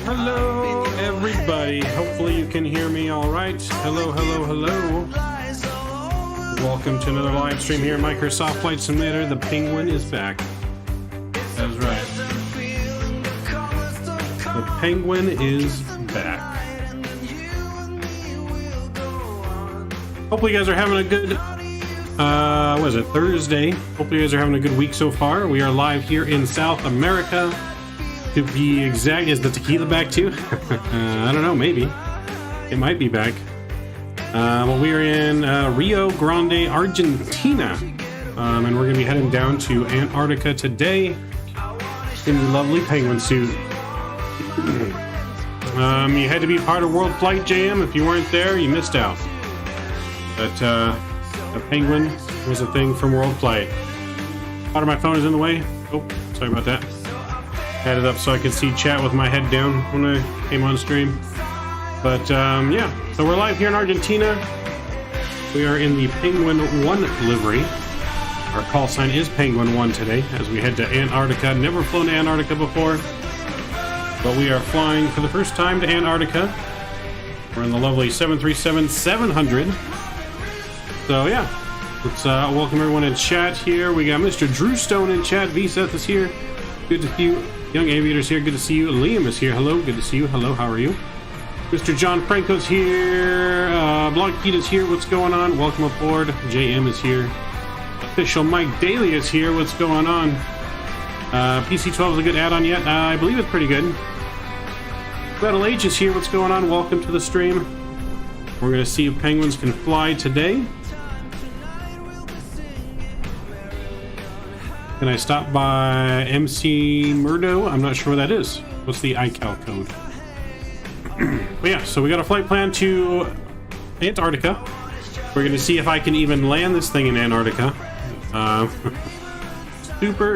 Hello, everybody. Hopefully you can hear me all right. Hello, hello, hello. Welcome to another live stream here in Microsoft Flight Simulator. The Penguin is back. That's right. The Penguin is back. Hopefully you guys are having a good, what is it, Thursday. Hopefully you guys are having a good week so far. We are live here in South America. To be exact, is the tequila back too? I don't know, maybe. It might be back. Well, we are in Rio Grande, Argentina. And we're going to be heading down to Antarctica today in the lovely penguin suit. You had to be part of World Flight Jam. If you weren't there, you missed out. But the penguin was a thing from World Flight. Part of my phone is in the way. Oh, sorry about that. Had it up so I could see chat with my head down when I came on stream. But yeah, so we're live here in Argentina. We are in the Penguin 1 livery. Our call sign is Penguin 1 today as we head to Antarctica. Never flown to Antarctica before, but we are flying for the first time to Antarctica. We're in the lovely 737-700. So yeah, let's welcome everyone in chat here. We got Mr. Drew Stone in chat. V-Seth is here. Good to see you. Young Aviator's here. Good to see you. Liam is here. Hello. Good to see you. Hello. How are you? Mr. John Franco's here. Blog Pete is here. What's going on? Welcome aboard. JM is here. Official Mike Daly is here. What's going on? PC12 is a good add-on yet? I believe it's pretty good. Battle H is here. What's going on? Welcome to the stream. We're going to see if penguins can fly today. Can I stop by MC Murdo? I'm not sure where that is. What's the iCal code? But yeah, so we got a flight plan to Antarctica. We're going to see if I can even land this thing in Antarctica.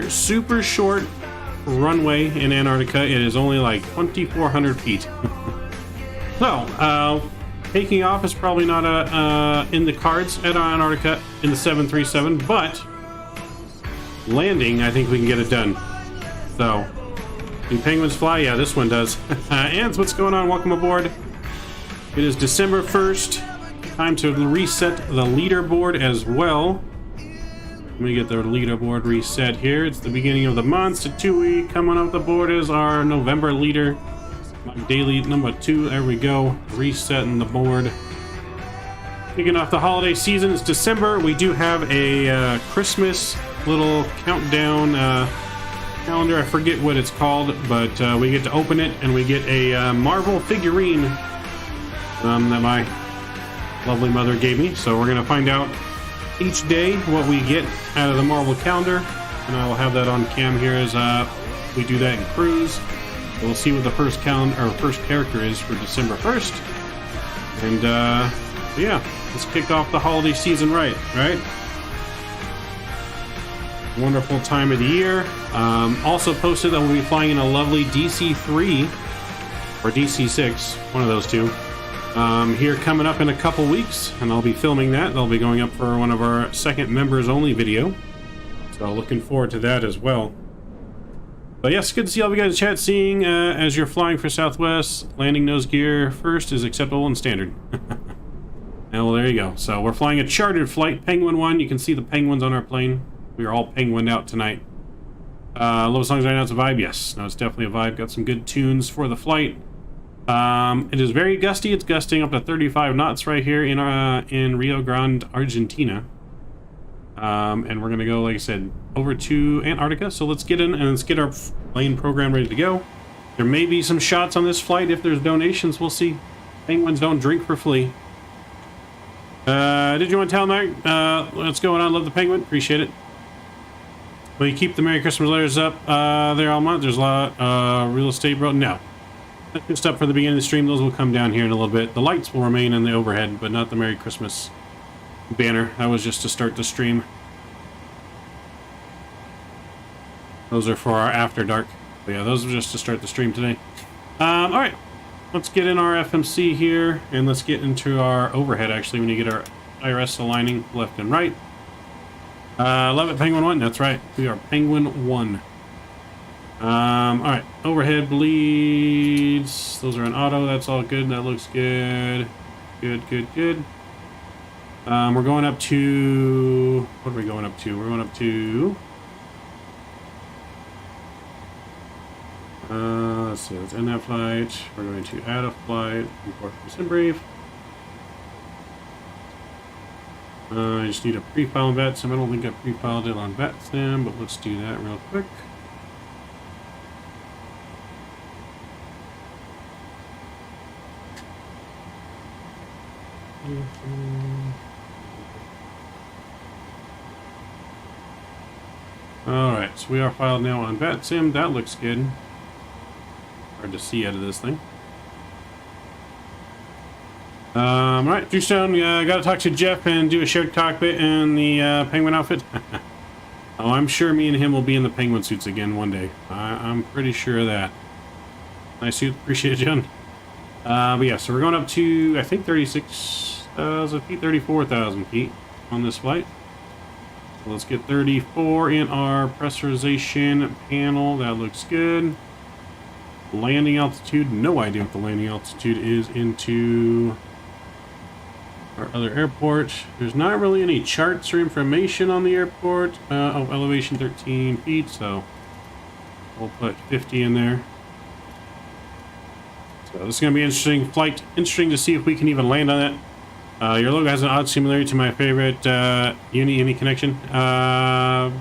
Super short runway in Antarctica. It is only like 2,400 feet. So, taking off is probably not in the cards at Antarctica in the 737, but landing, I think we can get it done. So, do penguins fly? Yeah, this one does. Ants, what's going on? Welcome aboard. It is December 1st. Time to reset the leaderboard as well. Let me get the leaderboard reset here. It's the beginning of the month. Tatui coming up the board is our November leader. Daily number 2. There we go. Resetting the board. Kicking off the holiday season. It's December. We do have a Christmas little countdown calendar. I forget what it's called, but we get to open it and we get a Marvel figurine that my lovely mother gave me. So we're going to find out each day what we get out of the Marvel calendar, and I will have that on cam here as we do that in cruise. We'll see what the first calendar or first character is for December 1st, and yeah, let's kick off the holiday season right. Wonderful time of the year. Also posted that we'll be flying in a lovely DC-3 or DC-6, one of those two. Here coming up in a couple weeks, and I'll be filming that. They'll be going up for one of our second members only video, so looking forward to that as well. But yes, good to see all of you guys chat. Seeing as you're flying for Southwest, landing nose gear first is acceptable and standard. And well, there you go. So we're flying a chartered flight, Penguin 1. You can see the penguins on our plane. We are all penguined out tonight. Love songs right now. It's a vibe. Yes, no, it's definitely a vibe. Got some good tunes for the flight. It is very gusty. It's gusting up to 35 knots right here in Rio Grande, Argentina. And we're going to go, like I said, over to Antarctica. So let's get in and let's get our plane program ready to go. There may be some shots on this flight if there's donations. We'll see. Penguins don't drink for free. Did you want to tell Mark what's going on? Love the penguin. Appreciate it. Will you keep the Merry Christmas letters up there all month? There's a lot real estate, bro. No. Just up for the beginning of the stream. Those will come down here in a little bit. The lights will remain in the overhead, but not the Merry Christmas banner. That was just to start the stream. Those are for our after dark. But yeah, those are just to start the stream today. All right, let's get in our FMC here, and let's get into our overhead. Actually, when you get our IRS aligning left and right. Love it, Penguin 1. That's right. We are Penguin 1. All right, overhead bleeds. Those are on auto. That's all good. That looks good. Good. We're going up to... What are we going up to? We're going up to... let's see. Let's end that flight. We're going to add a flight. Import from SimBrief. I just need a pre-file on VATSIM. I don't think I pre-filed it on VATSIM, but let's do that real quick. Alright, so we are filed now on VATSIM. That looks good. Hard to see out of this thing. Alright, Drewstone, gotta talk to Jeff and do a shared cockpit in the penguin outfit. Oh, I'm sure me and him will be in the penguin suits again one day. I'm pretty sure of that. Nice suit, appreciate it, John. But yeah, so we're going up to, I think, 36,000 feet, 34,000 feet on this flight. So let's get 34 in our pressurization panel. That looks good. Landing altitude, no idea what the landing altitude is into our other airport. There's not really any charts or information on the airport. Oh, elevation 13 feet, so we'll put 50 in there. So So this is going to be an interesting flight. Interesting to see if we can even land on it. Your logo has an odd similarity to my favorite Uni connection. No,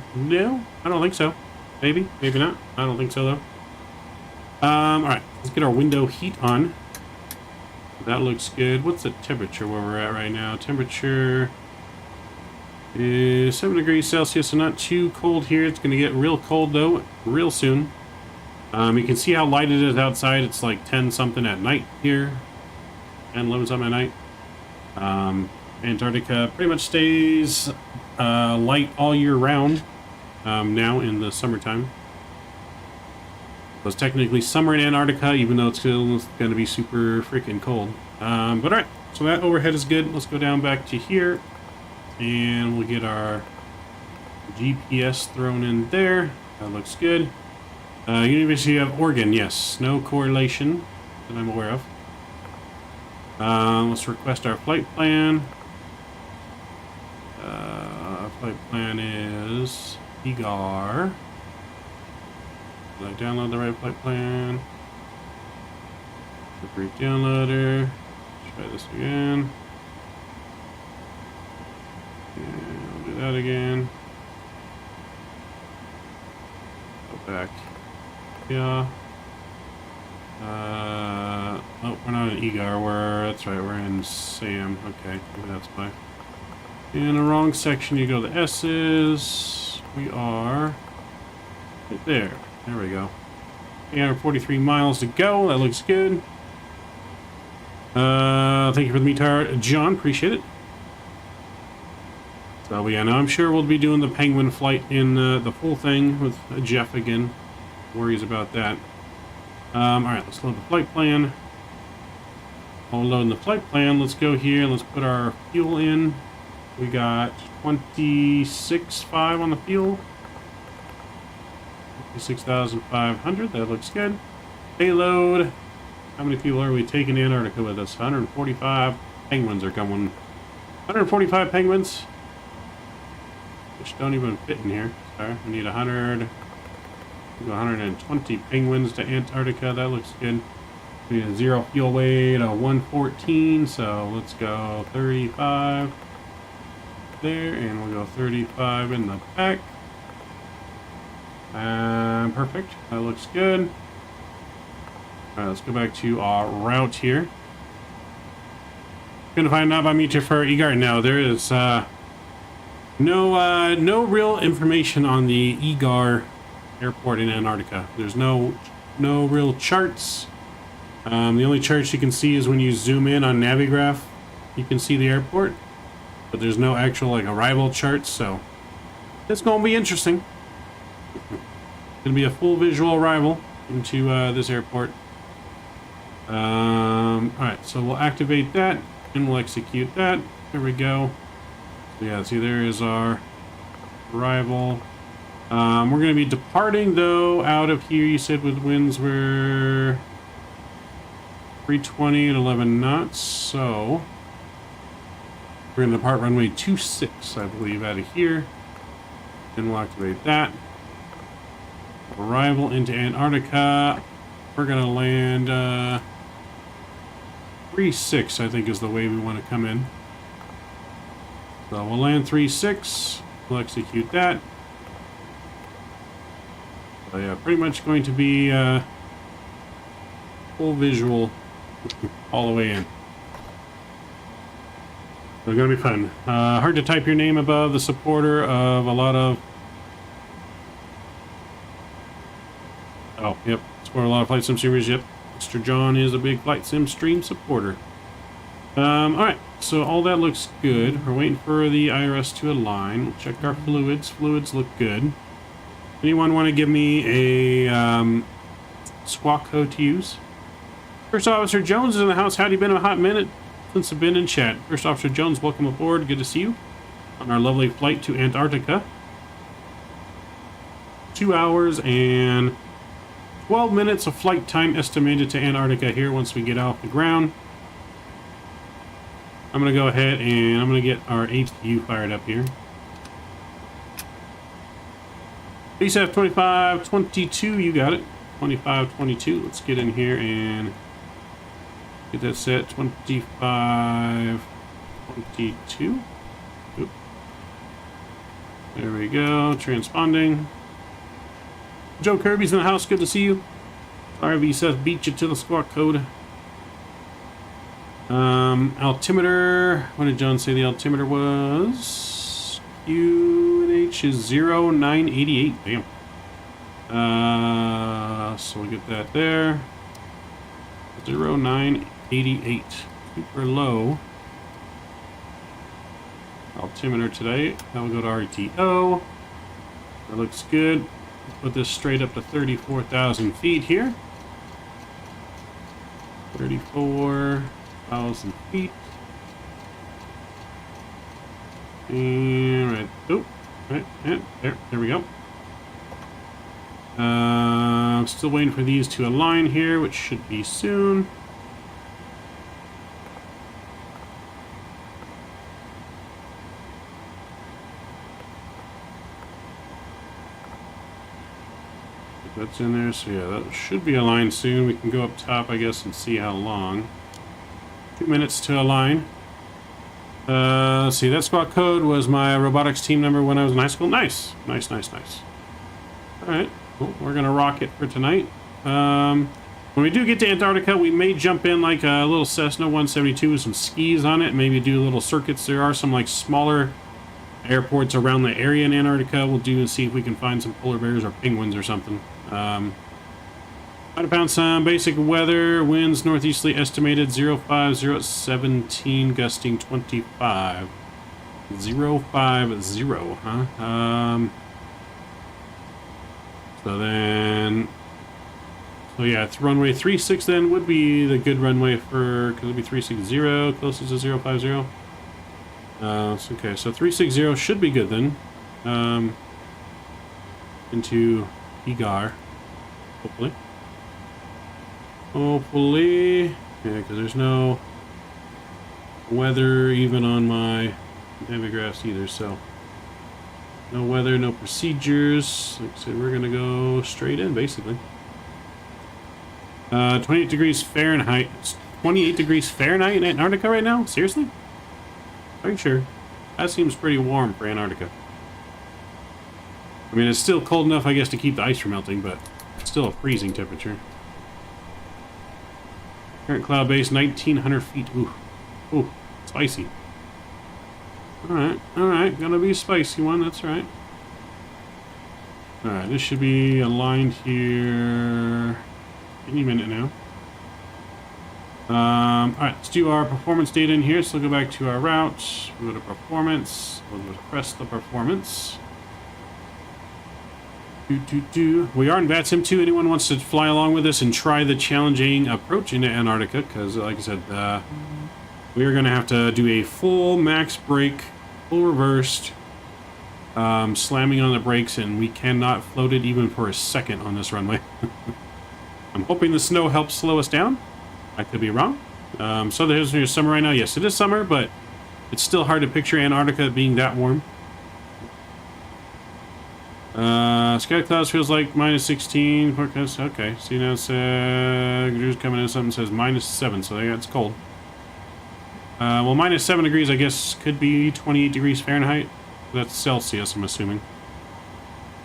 I don't think so. Maybe, maybe not. I don't think so though. All right, let's get our window heat on. That looks good. What's the temperature where we're at right now? Temperature is 7 degrees Celsius, so not too cold here. It's going to get real cold though, real soon. You can see how light it is outside. It's like 10 something at night here, 10, 11 something at night. Antarctica pretty much stays light all year round now in the summertime. So it's technically summer in Antarctica, even though it's still going to be super freaking cold. But all right, so that overhead is good. Let's go down back to here, and we'll get our GPS thrown in there. That looks good. University of Oregon, yes. No correlation that I'm aware of. Let's request our flight plan. Our flight plan is EGAR. Did I download the right flight plan? The brief downloader. Let's try this again. And we'll do that again. Go back. Yeah. Oh, we're not in EGAR. That's right, we're in SAM. Okay, maybe that's why. In the wrong section, you go to S's. We are right there. There we go. 843 miles to go. That looks good. Thank you for the meter, John. Appreciate it. So yeah, now I'm sure we'll be doing the Penguin flight in the full thing with Jeff again. Worries about that. All right, let's load the flight plan. While we're loading the flight plan, let's go here and let's put our fuel in. We got 26.5 on the fuel. 56,500. That looks good. Payload. How many people are we taking to Antarctica with us? 145 penguins are coming. 145 penguins, which don't even fit in here. Sorry, we need 120 penguins to Antarctica. That looks good. We need a 0 fuel weight of 114, so let's go 35 there, and we'll go 35 in the back. Perfect. That looks good. All right, let's go back to our route here. Gonna find out about meter for EGAR. No, there is no real information on the EGAR airport in Antarctica. There's no real charts. The only charts you can see is when you zoom in on Navigraph. You can see the airport, but there's no actual like arrival charts. So it's gonna be interesting. It's gonna be a full visual arrival into this airport. All right, so we'll activate that and we'll execute that. There we go. So yeah, see, there is our arrival. We're going to be departing though out of here. You said with winds we're 320 at 11 knots, so we're going to depart runway 26, I believe, out of here. And we'll activate that. Arrival into Antarctica. We're going to land 36, I think, is the way we want to come in. So we'll land 36. We'll execute that. So yeah, pretty much going to be full visual all the way in. So it's going to be fun. Hard to type your name above the supporter of a lot of... Oh, yep. Support a lot of flight sim streamers. Yep. Mr. John is a big flight sim stream supporter. Alright, so all that looks good. We're waiting for the IRS to align. We'll check our fluids. Fluids look good. Anyone want to give me a squawk code to use? First Officer Jones is in the house. Howdy, been a hot minute since I've been in chat. First Officer Jones, welcome aboard. Good to see you on our lovely flight to Antarctica. 2 hours and 12 minutes of flight time estimated to Antarctica here once we get off the ground. I'm going to go ahead and I'm going to get our HDU fired up here. PCF 2522, you got it. 2522. Let's get in here and Get that set 25, 22. Oop. There we go. Transponding. Joe Kirby's in the house. Good to see you. RV Seth beat you to the squawk code. Altimeter. What did John say the altimeter was? QNH is 0988. Damn. So we'll get that there. 0988. Super low. Altimeter today. That will go to RTO. That looks good. Put this straight up to 34,000 feet here. 34,000 feet. And right, oh, right, yeah, there we go. I'm still waiting for these to align here, which should be soon. That's in there, so yeah, that should be aligned soon. We can go up top, I guess, and see how long. 2 minutes to align. Let's see, that spot code was my robotics team number when I was in high school. Nice, nice, nice, nice. All right, well, we're gonna rock it for tonight. When we do get to Antarctica, we may jump in like a little Cessna 172 with some skis on it, maybe do little circuits. There are some like smaller airports around the area in Antarctica. We'll do and see if we can find some polar bears or penguins or something. Might have found some basic weather. Winds northeasterly estimated 050 gusting 25. 050, huh? So then, so yeah, it's runway 36 then would be the good runway for, because it'd be 360 closest to 050. Okay, so 360 should be good then. Into Egar, hopefully. Hopefully, yeah, because there's no weather even on my navigraphs either, so no weather, no procedures. Like I said, we're gonna go straight in basically. 28 degrees Fahrenheit. It's 28 degrees Fahrenheit in Antarctica right now? Seriously? Are you sure? That seems pretty warm for Antarctica. I mean, it's still cold enough, I guess, to keep the ice from melting, but it's still a freezing temperature. Current cloud base, 1,900 feet. Ooh. Ooh, spicy. Alright. Gonna be a spicy one, that's right. Alright, this should be aligned here any minute now. Alright, let's do our performance data in here. So we'll go back to our route. We'll go to performance. We'll go to press the performance. We are in VATSIM 2. Anyone wants to fly along with us and try the challenging approach into Antarctica? Because, like I said, we are going to have to do a full max brake, full reversed, slamming on the brakes, and we cannot float it even for a second on this runway. I'm hoping the snow helps slow us down. I could be wrong. So there's summer right now. Yes, it is summer, but it's still hard to picture Antarctica being that warm. Sky clouds feels like minus 16 forecast. Okay, see now it's Drew's coming in. Something says minus 7, so yeah, it's cold. Well, minus 7 degrees, I guess, could be 28 degrees Fahrenheit. That's Celsius, I'm assuming.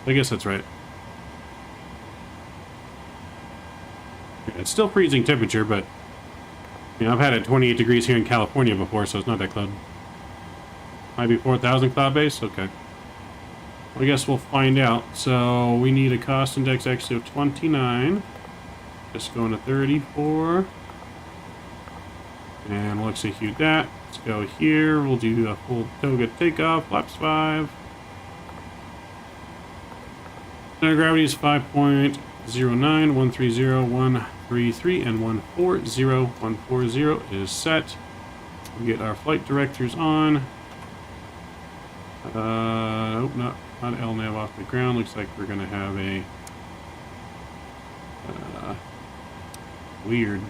I guess that's right. Yeah, it's still freezing temperature, but you know, I've had it 28 degrees here in California before, so it's not that cold. Might be 4,000 cloud base. Okay. I guess we'll find out. So we need a cost index actually of 29. Just going to 34. And we'll execute that. Let's go here. We'll do a full toga takeoff. Flaps 5. Center of gravity is 5.09, 130, 133, and 140. 140 is set. We'll get our flight directors on. Nope, not LNAV off the ground. Looks like we're going to have a weird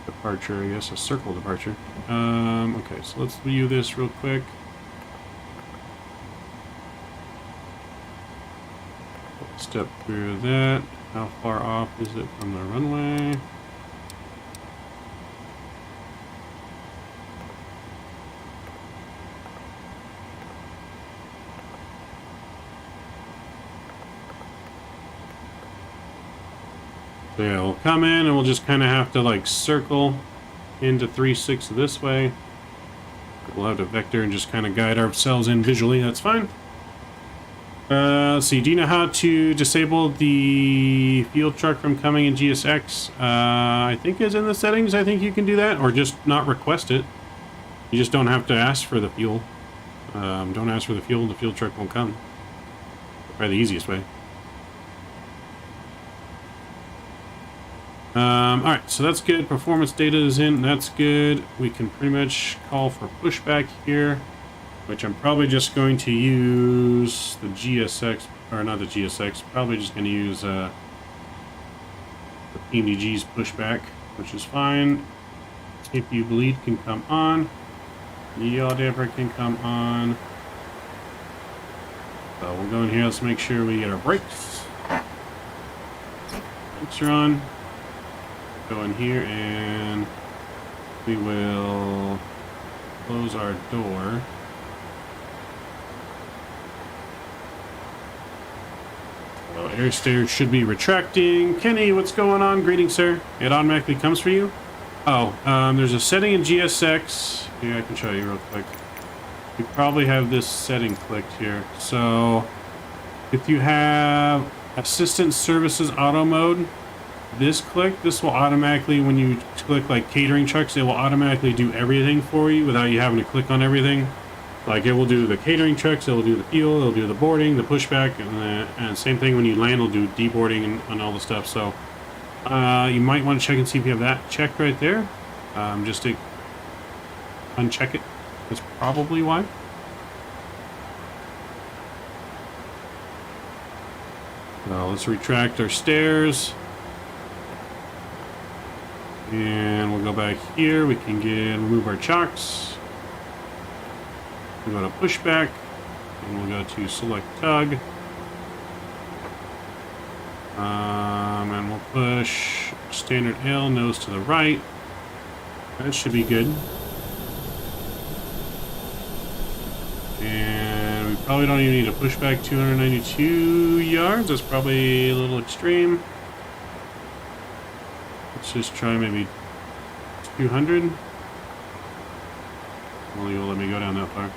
departure, I guess, a circle departure. Okay, so let's view this real quick. Step through that. How far off is it from the runway? So yeah, we'll come in and we'll just kind of have to like circle into 3.6 this way. We'll have to vector and just kind of guide ourselves in visually. That's fine. Let's see. Do you know how to disable the fuel truck from coming in GSX? I think it's in the settings. I think you can do that, or just not request it. You just don't have to ask for the fuel. Don't ask for the fuel truck won't come. Probably the easiest way. Alright, so that's good. Performance data is in. That's good. We can pretty much call for pushback here, which I'm probably just going to use the GSX, or not the GSX, probably just going to use the PMDG's pushback, which is fine. CPU bleed can come on. The yaw damper can come on. So we'll go in here. Let's make sure we get our brakes. Brakes are on. Go in here and we will close our door. So air stairs should be retracting. Kenny, what's going on? Greetings, sir. It automatically comes for you. Oh, there's a setting in GSX. Here, I can show you real quick. You probably have this setting clicked here. So if you have Assistant Services Auto Mode, this will automatically, when you click like catering trucks, it will automatically do everything for you without you having to click on everything. Like it will do the catering trucks, it will do the fuel, it will do the boarding, the pushback, and same thing when you land, it'll do deboarding and all the stuff. So you might want to check and see if you have that checked right there. Just to uncheck it. That's probably why. So let's retract our stairs. And we'll go back here. We can remove our chocks. We'll go to pushback. And we'll go to select tug. And we'll push standard L, nose to the right. That should be good. And we probably don't even need a pushback 292 yards. That's probably a little extreme. Let's just try maybe 200. Well, you'll let me go down that far.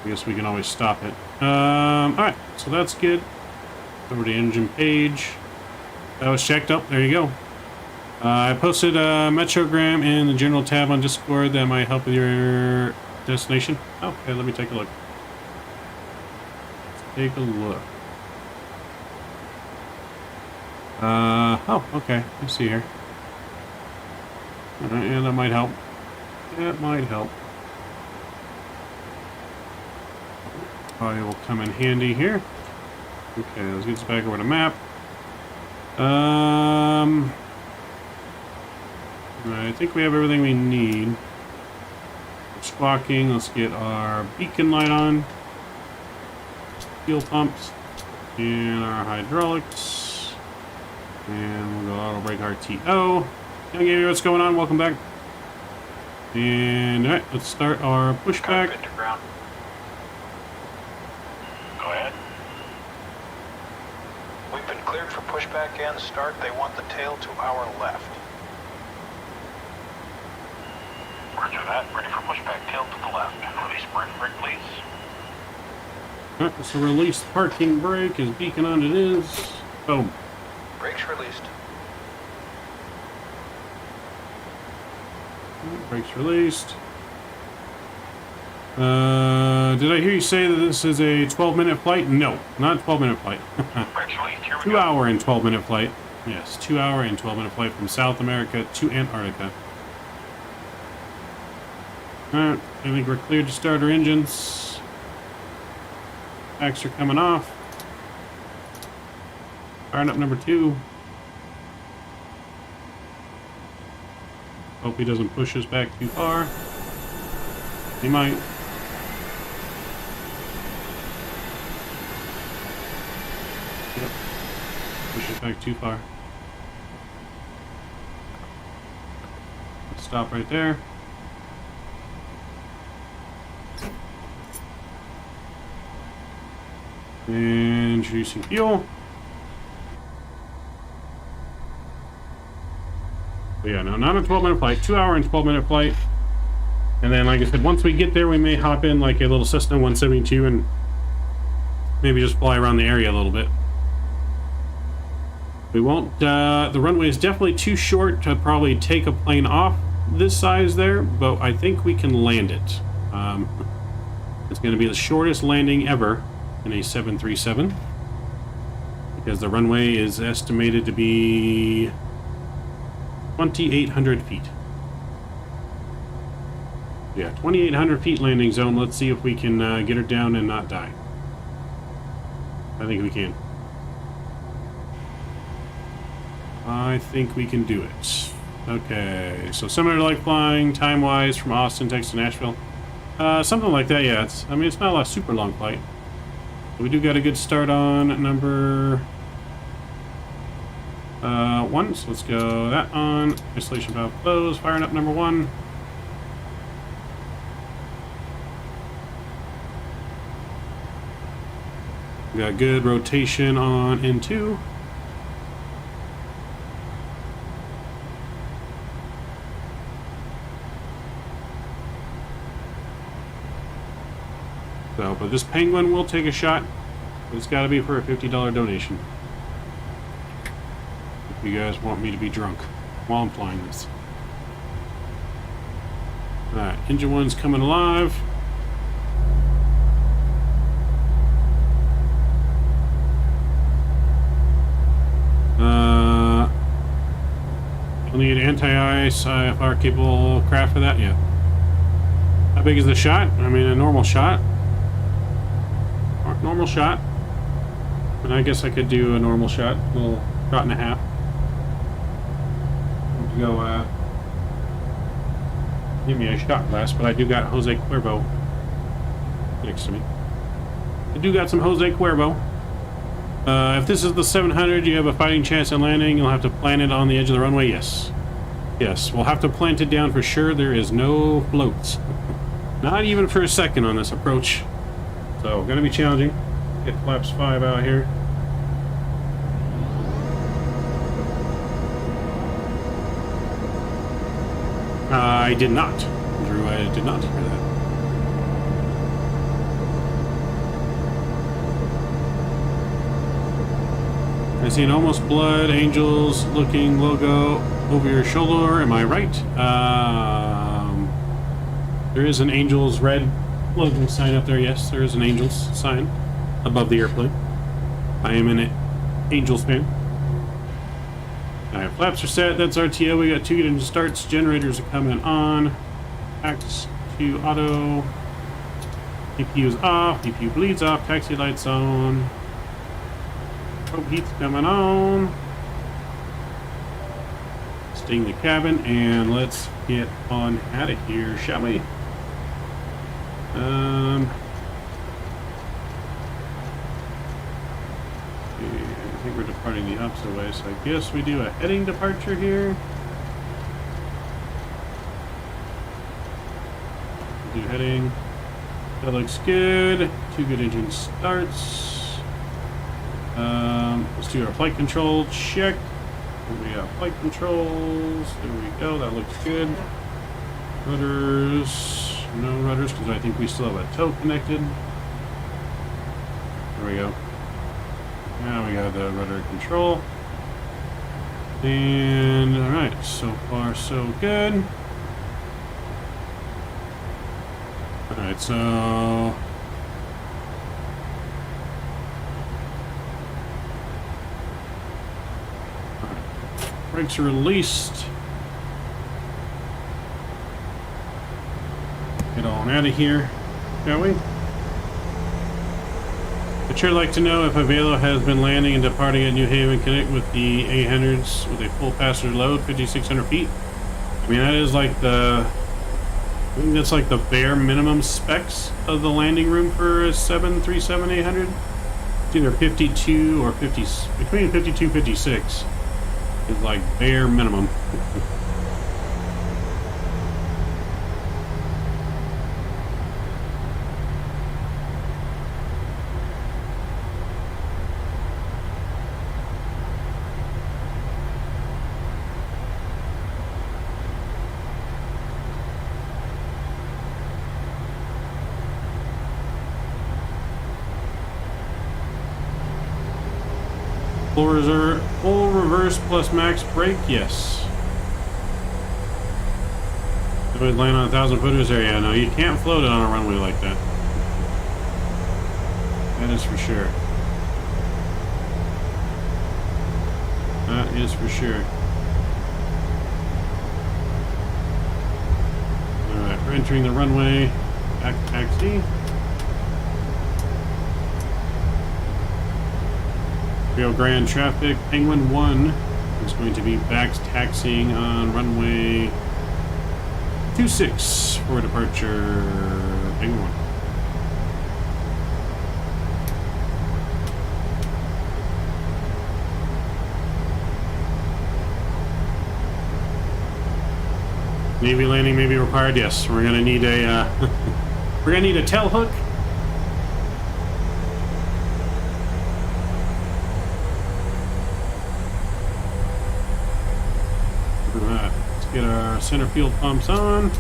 I guess we can always stop it. Alright, so that's good. Over to engine page. That was checked up. There you go. I posted a Metrogram in the general tab on Discord that might help with your destination. Oh, okay, let me take a look. Let's take a look. Oh, okay. Let's see here. Alright, yeah, that might help. That might help. Probably will come in handy here. Okay, let's get this back over to map. I think we have everything we need. Squawking, let's get our beacon light on. Fuel pumps. And our hydraulics. And we'll go auto brake RTO. Young Gamer, what's going on? Welcome back. And alright, let's start our pushback. Go ahead. We've been cleared for pushback and start. They want the tail to our left. Roger that. Ready for pushback, tail to the left. Release brake, please. Alright, so release parking brake is beacon on. It is. Boom. Brakes released. Brakes released. Did I hear you say that this is a 12-minute flight? No, not a 12-minute flight. Brakes released. Here we 2 go. hour and 12-minute flight. Yes, 2 hour and 12-minute flight from South America to Antarctica. Alright, I think we're cleared to start our engines. Packs are coming off. Firing up number 2. Hope he doesn't push us back too far. He might. Yep. back too far. Let's stop right there. And introducing fuel. But yeah, no, not a 12-minute flight. 2-hour and 12-minute flight. And then, like I said, once we get there, we may hop in like a little Cessna 172 and maybe just fly around the area a little bit. We won't, the runway is definitely too short to probably take a plane off this size there, but I think we can land it. It's going to be the shortest landing ever in a 737 because the runway is estimated to be 2,800 feet. Yeah, 2,800 feet landing zone. Let's see if we can get her down and not die. I think we can. I think we can do it. Okay, so similar to like flying time-wise from Austin, Texas to Nashville. Something like that, yeah. I mean, it's not a super long flight. We do got a good start on number 1, so let's go that on. Isolation valve closed, firing up number 1. We got good rotation on N2. So, but this Penguin will take a shot. But it's got to be for a $50 donation. If you guys want me to be drunk while I'm flying this. Alright, engine 1's coming alive. You'll need anti-ice IFR capable craft for that, yeah. How big is the shot? I mean, a normal shot. Normal shot. And I guess I could do a normal shot, a little shot and a half. Go, give me a shot glass, but I do got Jose Cuervo next to me. I do got some Jose Cuervo. If this is the 700, you have a fighting chance at landing. You'll have to plant it on the edge of the runway. Yes. Yes, we'll have to plant it down for sure. There is no floats. Not even for a second on this approach. So, going to be challenging. Get flaps 5 out here. I did not. Drew, I did not hear that. I see an almost blood angels looking logo over your shoulder. Am I right? There is an angels red logo sign up there. Yes, there is an angels sign above the airplane. I am an angels fan. Alright, flaps are set. That's RTO. We got 2 engine starts. Generators are coming on. Axe to auto. DPU is off. DPU bleeds off. Taxi lights on. Probe heat's coming on. Sting the cabin, and let's get on out of here, shall we? I think we're departing the opposite way, so I guess we do a heading departure here. Do heading. That looks good. 2 good engine starts. Let's do our flight control check. We got flight controls. There we go. That looks good. Rudders. No rudders because I think we still have a tow connected. There we go. Now we got the rudder control. And alright, so far so good. Alright, so brakes are released. Get on out of here, shall we? I'd sure like to know if Avelo has been landing and departing at New Haven, Connect with the 800s with a full passenger load, 5,600 feet. I mean, that is like the, I think that's like the bare minimum specs of the landing room for a 737-800. It's either 52 or 50, between 52 and 56 is like bare minimum. Full reverse plus max brake, yes. It would land on 1,000 footers there. Yeah, no, you can't float it on a runway like that. That is for sure. That is for sure. Alright, we're entering the runway. Back to taxi. Rio Grande traffic. Penguin 1 is going to be back taxiing on runway 26 for departure. Penguin 1. Navy landing may be required. Yes, we're gonna need a we're gonna need a tail hook. Let's get our center field pumps on.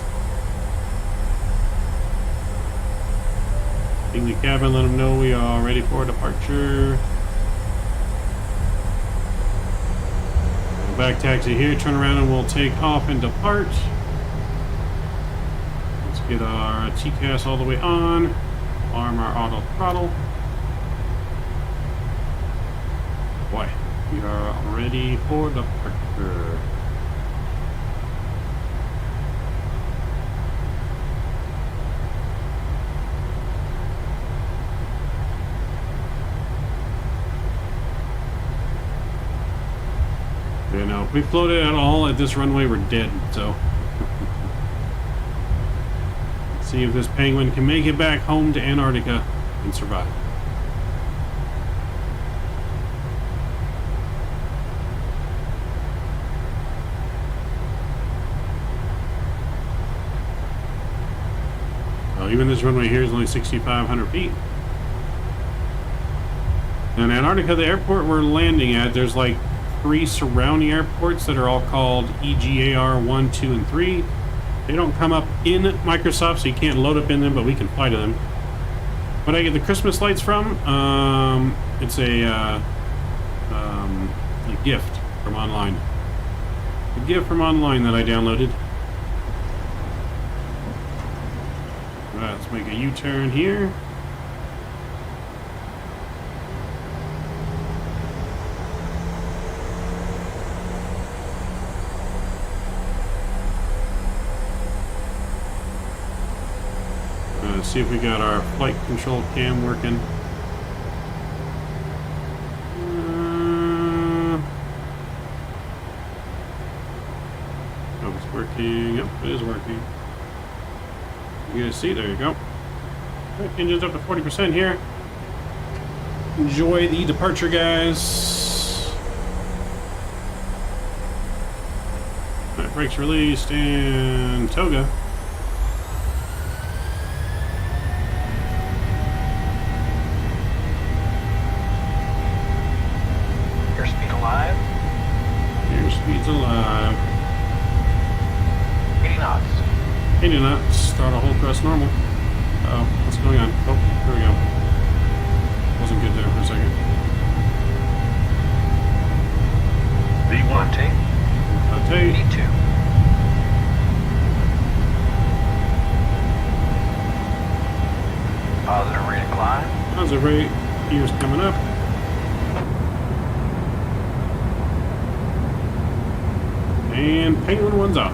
Ping the cabin, let them know we are ready for departure. Back taxi here, turn around and we'll take off and depart. Let's get our TCAS all the way on. Arm our auto throttle. Boy, we are ready for departure. You know, if we floated at all at this runway, we're dead, so. Let's see if this penguin can make it back home to Antarctica and survive. Well, even this runway here is only 6,500 feet. In Antarctica, the airport we're landing at, there's like 3 surrounding airports that are all called EGAR 1, 2, and 3. They don't come up in Microsoft, so you can't load up in them, but we can fly to them. What I get the Christmas lights from, it's a gift from online. A gift from online that I downloaded. All right, let's make a U-turn here. See if we got our flight control cam working. Oh, it's working. Yep, it is working. You guys see? There you go. Right, engine's up to 40% here. Enjoy the departure, guys. All right, brakes released and toga. Speed's alive. 80 knots. 80 knots. Start a whole thrust normal. Uh-oh, what's going on? Oh, there we go. Wasn't good there for a second. V1 take. V2. Positive rate of climb. Positive rate. Gears coming up. And Penguin 1's off.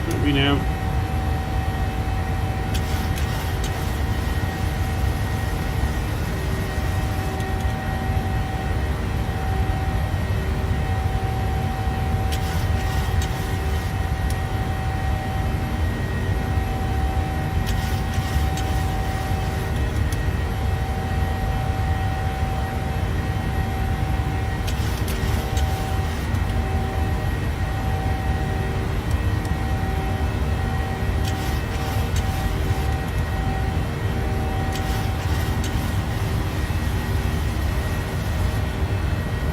What do we have?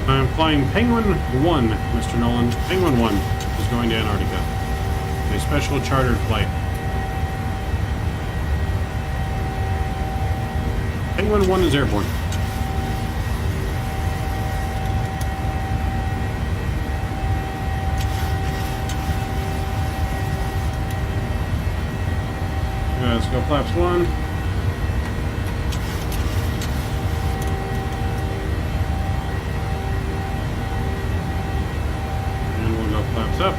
I'm flying Penguin 1, Mr. Nolan. Penguin 1 is going to Antarctica. A special chartered flight. Penguin 1 is airborne. Let's go flaps 1. And we'll go flaps up.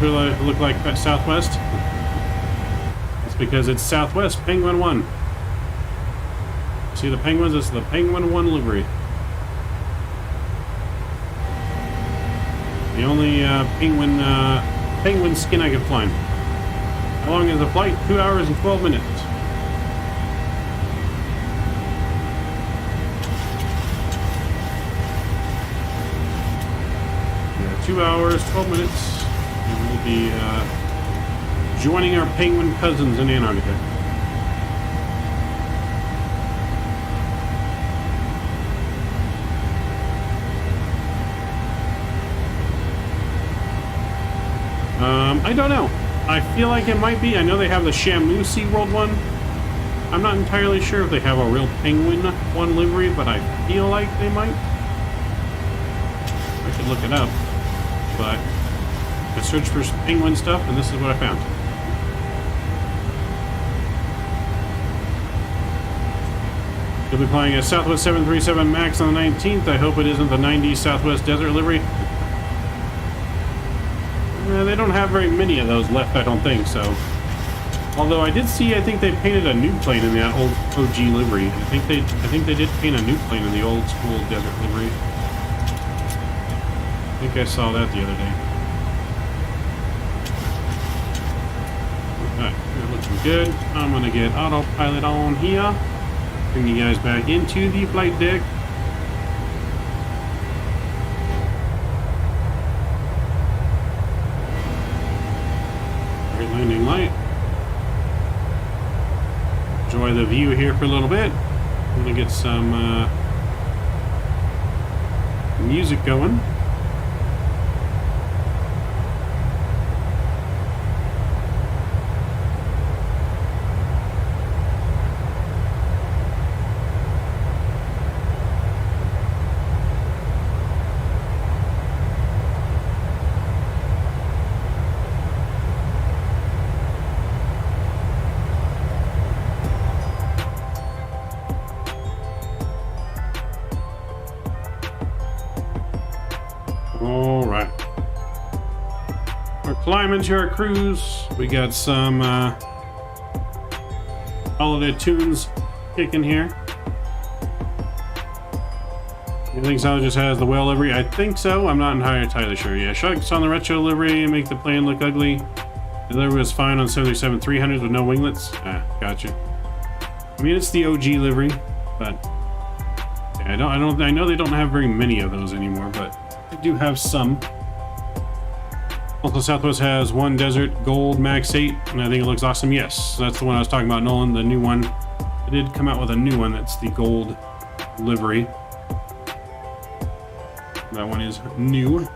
That look like Southwest. That's because it's Southwest Penguin 1. See the penguins? It's the Penguin 1 livery. The only penguin skin I could find. How long is the flight? 2 hours and 12 minutes. Yeah, 2 hours, 12 minutes. And we'll be joining our penguin cousins in Antarctica. I don't know. I feel like it might be. I know they have the Shamu SeaWorld one. I'm not entirely sure if they have a real penguin one livery, but I feel like they might. I should look it up. But I searched for some penguin stuff, and this is what I found. You'll be flying a Southwest 737 MAX on the 19th. I hope it isn't the 90 Southwest Desert livery. They don't have very many of those left, I don't think so. Although I did see, I think they painted a new plane in that old OG livery. I think they did paint a new plane in the old school desert livery. I think I saw that the other day. Alright, we're looking good. I'm gonna get autopilot on here. Bring you guys back into the flight deck. Landing light. Enjoy the view here for a little bit. I'm gonna get some music going. All right, we're climbing to our cruise. We got some holiday tunes kicking here. You think so? Just has the whale livery? I think so. I'm not entirely sure. Yeah, shucks on the retro livery and make the plane look ugly. The livery was fine on 737-300s with no winglets. Ah, gotcha. I mean, it's the OG livery, but yeah, I know they don't have very many of those anymore, but they do have some. Also, Southwest has one Desert Gold Max 8, and I think it looks awesome. Yes, that's the one I was talking about, Nolan, the new one. They did come out with a new one that's the gold livery. That one is new.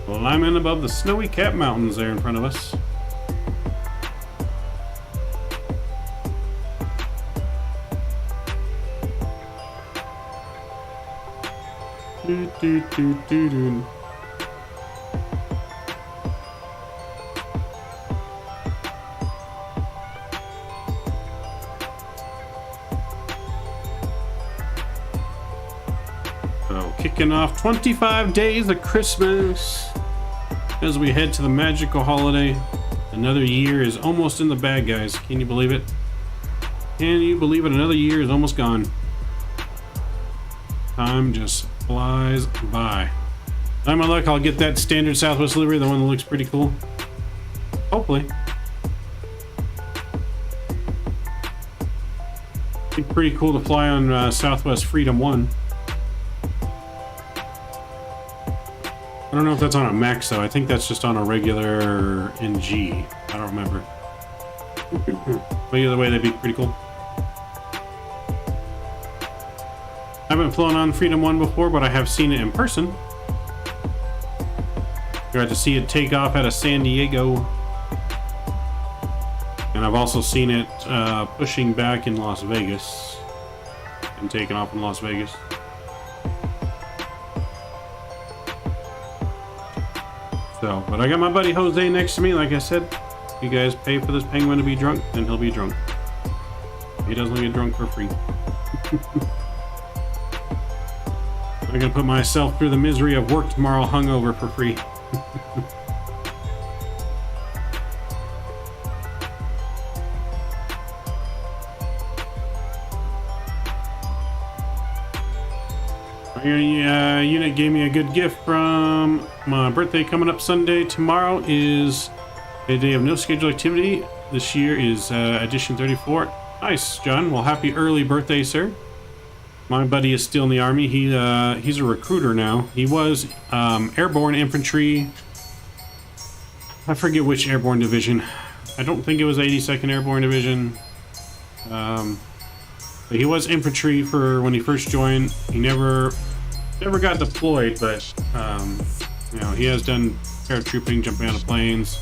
Climbing above the snowy cap mountains there in front of us. Do. So, kicking off 25 days of Christmas as we head to the magical holiday. Another year is almost in the bag, guys. Can you believe it? Can you believe it? Another year is almost gone. Time just flies by. I'm on luck, I'll get that standard Southwest livery, the one that looks pretty cool. Hopefully. It'd be pretty cool to fly on Southwest Freedom 1. I don't know if that's on a max though. I think that's just on a regular NG. I don't remember. But either way, that'd be pretty cool. I haven't flown on Freedom 1 before, but I have seen it in person. Got to see it take off out of San Diego. And I've also seen it pushing back in Las Vegas and taking off in Las Vegas. So, but I got my buddy Jose next to me. Like I said, you guys pay for this penguin to be drunk, then he'll be drunk. He doesn't get drunk for free. I'm gonna put myself through the misery of work tomorrow hungover for free. Unit gave me a good gift from my birthday coming up Sunday. Tomorrow is a day of no scheduled activity. This year is edition 34. Nice, John. Well, happy early birthday, sir. My buddy is still in the Army. He's a recruiter now. He was airborne infantry. I forget which airborne division. I don't think it was 82nd Airborne Division. But he was infantry for when he first joined. He never got deployed, but you know, he has done paratrooping, jumping out of planes.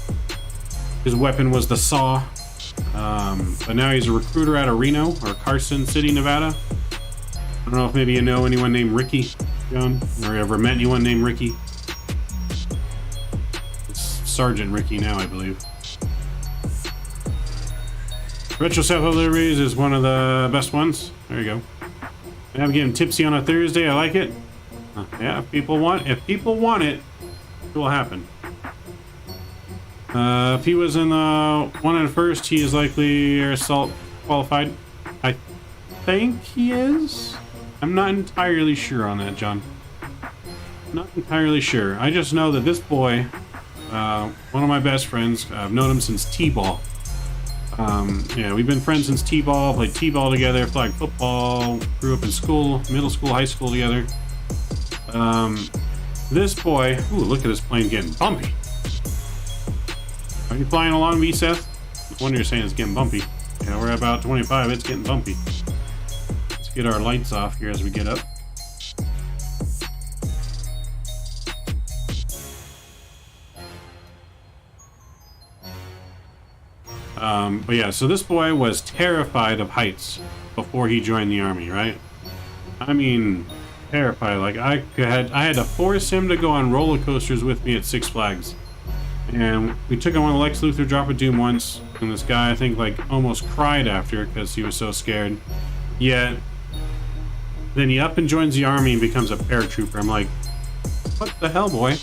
His weapon was the saw. But now he's a recruiter out of Reno or Carson City, Nevada. I don't know if maybe you know anyone named Ricky, John, or ever met anyone named Ricky. It's Sergeant Ricky now, I believe. Retro self-deliveries is one of the best ones. There you go. And I'm getting tipsy on a Thursday. I like it. Yeah, if people want it, it will happen. If he was in the one at first, he is likely air assault qualified. I think he is. I'm not entirely sure on that, John. Not entirely sure. I just know that this boy, one of my best friends, I've known him since T-ball. Yeah, we've been friends since T-ball, played T-ball together, flag football, grew up in school, middle school, high school together. This boy, ooh, look at this plane getting bumpy. Are you flying along, V Seth? No wonder you're saying it's getting bumpy. Yeah, we're at about 25, it's getting bumpy. Let's get our lights off here as we get up. But yeah, so this boy was terrified of heights before he joined the Army, right? I mean, terrified. Like I had to force him to go on roller coasters with me at Six Flags. And we took him on the Lex Luthor Drop of Doom once, and this guy, I think, like, almost cried after because he was so scared. Yet, then he up and joins the Army and becomes a paratrooper. I'm like, what the hell, boy?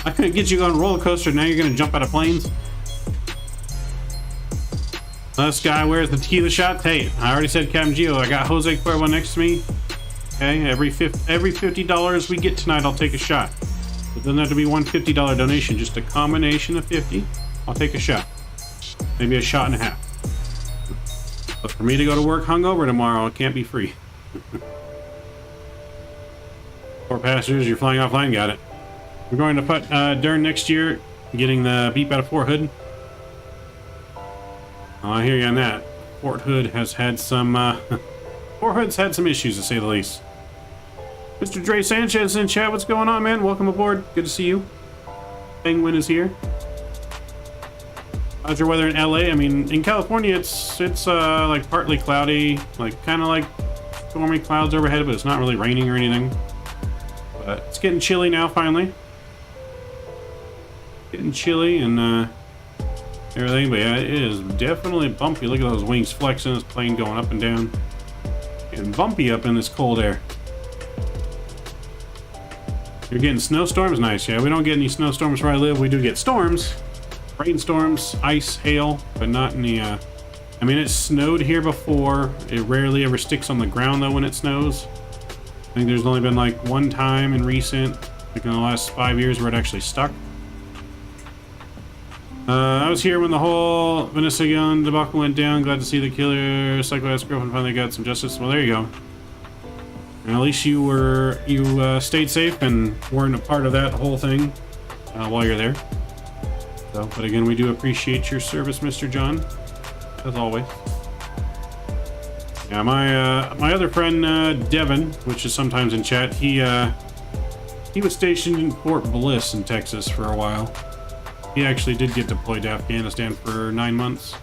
I couldn't get you on a roller coaster, now you're gonna jump out of planes? This guy wears the tequila shot. Hey, I already said Captain Geo. I got Jose Cuervo next to me. Okay, every $50 we get tonight, I'll take a shot. It doesn't have to be one $50 donation, just a combination of 50. I'll take a shot. Maybe a shot and a half. But for me to go to work hungover tomorrow, it can't be free. Poor passengers, you're flying offline, got it. We're going to put during next year, getting the beep out of Fort Hood. Oh, I hear you on that. Fort Hood has had some, Fort Hood's had some issues, to say the least. Mr. Dre Sanchez in chat, what's going on, man? Welcome aboard. Good to see you. Penguin is here. How's your weather in LA? I mean, in California, it's like partly cloudy, like kind of like stormy clouds overhead, but it's not really raining or anything. But it's getting chilly now, finally. Getting chilly and everything, but yeah, it is definitely bumpy. Look at those wings flexing, this plane going up and down. Getting bumpy up in this cold air. You're getting snowstorms? Nice. Yeah, we don't get any snowstorms where I live. We do get storms. Rainstorms, ice, hail, but not any, I mean, it snowed here before. It rarely ever sticks on the ground, though, when it snows. I think there's only been, like, one time in recent, like in the last 5 years, where it actually stuck. I was here when the whole Vanessa Young debacle went down. Glad to see the killer psycho-ass girlfriend finally got some justice. Well, there you go. And at least you stayed safe and weren't a part of that whole thing while you're there. So, but again, we do appreciate your service, Mr. John, as always. Yeah, my other friend Devin, which is sometimes in chat, he was stationed in Fort Bliss in Texas for a while. He actually did get deployed to Afghanistan for 9 months,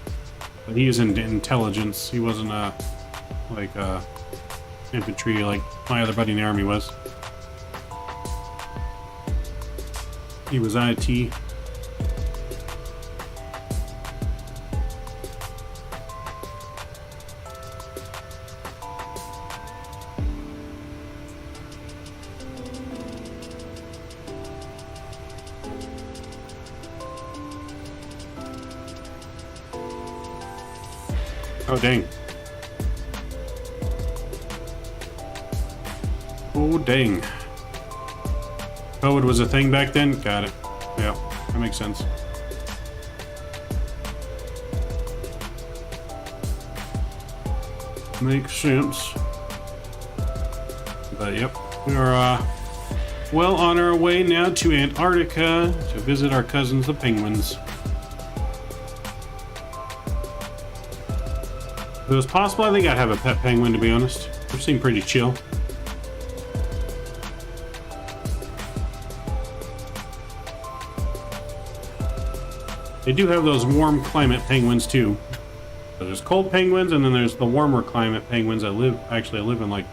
but he is in intelligence. He wasn't like infantry like my other buddy in the army was. He was IT. Oh, dang. Oh, dang. COVID was a thing back then? Got it. Yeah, that makes sense. Makes sense. But, yep. We are, well on our way now to Antarctica to visit our cousins, the penguins. If it was possible, I think I'd have a pet penguin, to be honest. They seem pretty chill. They do have those warm climate penguins too. So there's cold penguins, and then there's the warmer climate penguins that actually live in like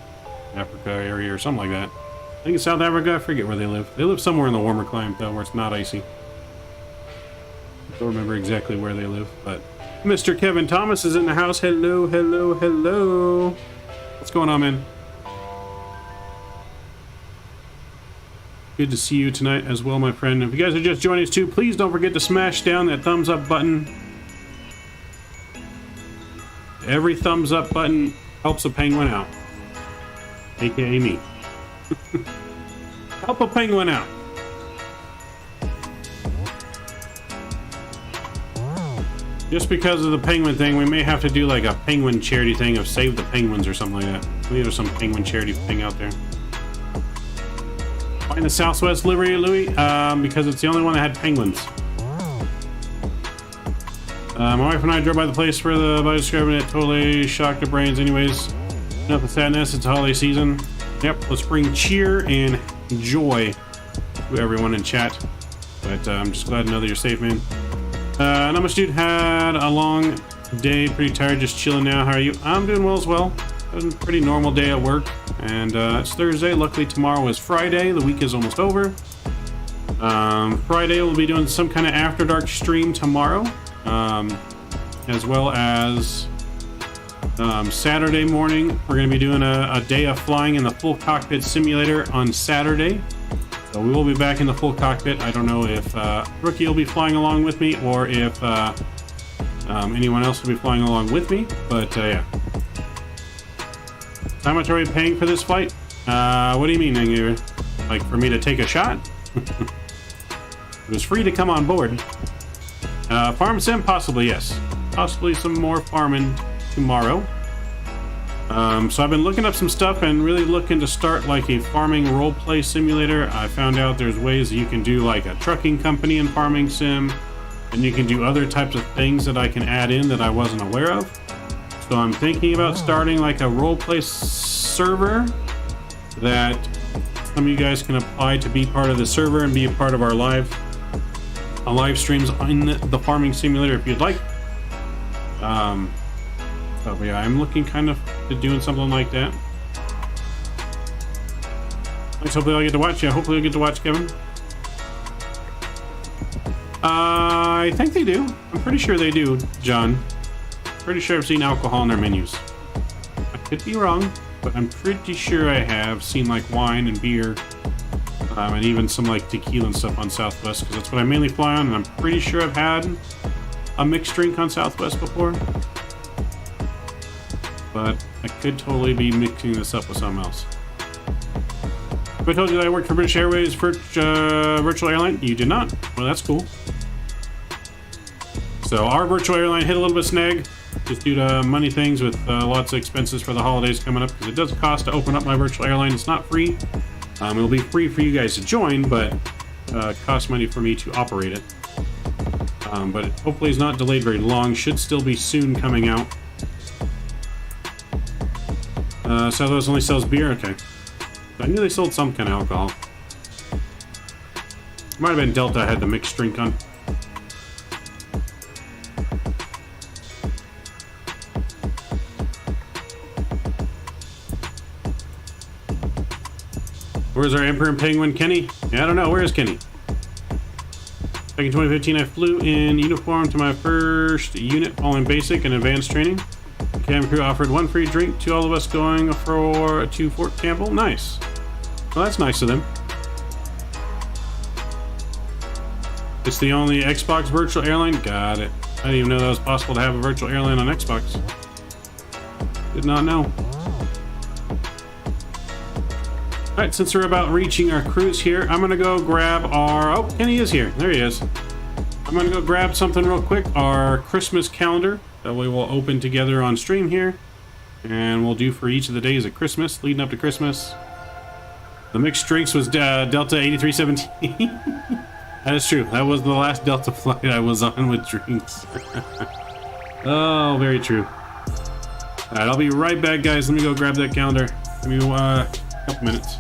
Africa area or something like that. I think it's South Africa, I forget where they live. They live somewhere in the warmer climate though, where it's not icy. I don't remember exactly where they live, but Mr. Kevin Thomas is in the house. Hello, hello, hello. What's going on, man? Good to see you tonight as well, my friend. If you guys are just joining us too, please don't forget to smash down that thumbs up button. Every thumbs up button helps a penguin out. AKA me. Help a penguin out. Just because of the penguin thing, we may have to do like a penguin charity thing of save the penguins or something like that. Maybe there's some penguin charity thing out there. Find the Southwest livery, Louis, because it's the only one that had penguins. My wife and I drove by the place where the by describing it totally shocked the brains. Anyways, enough of sadness. It's holiday season. Yep, let's bring cheer and joy to everyone in chat. But I'm just glad to know that you're safe, man. Not much, dude. Had a long day, pretty tired, just chilling now. How are you? I'm doing well as well. It was a pretty normal day at work, and it's Thursday. Luckily tomorrow is Friday. The week is almost over. Friday we'll be doing some kind of after dark stream tomorrow, as well as Saturday morning we're going to be doing a day of flying in the full cockpit simulator on Saturday. So we will be back in the full cockpit. I don't know if Rookie will be flying along with me, or if anyone else will be flying along with me, but yeah. How much are we paying for this flight? What do you mean, Angry? Like for me to take a shot? It was free to come on board. Farm sim? Possibly, yes. Possibly some more farming tomorrow. So I've been looking up some stuff and really looking to start like a farming roleplay simulator. I found out there's ways that you can do like a trucking company in farming sim, and you can do other types of things that I can add in that I wasn't aware of. So I'm thinking about starting like a roleplay server that some of you guys can apply to be part of the server and be a part of our live streams in the farming simulator if you'd like. So yeah, I'm looking kind of to doing something like that. Thanks, hopefully I'll get to watch. Yeah, hopefully I'll get to watch, Kevin. I think they do. I'm pretty sure they do, John. Pretty sure I've seen alcohol in their menus. I could be wrong, but I'm pretty sure I have seen like wine and beer, and even some like tequila and stuff on Southwest, because that's what I mainly fly on, and I'm pretty sure I've had a mixed drink on Southwest before. But I could totally be mixing this up with something else. If I told you that I worked for British Airways virtual airline, you did not. Well, that's cool. So our virtual airline hit a little bit of snag. just due to money things with lots of expenses for the holidays coming up, because it does cost to open up my virtual airline. It's not free. It'll be free for you guys to join, but it costs money for me to operate it. But hopefully it's not delayed very long. Should still be soon coming out. So those only sells beer? Okay. I knew they sold some kind of alcohol. Might have been Delta I had the mixed drink on. Where's our Emperor and Penguin, Kenny? Yeah, I don't know. Where is Kenny? Back in 2015, I flew in uniform to my first unit all in basic and advanced training. The cabin crew offered one free drink to all of us going to Fort Campbell. Nice. Well, that's nice of them. It's the only Xbox virtual airline? Got it. I didn't even know that was possible to have a virtual airline on Xbox. Did not know. Alright, since we're about reaching our cruise here, I'm gonna go grab our... Oh, Kenny is here. There he is. I'm gonna go grab something real quick. Our Christmas calendar that we will open together on stream here. And we'll do for each of the days of Christmas, leading up to Christmas. The mixed drinks was Delta 8317. That is true. That was the last Delta flight I was on with drinks. Oh, very true. Alright, I'll be right back, guys. Let me go grab that calendar. Give me a couple minutes.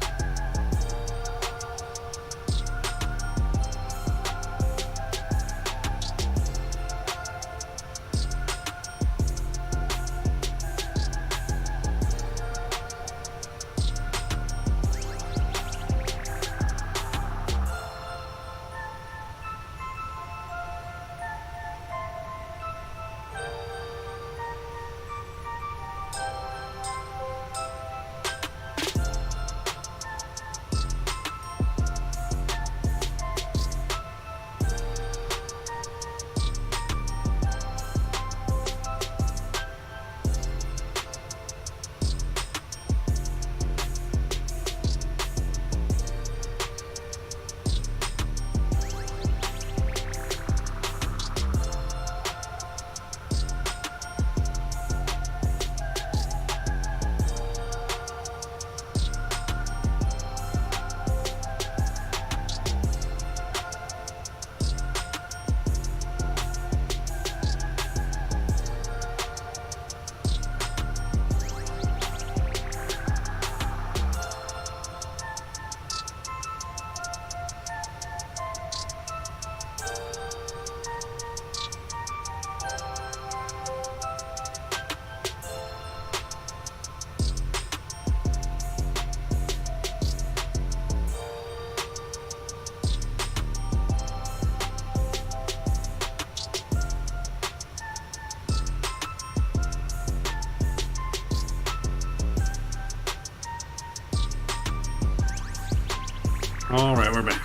Alright, we're back.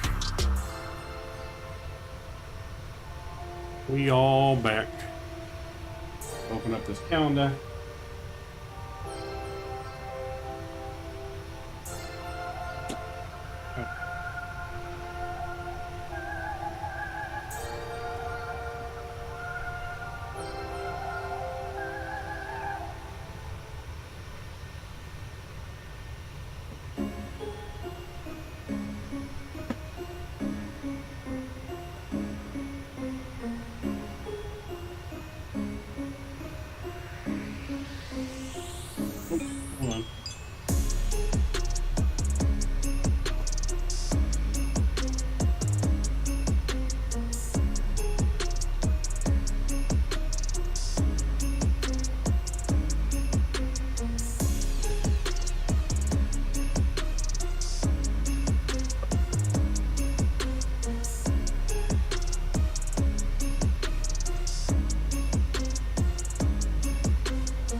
We all back. Open up this calendar.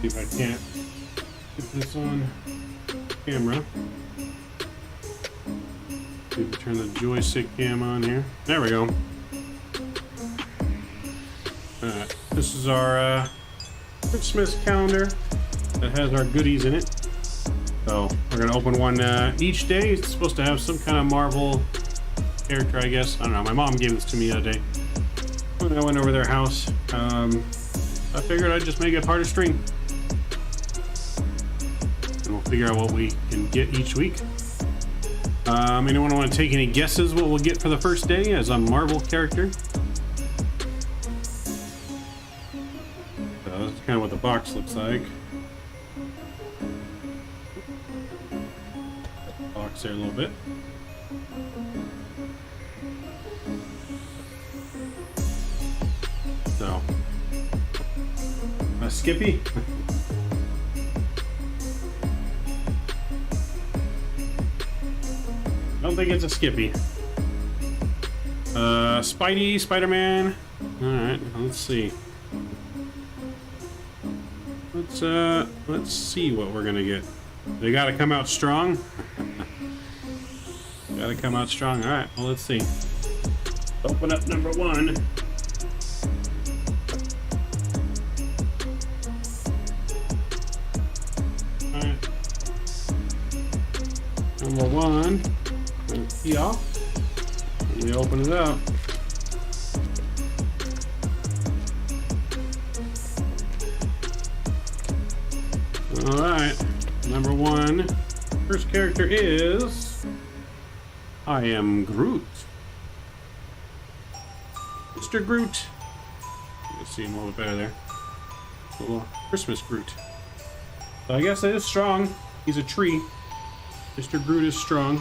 See if I can't get this on camera. See if we turn the joystick cam on here. There we go. Alright, this is our Christmas calendar that has our goodies in it. So we're gonna open one each day. It's supposed to have some kind of Marvel character, I guess. I don't know. My mom gave this to me the other day when I went over their house. I figured I'd just make it part of stream. And we'll figure out what we can get each week. Anyone want to take any guesses what we'll get for the first day as a Marvel character? So that's kind of what the box looks like. Box there a little bit. So, a Skippy. I don't think it's a Skippy. Spidey, Spider-Man. Alright, let's see. Let's see what we're gonna get. They gotta come out strong. Gotta come out strong. Alright, well, let's see. Open up number one. Alright. Number one. Key off. Let me open it up. Alright. Number one. First character is I am Groot. Mr. Groot. You can see him a little better there. A little Christmas Groot. So I guess it is strong. He's a tree. Mr. Groot is strong.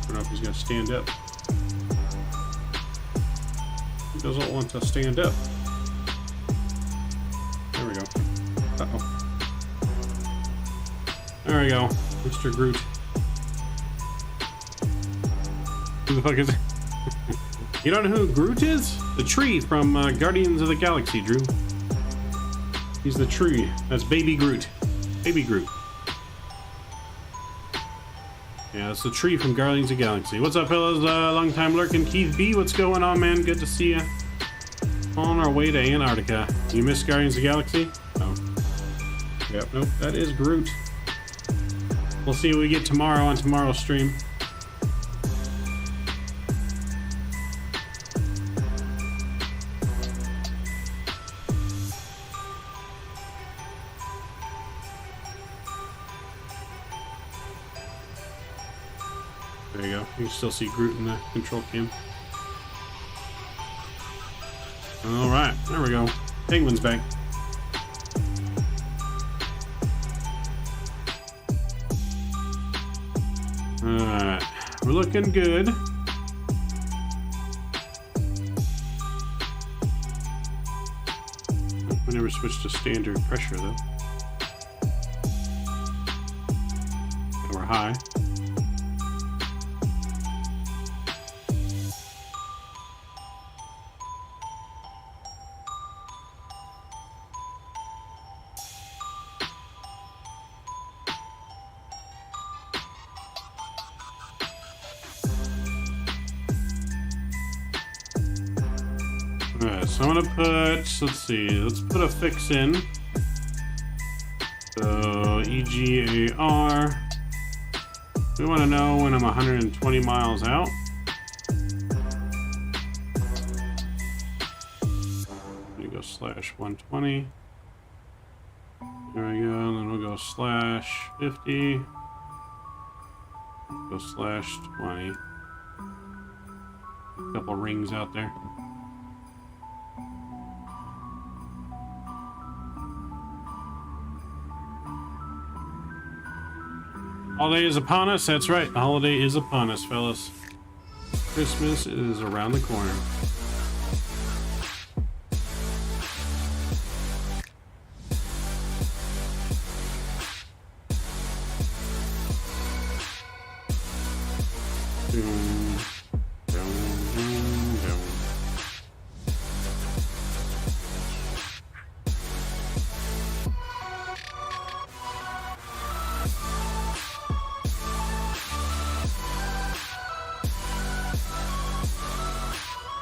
I don't know if he's going to stand up. He doesn't want to stand up. There we go. Uh-oh. There we go. Mr. Groot. Who the fuck is it? You don't know who Groot is? The tree from Guardians of the Galaxy, Drew. He's the tree. That's Baby Groot. Baby Groot. Yeah, it's the tree from Guardians of the Galaxy. What's up, fellas? Long time lurking. Keith B, what's going on, man? Good to see you. On our way to Antarctica. You missed Guardians of the Galaxy? No. Yep, nope. That is Groot. We'll see what we get tomorrow on tomorrow's stream. There you go. You can still see Groot in the control cam. Alright, there we go. Penguin's back. Alright, we're looking good. We never switched to standard pressure though. And we're high. Alright, so I'm gonna put, let's see, let's put a fix in. So, EGAR. We want to know when I'm 120 miles out. Let me go /120. There we go, and then we'll go /50. Go /20. A couple rings out there. Holiday is upon us. That's right. The holiday is upon us, fellas. Christmas is around the corner. Doom, doom, doom, doom.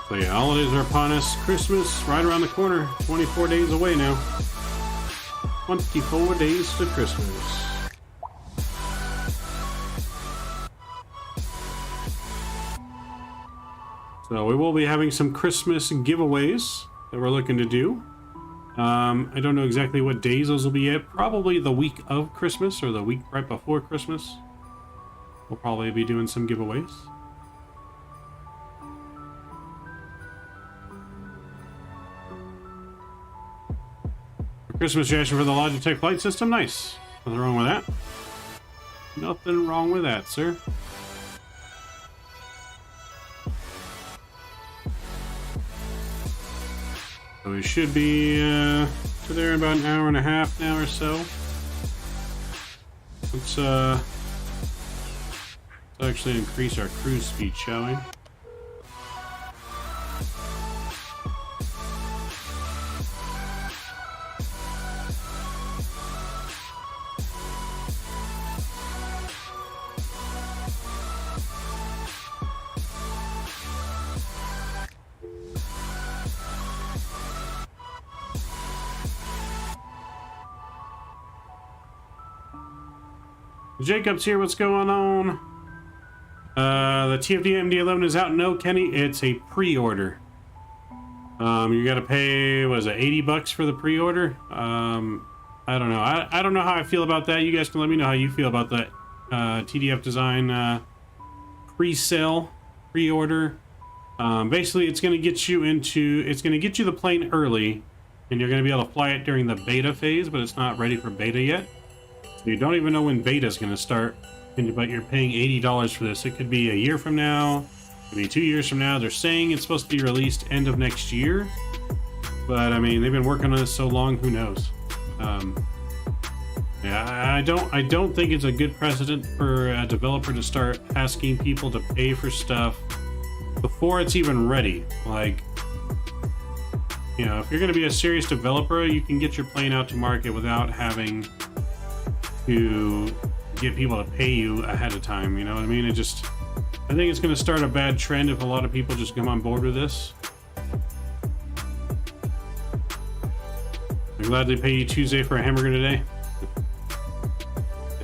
So yeah, holidays are upon us. Christmas right around the corner. 24 days away now. 24 days to Christmas. So we will be having some Christmas giveaways that we're looking to do. I don't know exactly what days those will be yet. Probably the week of Christmas or the week right before Christmas. We'll probably be doing some giveaways. Christmas reaction for the Logitech flight system. Nice. Nothing wrong with that. Nothing wrong with that, sir. So we should be to there in about an hour and a half now or so. Let's actually increase our cruise speed, shall we? Jacob's here, what's going on? The TFT MD11 is out. No, Kenny, it's a pre-order. You gotta pay, what is it, 80 bucks for the pre-order? I don't know. I don't know how I feel about that. You guys can let me know how you feel about that TDF Design pre-sale, pre-order. Basically, it's gonna get you the plane early, and you're gonna be able to fly it during the beta phase, but it's not ready for beta yet. So you don't even know when beta is going to start, but you're paying $80 for this. It could be a year from now, it could be 2 years from now. They're saying it's supposed to be released end of next year, but I mean, they've been working on this so long, who knows? Yeah, I don't think it's a good precedent for a developer to start asking people to pay for stuff before it's even ready. Like, you know, if you're going to be a serious developer, you can get your plane out to market without having to get people to pay you ahead of time, you know what I mean? I think it's going to start a bad trend if a lot of people just come on board with this. I'm glad they pay you Tuesday for a hamburger today.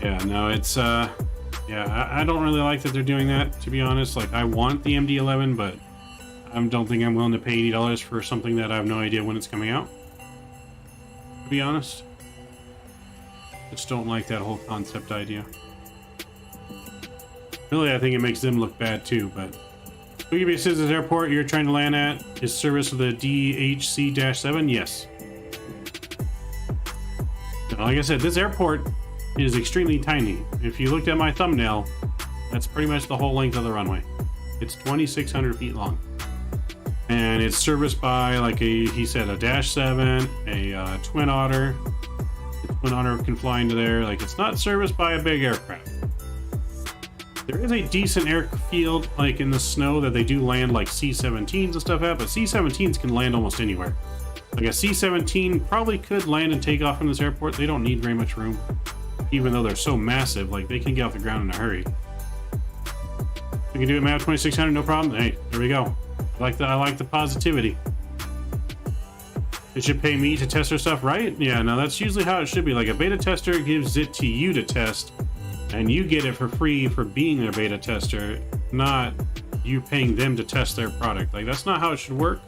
Yeah, no, it's yeah, I don't really like that they're doing that, to be honest. Like, I want the MD11, but I don't think I'm willing to pay $80 for something that I have no idea when it's coming out, to be honest. Just don't like that whole concept idea. Really, I think it makes them look bad too, but Boogie says this airport you're trying to land at is service with a DHC-7? Yes. Like I said, this airport is extremely tiny. If you looked at my thumbnail, that's pretty much the whole length of the runway. It's 2,600 feet long. And it's serviced by, like he said, a Dash 7, a Twin Otter. Twin Otter can fly into there. Like, it's not serviced by a big aircraft. There is a decent airfield, like in the snow, that they do land like C-17s and stuff at, but C-17s can land almost anywhere. Like a C-17 probably could land and take off from this airport. They don't need very much room, even though they're so massive. Like, they can get off the ground in a hurry. We can do it, MAV 2600, no problem. Hey, there we go. I like the positivity. It should pay me to test their stuff, right? Yeah, no, that's usually how it should be. Like, a beta tester gives it to you to test, and you get it for free for being their beta tester, not you paying them to test their product. Like, that's not how it should work.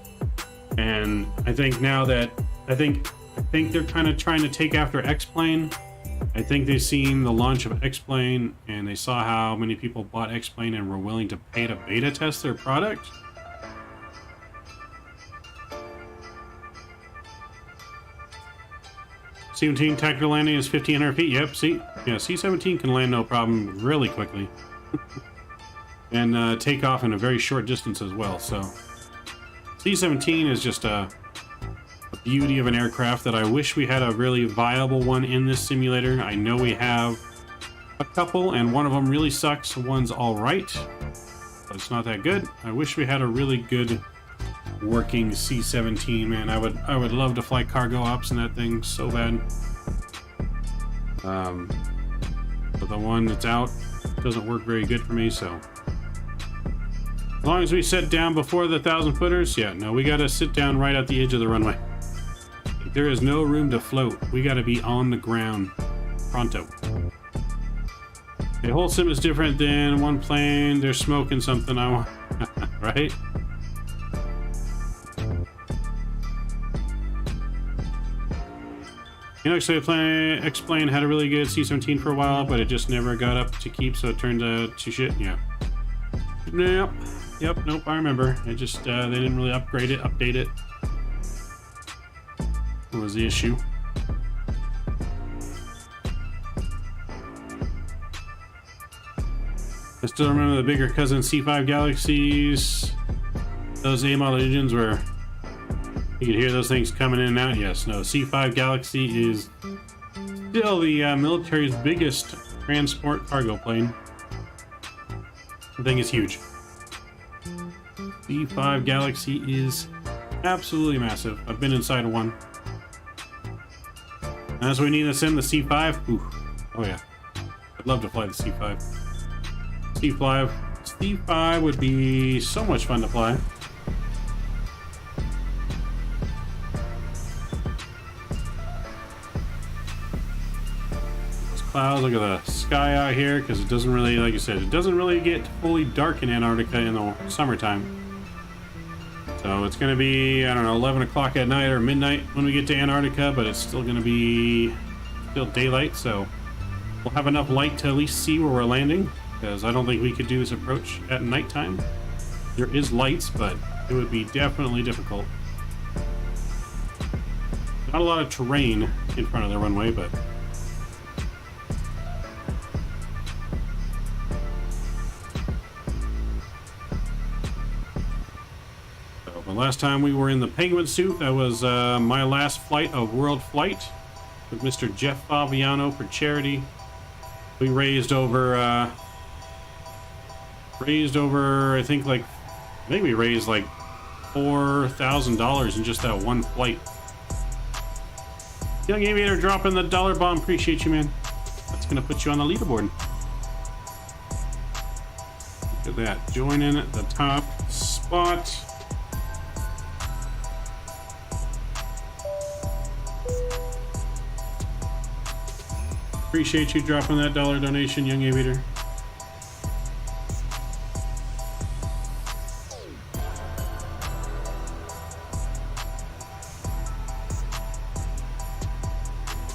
And I think now that I think they're kind of trying to take after X-Plane. I think they've seen the launch of X-Plane, and they saw how many people bought X-Plane and were willing to pay to beta test their product. C-17 tactical landing is 1,500 feet. Yep, see? Yeah, C-17 can land no problem really quickly. And take off in a very short distance as well, so... C-17 is just a beauty of an aircraft that I wish we had a really viable one in this simulator. I know we have a couple, and one of them really sucks. One's alright, but it's not that good. I wish we had a really good working C-17, man. I would love to fly cargo ops in that thing so bad. But the one that's out doesn't work very good for me, so as long as we sit down before the 1,000-footers, yeah, no, we gotta sit down right at the edge of the runway. There is no room to float. We gotta be on the ground pronto. A whole sim is different than one plane. They're smoking something I want, right? You know, actually, X-Plane had a really good C-17 for a while, but it just never got up to keep, so it turned to shit. Yeah. Yep. Nope. I remember. It just they didn't really update it. What was the issue? I still remember the bigger cousin C5 Galaxies. Those A model engines were. You could hear those things coming in and out. Yes, no. C5 Galaxy is still the military's biggest transport cargo plane. The thing is huge. C5 Galaxy is absolutely massive. I've been inside of one. That's what we need to send the C5. Ooh. Oh yeah. I'd love to fly the C5. C5 would be so much fun to fly. Clouds, look at the sky out here, because it doesn't really, like you said, it doesn't really get fully dark in Antarctica in the summertime. So it's going to be, I don't know, 11 o'clock at night or midnight when we get to Antarctica, but it's still going to be still daylight, so we'll have enough light to at least see where we're landing, because I don't think we could do this approach at nighttime. There is lights, but it would be definitely difficult. Not a lot of terrain in front of the runway, but last time we were in the penguin suit, that was my last flight of World Flight with Mr. Jeff Fabiano for charity. We raised over, I think we raised like $4,000 in just that one flight. Young Aviator dropping the dollar bomb. Appreciate you, man. That's gonna put you on the leaderboard. Look at that. Join in at the top spot. Appreciate you dropping that dollar donation, Young Aviator.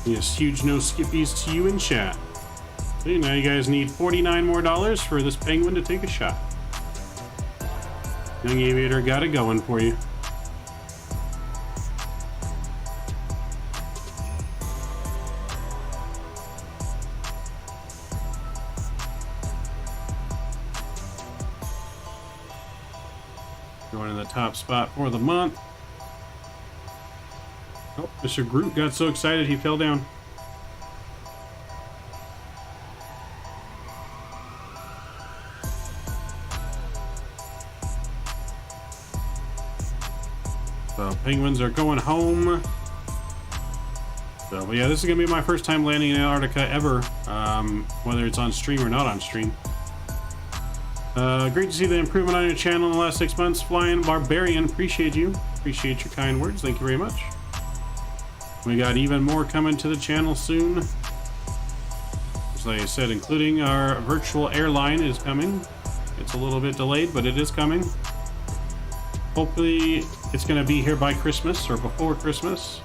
Yes, huge no skippies to you in chat. Okay, now you guys need $49 more for this penguin to take a shot. Young Aviator got it going for you. Going in the top spot for the month. Oh, Mr. Groot got so excited he fell down. So penguins are going home. So, but yeah, this is gonna be my first time landing in Antarctica ever, whether it's on stream or not on stream. Great to see the improvement on your channel in the last 6 months. Flying Barbarian, appreciate you. Appreciate your kind words. Thank you very much. We got even more coming to the channel soon. As I said, including our virtual airline is coming. It's a little bit delayed, but it is coming. Hopefully, it's going to be here by Christmas or before Christmas.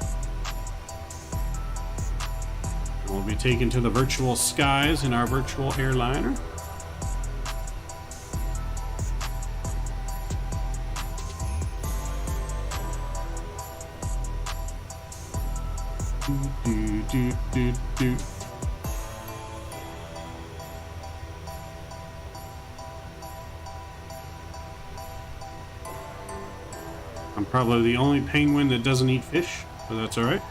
We'll be taken to the virtual skies in our virtual airliner. Do. I'm probably the only penguin that doesn't eat fish, but that's all right.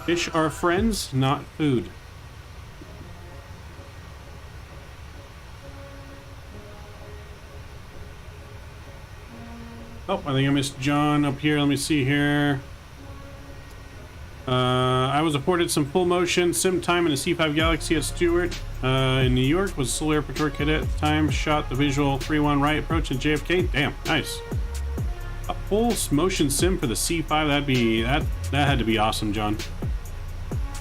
Fish are friends, not food. Oh, I think I missed John up here. Let me see here. I was afforded some full motion sim time in the C5 Galaxy at Stewart in New York. Was Solar Air Patrol cadet at the time. Shot the visual 3-1 right approach in JFK. Damn, nice. A full motion sim for the C5. That had to be awesome, John.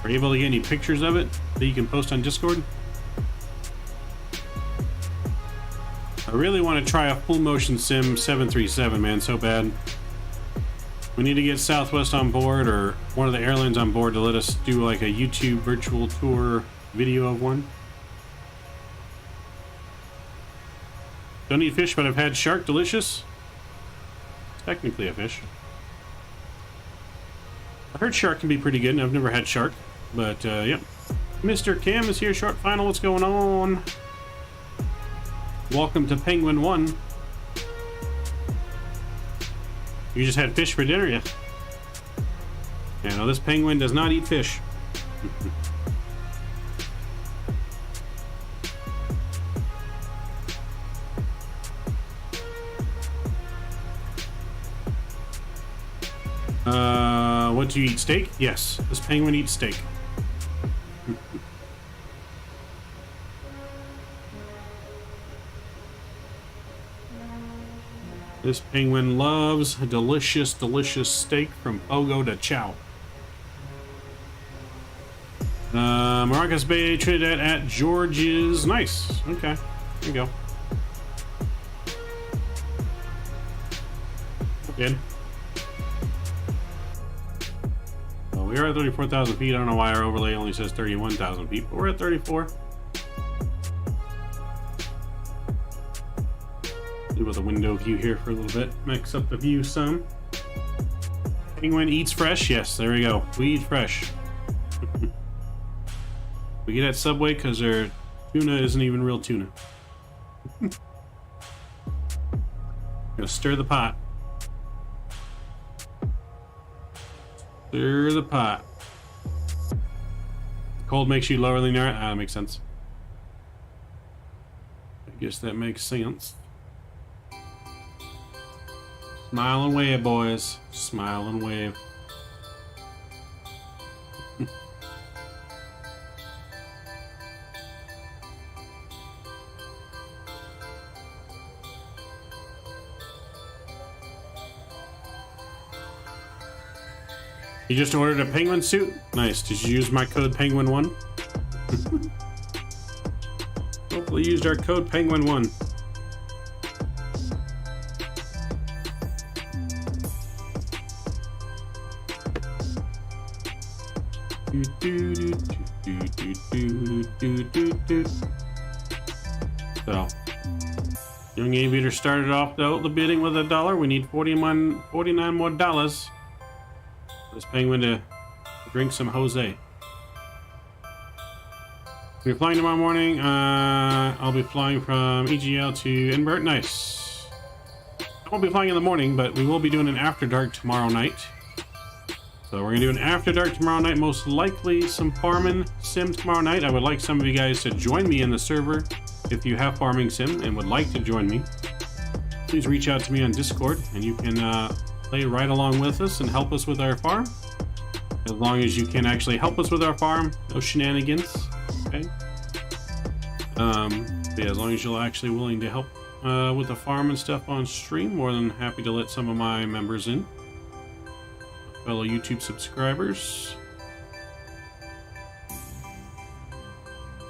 Are you able to get any pictures of it that you can post on Discord? I really want to try a full motion sim 737, man, so bad. We need to get Southwest on board, or one of the airlines on board, to let us do like a YouTube virtual tour video of one. Don't eat fish, but I've had shark. Delicious. It's technically a fish. I heard shark can be pretty good, and I've never had shark. But, yep. Mr. Cam is here. Short final. What's going on? Welcome to Penguin 1. You just had fish for dinner, yeah? Yeah, no, this penguin does not eat fish. What do you eat? Steak? Yes, this penguin eats steak. This penguin loves a delicious, delicious steak from Pogo to Chow. Maracas Bay, Trinidad at George's. Nice. Okay. There you go. Good. Well, we are at 34,000 feet. I don't know why our overlay only says 31,000 feet, but we're at 34. With a window view here for a little bit, mix up the view some. Penguin eats fresh. Yes, there we go. We eat fresh. We get at Subway because their tuna isn't even real tuna. Gonna stir the pot. Stir the pot. Cold makes you lower than you are. Ah, that makes sense. I guess that makes sense. Smile and wave, boys. Smile and wave. You just ordered a penguin suit? Nice. Did you use my code Penguin1? Hopefully you used our code Penguin1. So, young aviator started off the bidding with $1. We need 49 more dollars for this penguin to drink some Jose. We're flying tomorrow morning. I'll be flying from EGL to Edinburgh. Nice. I won't be flying in the morning, but we will be doing an after dark tomorrow night. So we're gonna do an after dark tomorrow night, most likely some farming sim tomorrow night. I would like some of you guys to join me in the server if you have farming sim and would like to join me. Please reach out to me on Discord and you can play right along with us and help us with our farm. As long as you can actually help us with our farm, no shenanigans. Okay. Yeah, as long as you're actually willing to help with the farm and stuff on stream, more than happy to let some of my members in. Fellow YouTube subscribers.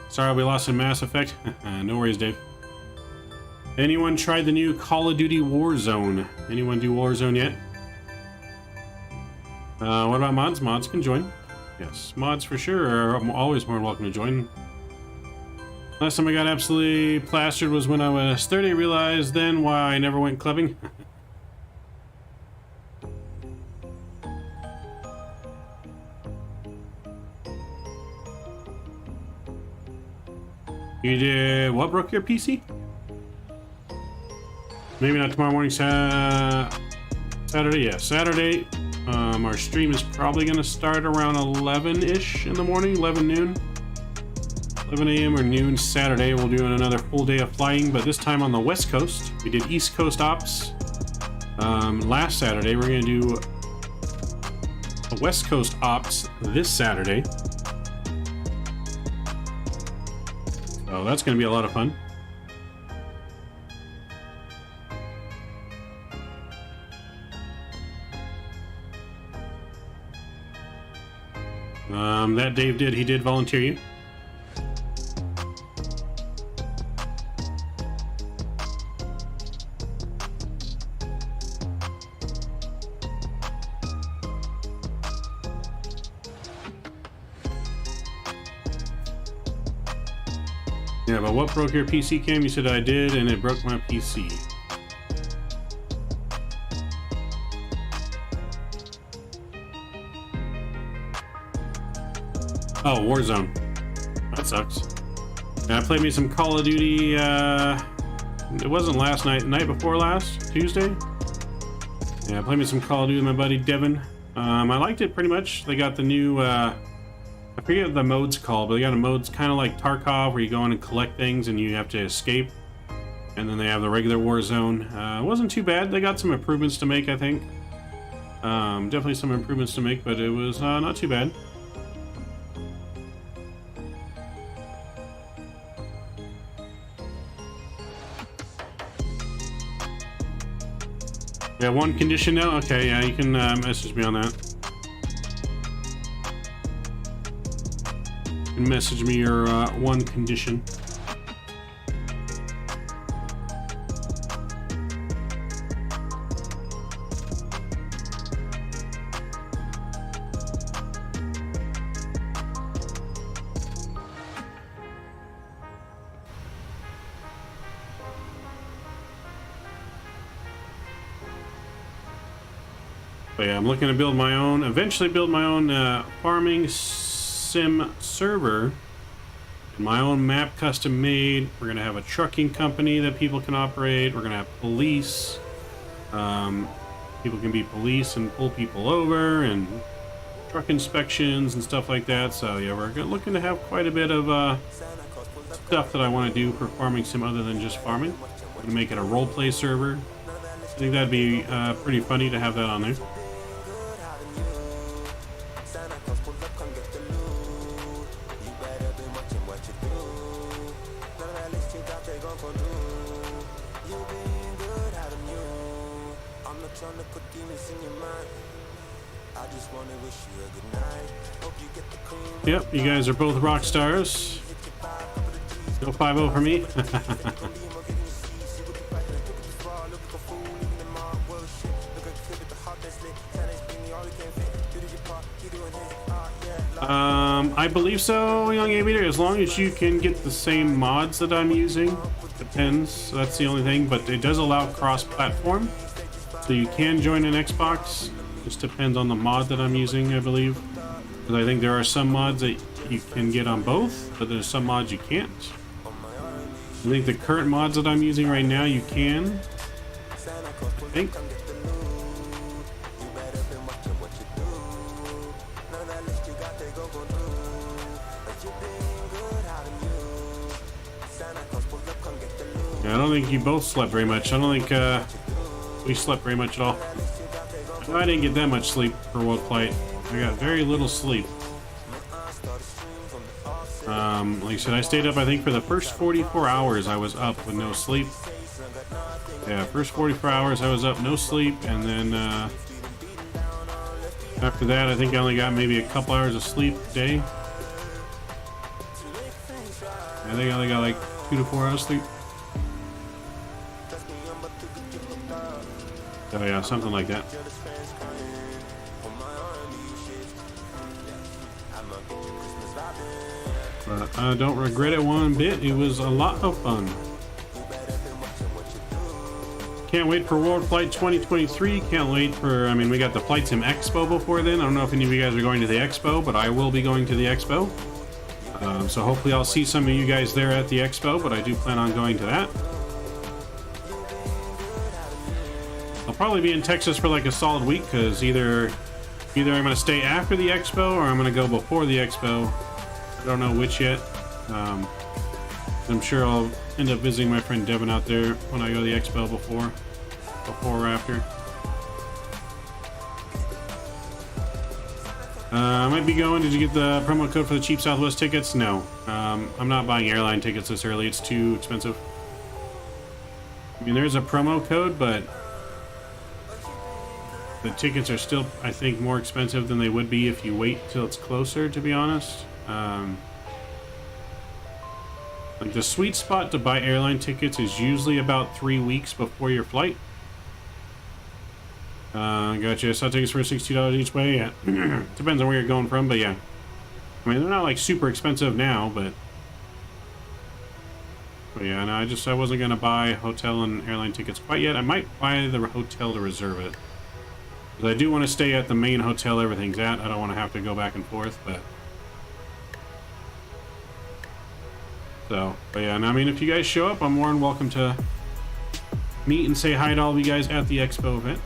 Sorry we lost in Mass Effect. No worries, Dave. Anyone tried the new Call of Duty Warzone? Anyone do Warzone yet? What about mods? Mods can join. Yes, mods for sure are always more than welcome to join. Last time I got absolutely plastered was when I was 30. Realized then why I never went clubbing. You did what? Broke your PC? Maybe not tomorrow morning. Saturday, yeah, Saturday. Our stream is probably going to start around 11-ish in the morning, 11 noon. 11 a.m. or noon Saturday. We'll do another full day of flying, but this time on the West Coast. We did East Coast ops last Saturday. We're going to do a West Coast ops this Saturday. So that's going to be a lot of fun. That Dave did. He did volunteer you. Yeah, but what broke your PC, Cam? You said I did, and it broke my PC. Oh, Warzone. That sucks. Yeah, I played me some Call of Duty, it wasn't last night, the night before last, Tuesday. Yeah, I played me some Call of Duty with my buddy Devin. I liked it pretty much. They got the new, I forget what the mode's called, but they got a mode's kind of like Tarkov, where you go in and collect things and you have to escape. And then they have the regular Warzone. It wasn't too bad. They got some improvements to make, I think. Definitely some improvements to make, but it was not too bad. Yeah, one condition now? Okay, yeah, you can message me on that. You can message me your one condition. But yeah, I'm looking to build my own, eventually build my own farming sim server. And my own map custom made. We're gonna have a trucking company that people can operate. We're gonna have police. People can be police and pull people over, and truck inspections and stuff like that. So yeah, we're looking to have quite a bit of stuff that I want to do for farming sim other than just farming. We're gonna make it a role play server. I think that'd be pretty funny to have that on there. Yep, you guys are both rock stars. No 5-0 for me. I believe so, Young Aviator, as long as you can get the same mods that I'm using. Depends, that's the only thing, but it does allow cross-platform. So you can join an Xbox. Just depends on the mod that I'm using, I believe. Because I think there are some mods that you can get on both, but there's some mods you can't. I think the current mods that I'm using right now, you can. I think. Yeah, I don't think you both slept very much. I don't think we slept very much at all. I didn't get that much sleep for World Flight. I got very little sleep. Like I said, I stayed up, I think, for the first 44 hours I was up with no sleep. Yeah, first 44 hours I was up, no sleep, and then after that, I think I only got maybe a couple hours of sleep a day. I think I only got like 2 to 4 hours sleep. Oh yeah, something like that. But I don't regret it one bit. It was a lot of fun. Can't wait for World Flight 2023. Can't wait for, I mean, we got the Flight Sim Expo before then. I don't know if any of you guys are going to the Expo, but I will be going to the Expo. So hopefully I'll see some of you guys there at the Expo, but I do plan on going to that. I'll probably be in Texas for like a solid week, because either I'm going to stay after the Expo or I'm going to go before the Expo. I don't know which yet. I'm sure I'll end up visiting my friend Devin out there when I go to the Expo before or after. I might be going. Did you get the promo code for the cheap Southwest tickets? No. I'm not buying airline tickets this early. It's too expensive. I mean, there's a promo code, but the tickets are still, I think, more expensive than they would be if you wait till it's closer, to be honest. Like the sweet spot to buy airline tickets is usually about 3 weeks before your flight. Gotcha. So tickets for $60 each way. Yeah, depends on where you're going from, but yeah. I mean, they're not like super expensive now, but But yeah, no, I wasn't gonna buy hotel and airline tickets quite yet. I might buy the hotel to reserve it. Because I do want to stay at the main hotel everything's at. I don't want to have to go back and forth, but... So, but yeah, and I mean, if you guys show up, I'm more than welcome to meet and say hi to all of you guys at the expo event.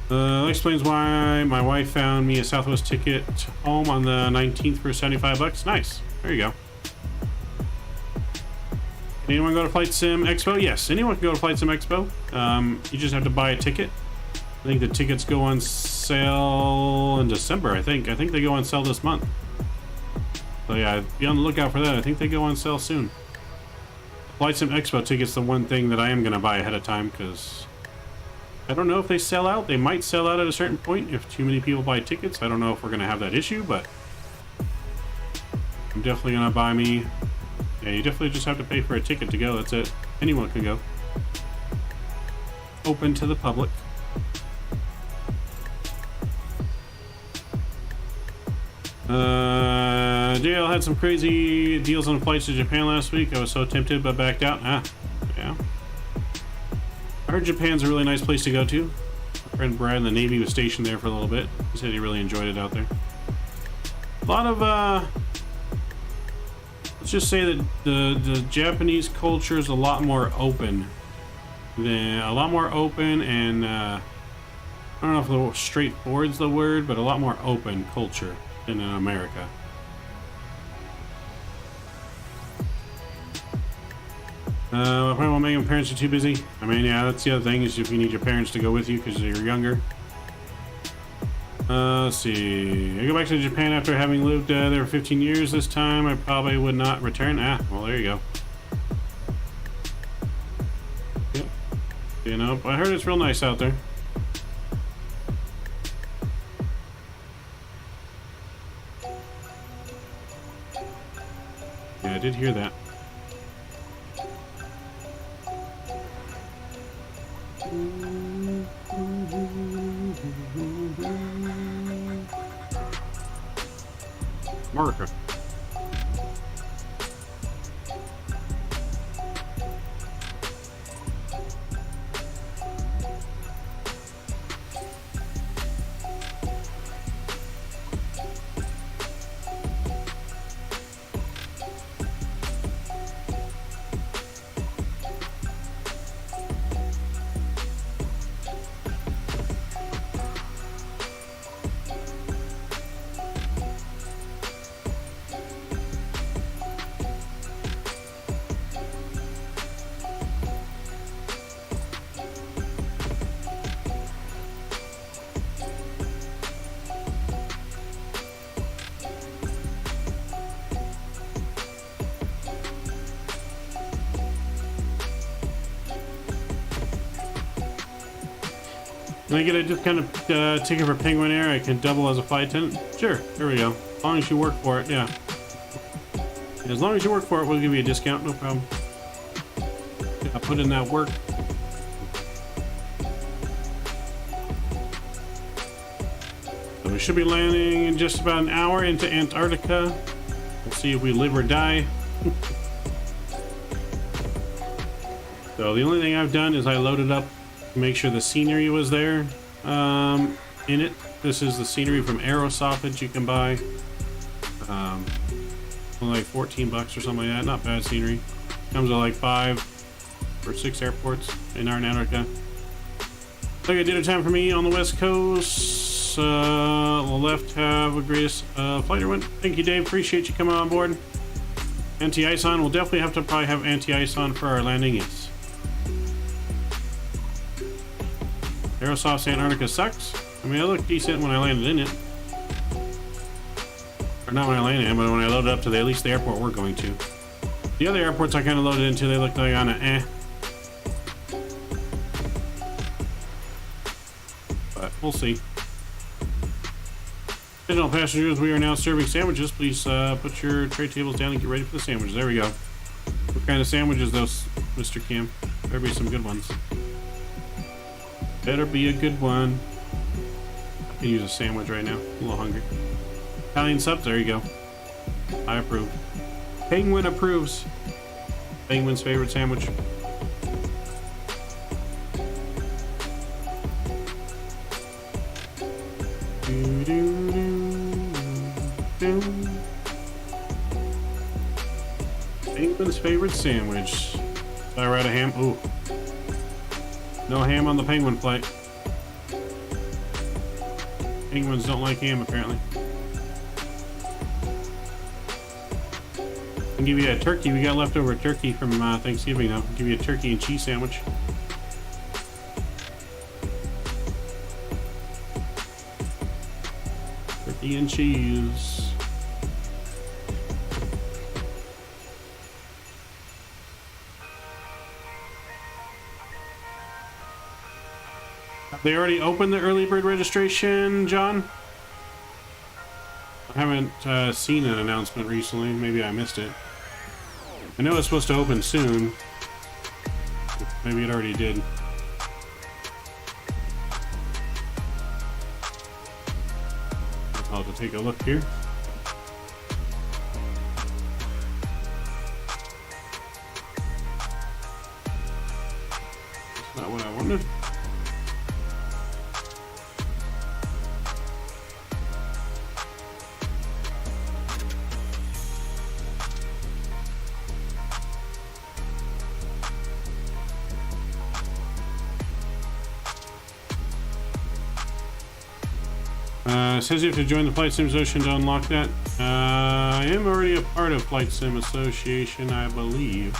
That explains why my wife found me a Southwest ticket home on the 19th for 75 bucks. Nice. There you go. Can anyone go to Flight Sim Expo? Yes, anyone can go to Flight Sim Expo. You just have to buy a ticket. I think the tickets go on sale in December, I think. I think they go on sale this month. So yeah, be on the lookout for that. I think they go on sale soon. Flight Sim Expo ticket's the one thing that I am going to buy ahead of time, because I don't know if they sell out. They might sell out at a certain point if too many people buy tickets. I don't know if we're going to have that issue, but I'm definitely going to buy me... Yeah, you definitely just have to pay for a ticket to go. That's it. Anyone can go. Open to the public. JL had some crazy deals on flights to Japan last week. I was so tempted, but backed out. Yeah. I heard Japan's a really nice place to go to. My friend Brad in the Navy was stationed there for a little bit. He said he really enjoyed it out there. A lot of, let's just say that the Japanese culture is a lot more open. And I don't know if the straightforward's the word, but a lot more open culture than in America. Probably won't make them, parents are too busy. I mean, yeah, that's the other thing, is if you need your parents to go with you because you're younger. Let's see. I go back to Japan after having lived there for 15 years this time. I probably would not return. Well, there you go. Yep. You know, I heard it's real nice out there. Yeah, I did hear that. America. Can I get a discounted ticket for Penguin Air? I can double as a flight attendant? Sure, there we go. As long as you work for it, yeah. As long as you work for it, we'll give you a discount, no problem. I put in that work. So we should be landing in just about an hour into Antarctica. We'll see if we live or die. So the only thing I've done is I loaded up to make sure the scenery was there in it. This is the scenery from Aerosoft you can buy. Only like 14 bucks or something like that. Not bad scenery. Comes with like 5 or 6 airports in Antarctica. Like I did a time for me on the West Coast. Left have a greatest flight everyone. Thank you, Dave. Appreciate you coming on board. Anti-ice on. We'll definitely have to probably have anti-ice on for our landing. Yes. Aerosoft's Antarctica sucks. I mean, it looked decent when I landed in it. Or not when I landed in, but when I loaded up to at least the airport we're going to. The other airports I kind of loaded into, they looked like on a But we'll see. Additional passengers, we are now serving sandwiches. Please put your tray tables down and get ready for the sandwiches. There we go. What kind of sandwiches, those, Mr. Kim? Better be some good ones. Better be a good one. Could use a sandwich right now. A little hungry. Italian subs, there you go. I approve. Penguin approves. Penguin's favorite sandwich. Penguin's favorite sandwich. Did I write a ham? Ooh. No ham on the penguin flight. Penguins don't like ham, apparently. I'll give you a turkey. We got leftover turkey from Thanksgiving. I'll give you a turkey and cheese sandwich. Turkey and cheese. Have they already opened the early bird registration, John? I haven't seen an announcement recently. Maybe I missed it. I know it's supposed to open soon. Maybe it already did. I'll have to take a look here. That's not what I wanted. Says you have to join the Flight Sim Association to unlock that. I am already a part of Flight Sim Association, I believe.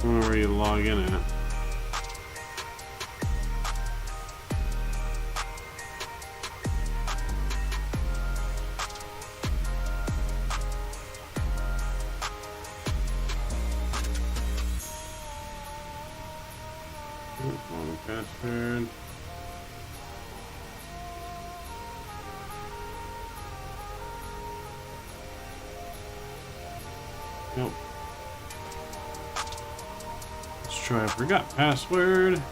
Where you log in at? Wrong password. Nope. Let's try forgot password.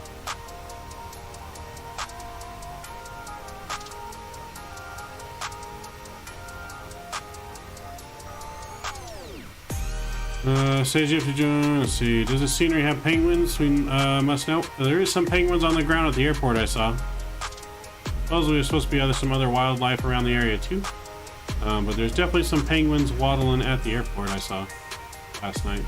Says you have to join. Let's see. Does the scenery have penguins? We must know. There is some penguins on the ground at the airport I saw. Supposedly there's supposed to be some other wildlife around the area too. But there's definitely some penguins waddling at the airport I saw last night.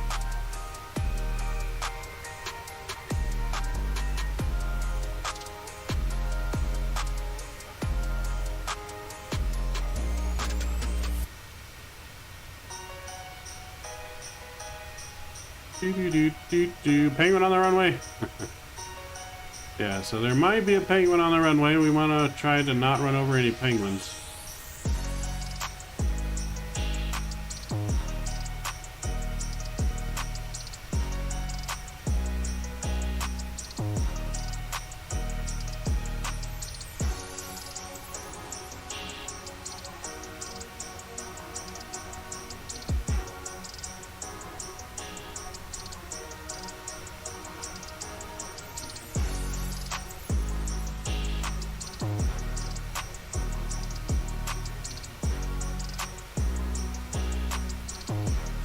Penguin on the runway. Yeah, so there might be a penguin on the runway. We want to try to not run over any penguins.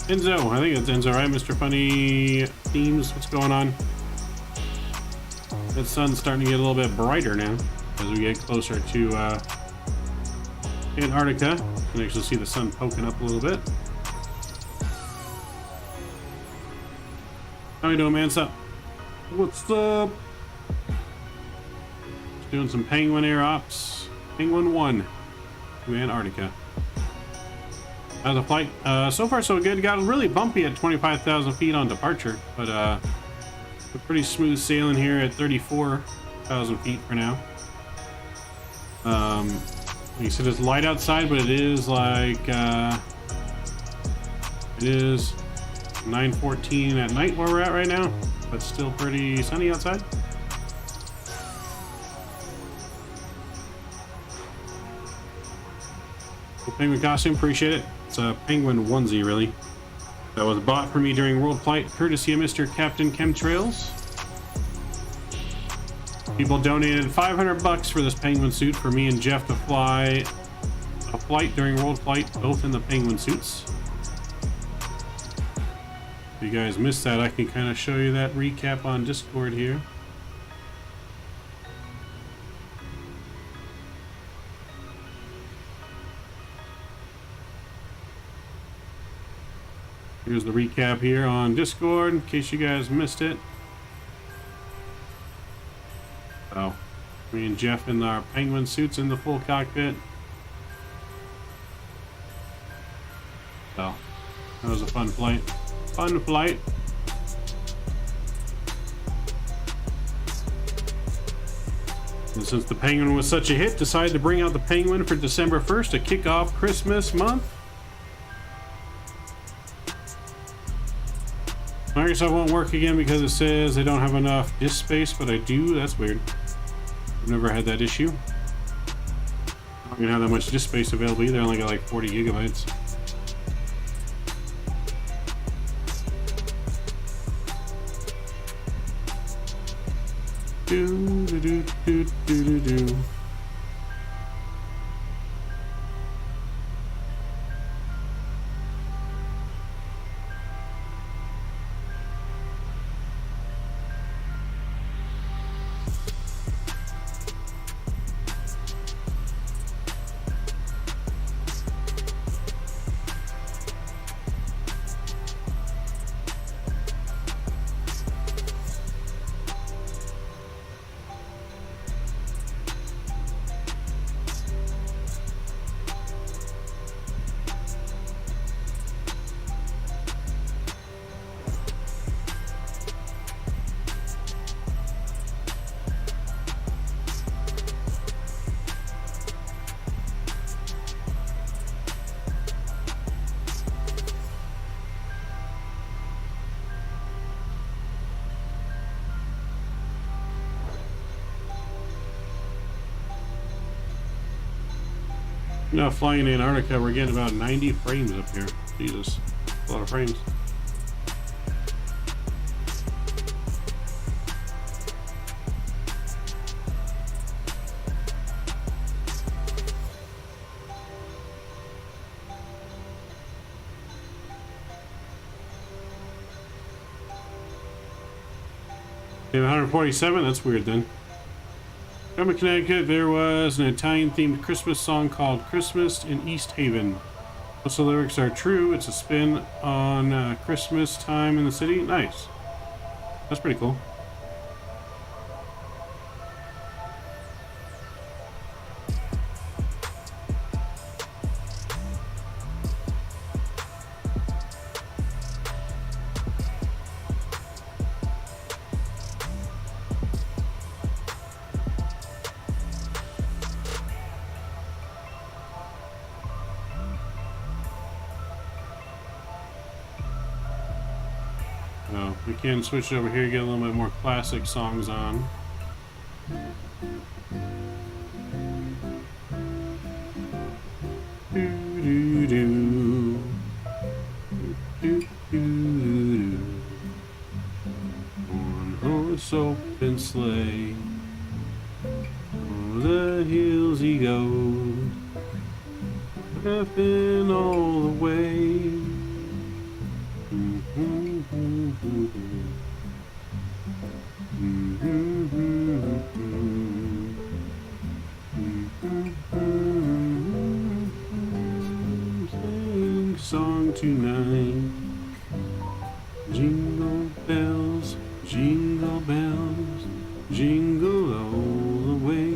Enzo, I think it's Enzo, right? Mr. Funny Themes, what's going on? The sun's starting to get a little bit brighter now as we get closer to Antarctica. You can actually see the sun poking up a little bit. How you doing, man? What's up? What's up? Just doing some penguin air ops. Penguin 1 to Antarctica. The flight, so far so good. Got really bumpy at 25,000 feet on departure, but we're pretty smooth sailing here at 34,000 feet for now. You said it's light outside, but it is like it is 9:14 at night where we're at right now, but still pretty sunny outside. Cool penguin costume, appreciate it. It's a penguin onesie, really. That was bought for me during World Flight, courtesy of Mr. Captain Chemtrails. People donated $500 for this penguin suit for me and Jeff to fly a flight during World Flight, both in the penguin suits. If you guys missed that, I can kind of show you that recap on Discord here. Here's the recap here on Discord, in case you guys missed it. So, me and Jeff in our penguin suits in the full cockpit. So, that was a fun flight. Fun flight. And since the penguin was such a hit, decided to bring out the penguin for December 1st to kick off Christmas month. Microsoft won't work again because it says they don't have enough disk space, but I do. That's weird. I've never had that issue. I don't even have that much disk space available either. I only got like 40 gigabytes. Do do do do do do do. Now flying in Antarctica, we're getting about 90 frames up here. Jesus, a lot of frames. Okay, 147, that's weird then. From Connecticut, there was an Italian-themed Christmas song called Christmas in East Haven. Most of the lyrics are true. It's a spin on Christmas time in the city. Nice. That's pretty cool. So we can switch it over here, get a little bit more classic songs on. Do, do, do. Do, do, do. On horse open sleigh, over the hills he goes, laughing all the way. Sing song tonight. Jingle bells, jingle bells, jingle all the way.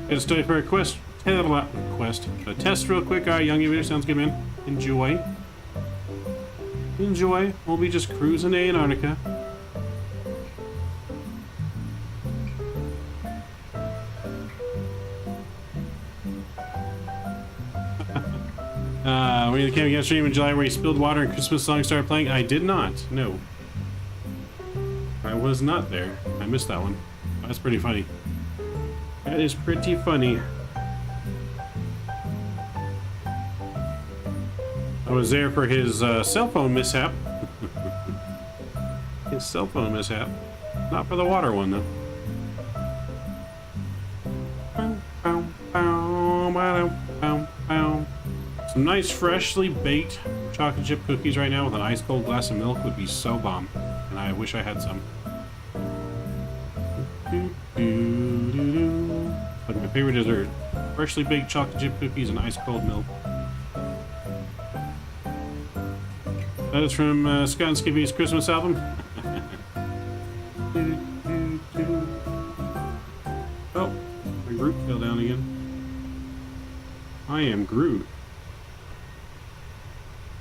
Got to study for a Quest. So test real quick. All right, young aviator, sounds good, man. Enjoy. Enjoy. We'll be just cruising to Antarctica. Were you the camping stream in July where you spilled water and Christmas songs started playing? I did not. No. I was not there. I missed that one. That's pretty funny. That is pretty funny. I was there for his cell phone mishap. His cell phone mishap. Not for the water one, though. Some nice freshly baked chocolate chip cookies right now with an ice cold glass of milk would be so bomb. And I wish I had some. Like my favorite dessert. Freshly baked chocolate chip cookies and ice cold milk. That is from Scott and Skippy's Christmas album. Oh, my Groot fell down again. I am Groot.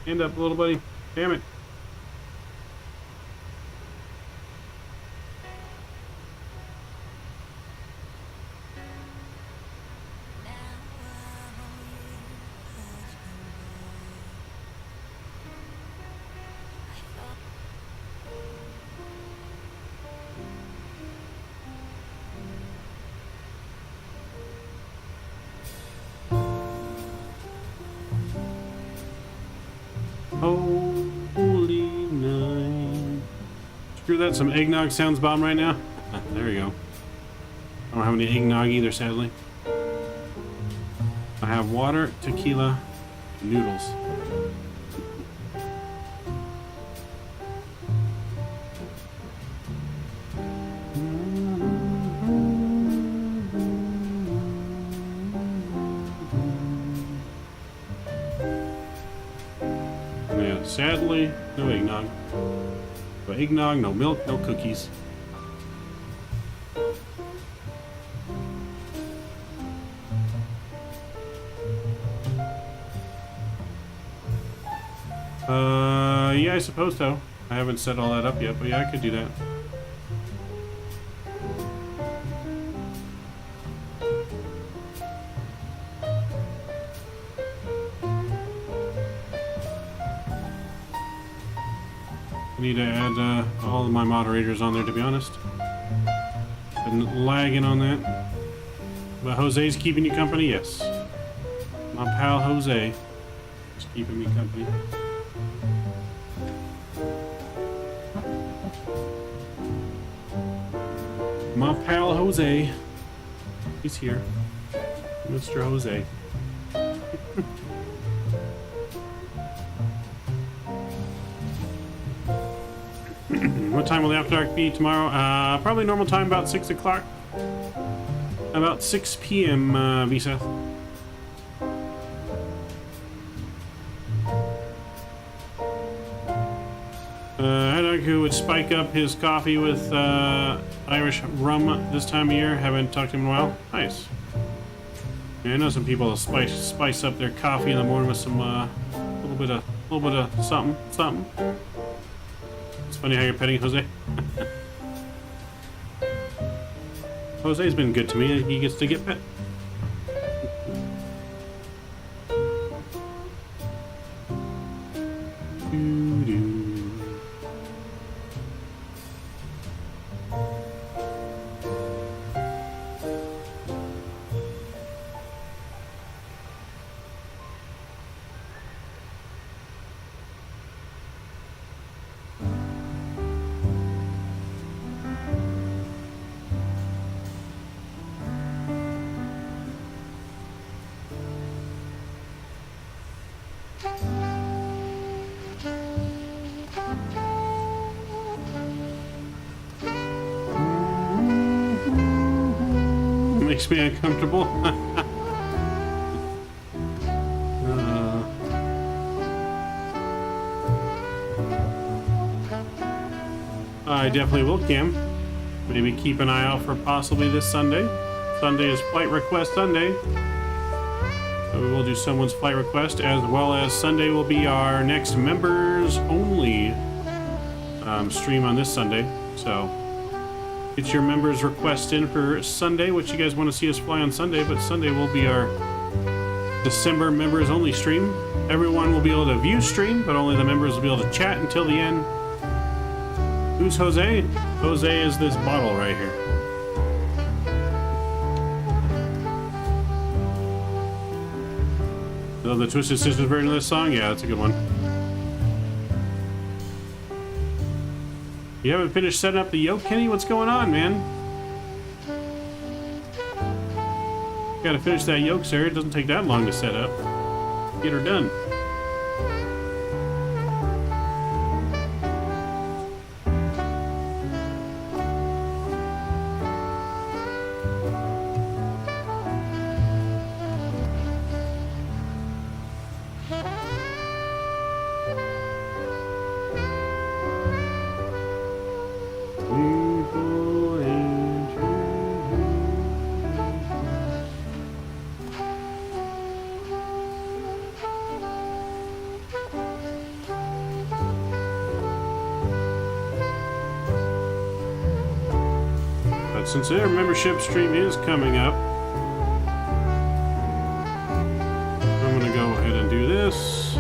Stand up, little buddy. Damn it. Holy night. Screw that, some eggnog sounds bomb right now. There you go. I don't have any eggnog either, sadly. I have water, tequila, noodles. Yeah, sadly, no eggnog. No eggnog, no milk, no cookies. Yeah, I suppose so. I haven't set all that up yet, but yeah, I could do that. I need to add all of my moderators on there, to be honest. Been lagging on that. But Jose's keeping you company? Yes. My pal Jose is keeping me company. My pal Jose. He's here. Mr. Jose. What time will the after dark be tomorrow? Probably normal time, about 6 o'clock. About 6 p.m. Visa. Who would spike up his coffee with Irish rum this time of year. Haven't talked to him in a while. Nice. Yeah, I know some people spice up their coffee in the morning with some little bit of something. It's funny how you're petting Jose. Jose's been good to me. He gets to get pet. Makes me uncomfortable. I definitely will, Cam. Maybe keep an eye out for possibly this Sunday. Sunday is Flight Request Sunday. So we will do someone's flight request, as well as Sunday will be our next members only stream on this Sunday. So get your members request in for Sunday, what you guys want to see us fly on Sunday, but Sunday will be our December members only stream. Everyone will be able to view stream, but only the members will be able to chat until the end. Who's Jose? Jose is this bottle right here. Oh, the Twisted Sisters version of this song? Yeah, that's a good one. You haven't finished setting up the yoke, Kenny? What's going on, man? Gotta finish that yoke, sir. It doesn't take that long to set up. Get her done. Since their membership stream is coming up, I'm going to go ahead and do this.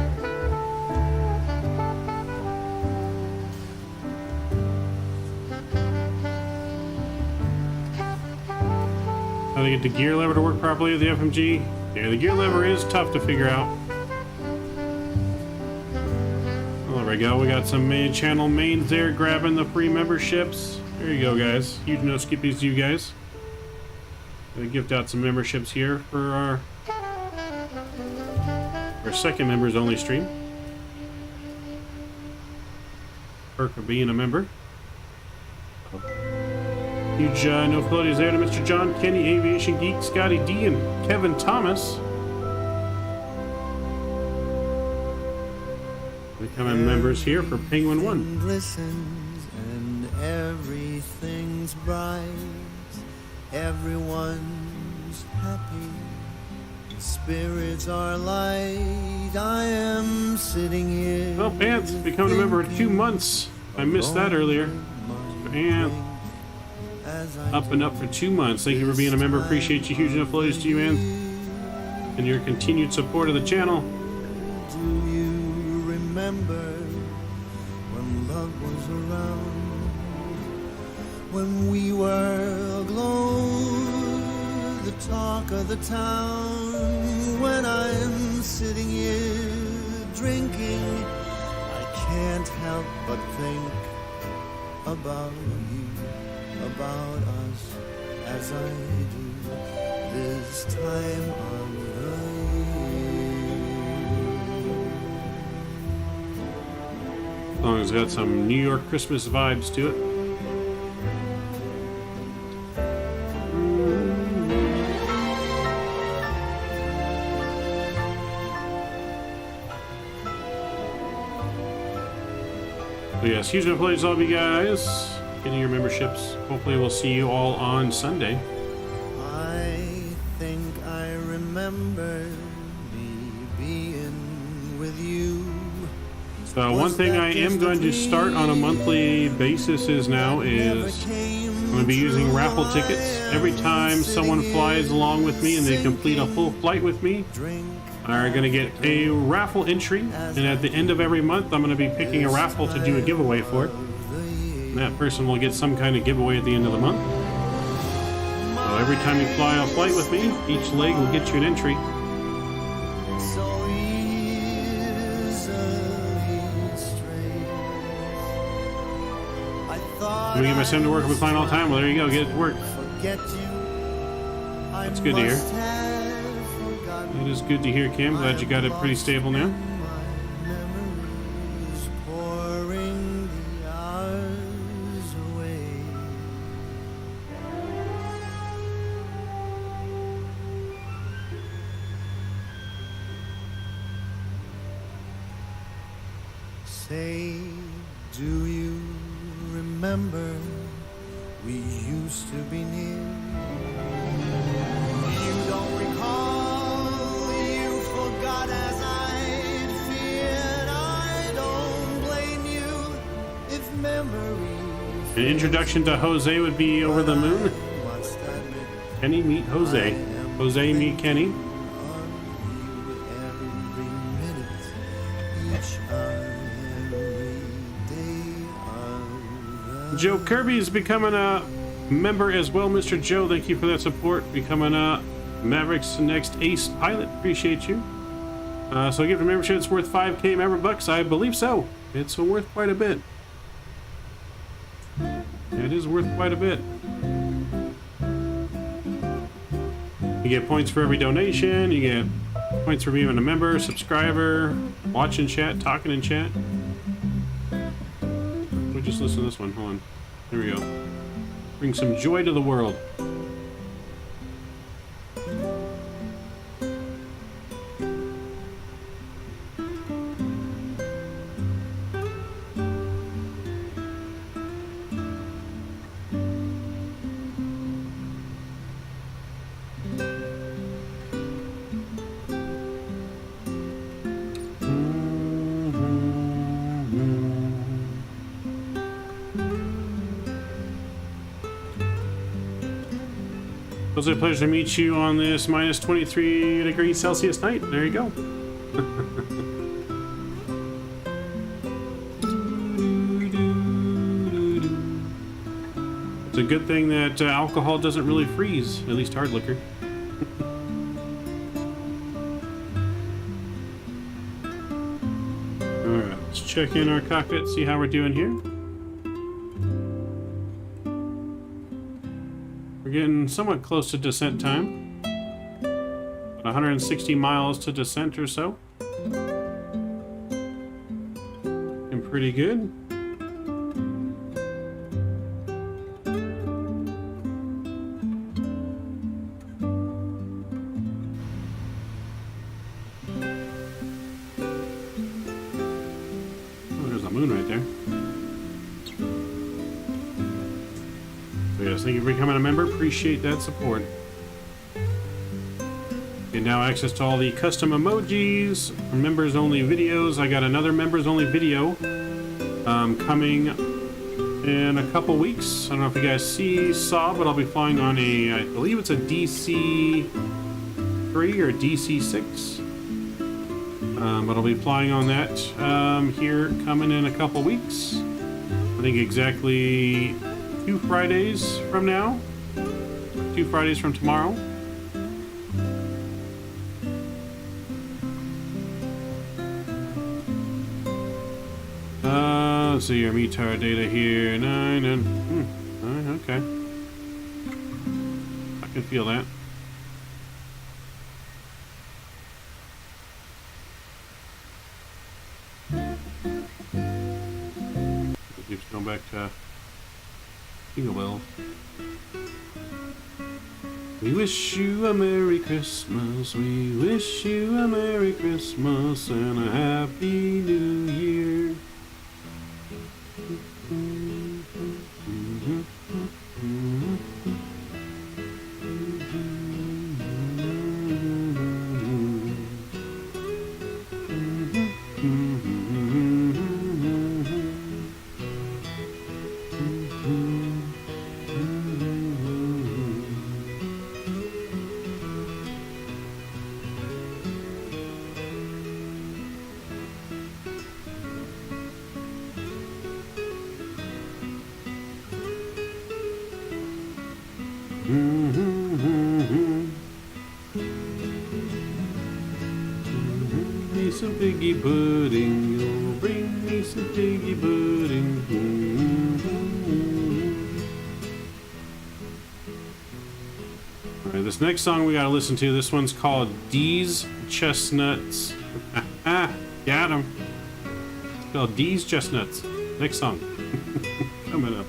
How to get the gear lever to work properly with the FMG? Yeah, the gear lever is tough to figure out. Well, there we go. We got some main channel mains there grabbing the free memberships. There you go, guys. Huge no skippies to you guys. Gonna gift out some memberships here for our second members only stream. Perk of being a member. Huge no floaties there to Mr. John Kenny, Aviation Geek, Scotty D, and Kevin Thomas. Becoming members here for Penguin 1. Everything's bright, everyone's happy, spirits are light. I am sitting here. Well, Pants, becoming a member for 2 months. I missed that earlier. And up and up for 2 months. Thank you for being a member. Appreciate you. Huge enough flows to you, man, and your continued support of the channel. Do you remember when love was around? When we were aglow, the talk of the town. When I'm sitting here drinking, I can't help but think about you, about us, as I do this time of the year. As long as it's got some New York Christmas vibes to it. So yes, huge employees, all of you guys, getting your memberships. Hopefully we'll see you all on Sunday. I think I remember me being with you. So one thing I am going to start on a monthly basis is I'm going to be using raffle tickets. Every time someone flies along with me and they complete a full flight with me, are going to get a raffle entry, and at the end of every month I'm going to be picking a raffle to do a giveaway for it, and that person will get some kind of giveaway at the end of the month. So every time you fly a flight with me, each leg will get you an entry. Let me get my son to work with mine all the time. Well, there you go, get it to work. That's good to hear. It is good to hear, Kim. Glad you got it pretty stable now. Say, do you remember we used to be near? You don't recall, you An introduction to Jose would be over the moon. must admit Kenny meet Jose. Jose meet Kenny. with every minute, each and every day of Joe Kirby is becoming a member as well. Mr. Joe, thank you for that support. Becoming a Maverick's next ace pilot. Appreciate you. So gift a membership. It's worth 5K member bucks. I believe so. It's worth quite a bit. It is worth quite a bit. You get points for every donation. You get points for being a member, subscriber, watching chat, talking in chat. We'll just listen to this one. Hold on. There we go. Bring some joy to the world. It was a pleasure to meet you on this minus 23 degrees Celsius night. There you go. It's a good thing that alcohol doesn't really freeze, at least hard liquor. Alright, let's check in our cockpit, see how we're doing here. We're getting somewhat close to descent time. About 160 miles to descent or so. And pretty good. Oh, there's the moon right there. Yes, thank you for becoming a member. Appreciate that support. Get now access to all the custom emojis, members only videos. I got another members only video coming in a couple weeks. I don't know if you guys saw, but I'll be flying on a, I believe it's a DC-3 or DC-6. But I'll be flying on that here coming in a couple weeks. I think exactly 2 Fridays from now, 2 Fridays from tomorrow. Let's see your METAR data here. 9 and okay. I can feel that. It keeps going back to Well, we wish you a Merry Christmas, we wish you a Merry Christmas and a Happy New Year. Some piggy pudding, you'll bring me some piggy pudding. Alright, this next song we gotta listen to, this one's called D's Chestnuts. Got him. It's called D's Chestnuts. Next song. Coming up.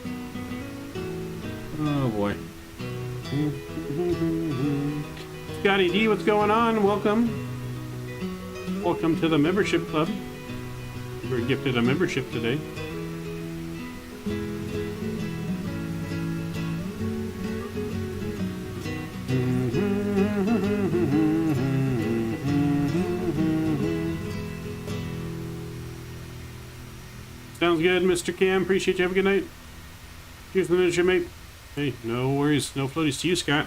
Oh boy. Scotty D, what's going on? Welcome. Welcome to the membership club. You were gifted a membership today. Sounds good, Mr. Cam. Appreciate you. Have a good night. Here's the miniature, mate. Hey, no worries. No floaties to you, Scott.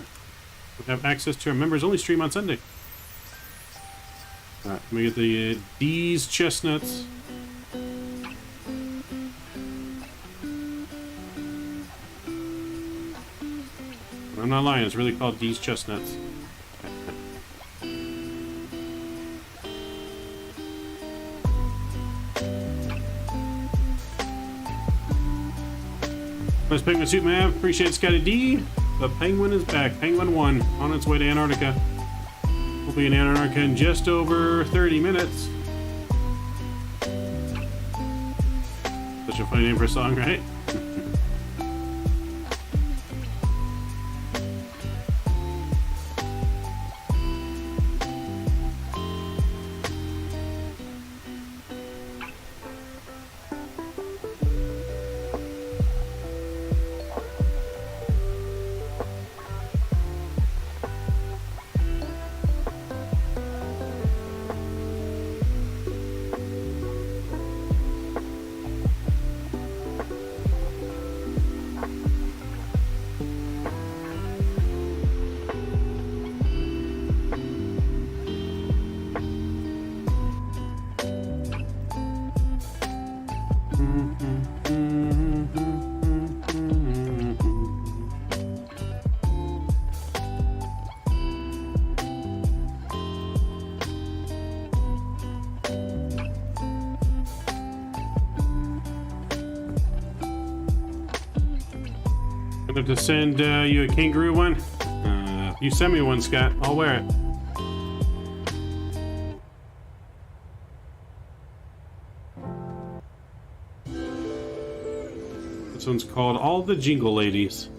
We'll have access to our members-only stream on Sunday. Alright, let me get the D's chestnuts. I'm not lying, it's really called D's chestnuts. Nice penguin suit, man. Appreciate it, Scotty D. The penguin is back. Penguin 1 on its way to Antarctica. We'll be in Antarctica in just over 30 minutes. Such a funny name for a song, right? Gonna have to send you a kangaroo one. You send me one, Scott. I'll wear it. This one's called All the Jingle Ladies.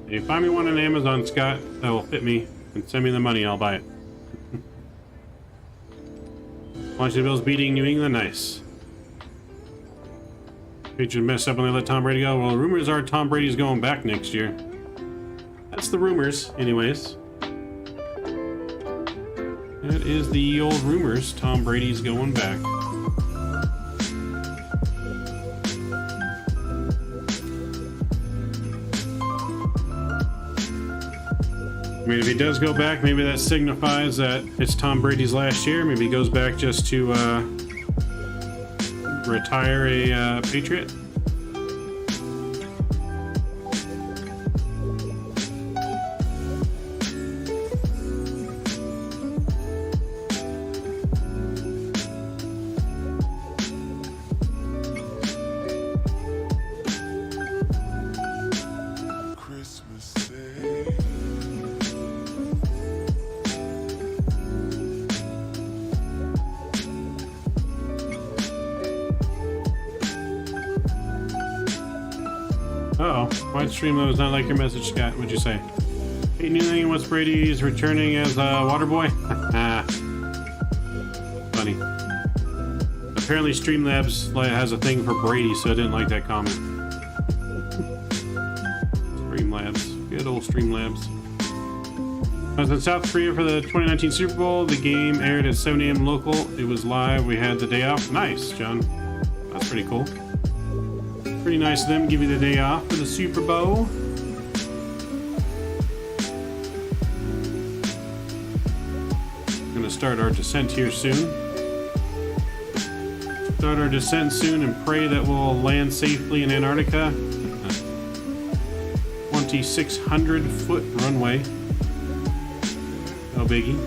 If you find me one on Amazon, Scott, that will fit me, and send me the money, I'll buy it. Washington Bills beating New England, nice. Patriots messed up when they let Tom Brady go. Well, rumors are Tom Brady's going back next year. That's the rumors, anyways. That is the old rumors. Tom Brady's going back. I mean, if he does go back, maybe that signifies that it's Tom Brady's last year. Maybe he goes back just to retire a Patriot. Uh-oh. Why Streamload is not like your message, Scott? What'd you say? Hey, new thing, what's Brady's returning as water boy? Funny. Apparently Streamlabs has a thing for Brady, so I didn't like that comment. Streamlabs. Good old Streamlabs. I was in South Korea for the 2019 Super Bowl. The game aired at 7 a.m. local. It was live. We had the day off. Nice, John. That's pretty cool. Pretty nice of them, give you the day off for the Super Bowl. Gonna start our descent here soon. Start our descent soon and pray that we'll land safely in Antarctica. 2,600 foot runway. No biggie.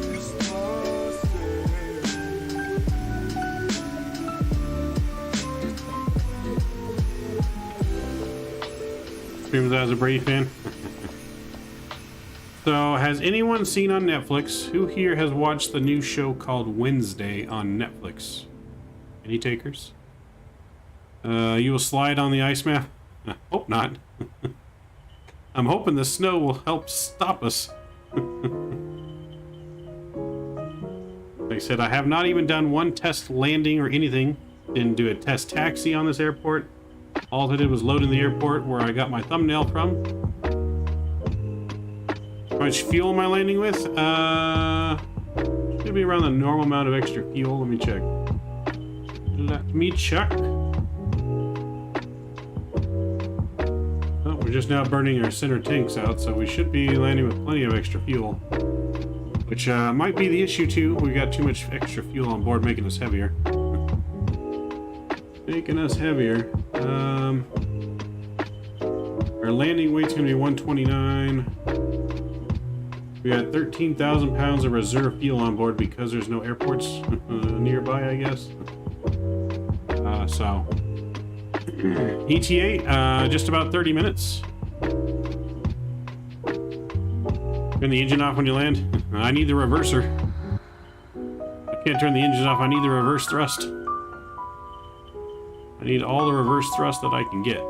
Streams as a Brady fan. So, has anyone seen on Netflix? Who here has watched the new show called Wednesday on Netflix? Any takers? You will slide on the ice map? Hope not. I'm hoping the snow will help stop us. Like I said, I have not even done one test landing or anything. Didn't do a test taxi on this airport. All I did was load in the airport where I got my thumbnail from. How much fuel am I landing with? Should be around the normal amount of extra fuel. Let me check. Let me check. just now burning our center tanks out, so we should be landing with plenty of extra fuel. Which might be the issue too. We got too much extra fuel on board, making us heavier. Making us heavier. Our landing weight's gonna be 129. We got 13,000 pounds of reserve fuel on board because there's no airports nearby, I guess. So ETA, just about 30 minutes. Turn the engine off when you land. I need the reverser. I can't turn the engine off. I need the reverse thrust. I need all the reverse thrust that I can get.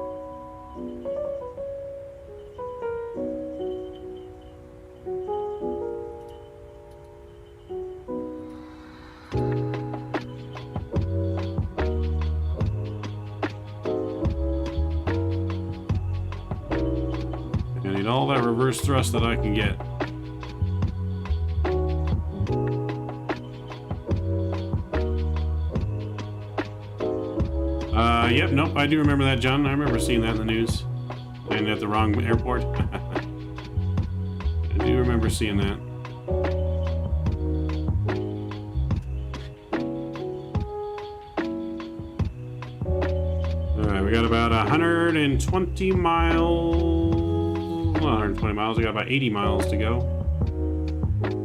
I need all that reverse thrust that I can get. Yep, nope, I do remember that, John. I remember seeing that in the news. Landing at the wrong airport. I do remember seeing that. Alright, we got about 120 miles... Well, 120 miles. We got about 80 miles to go.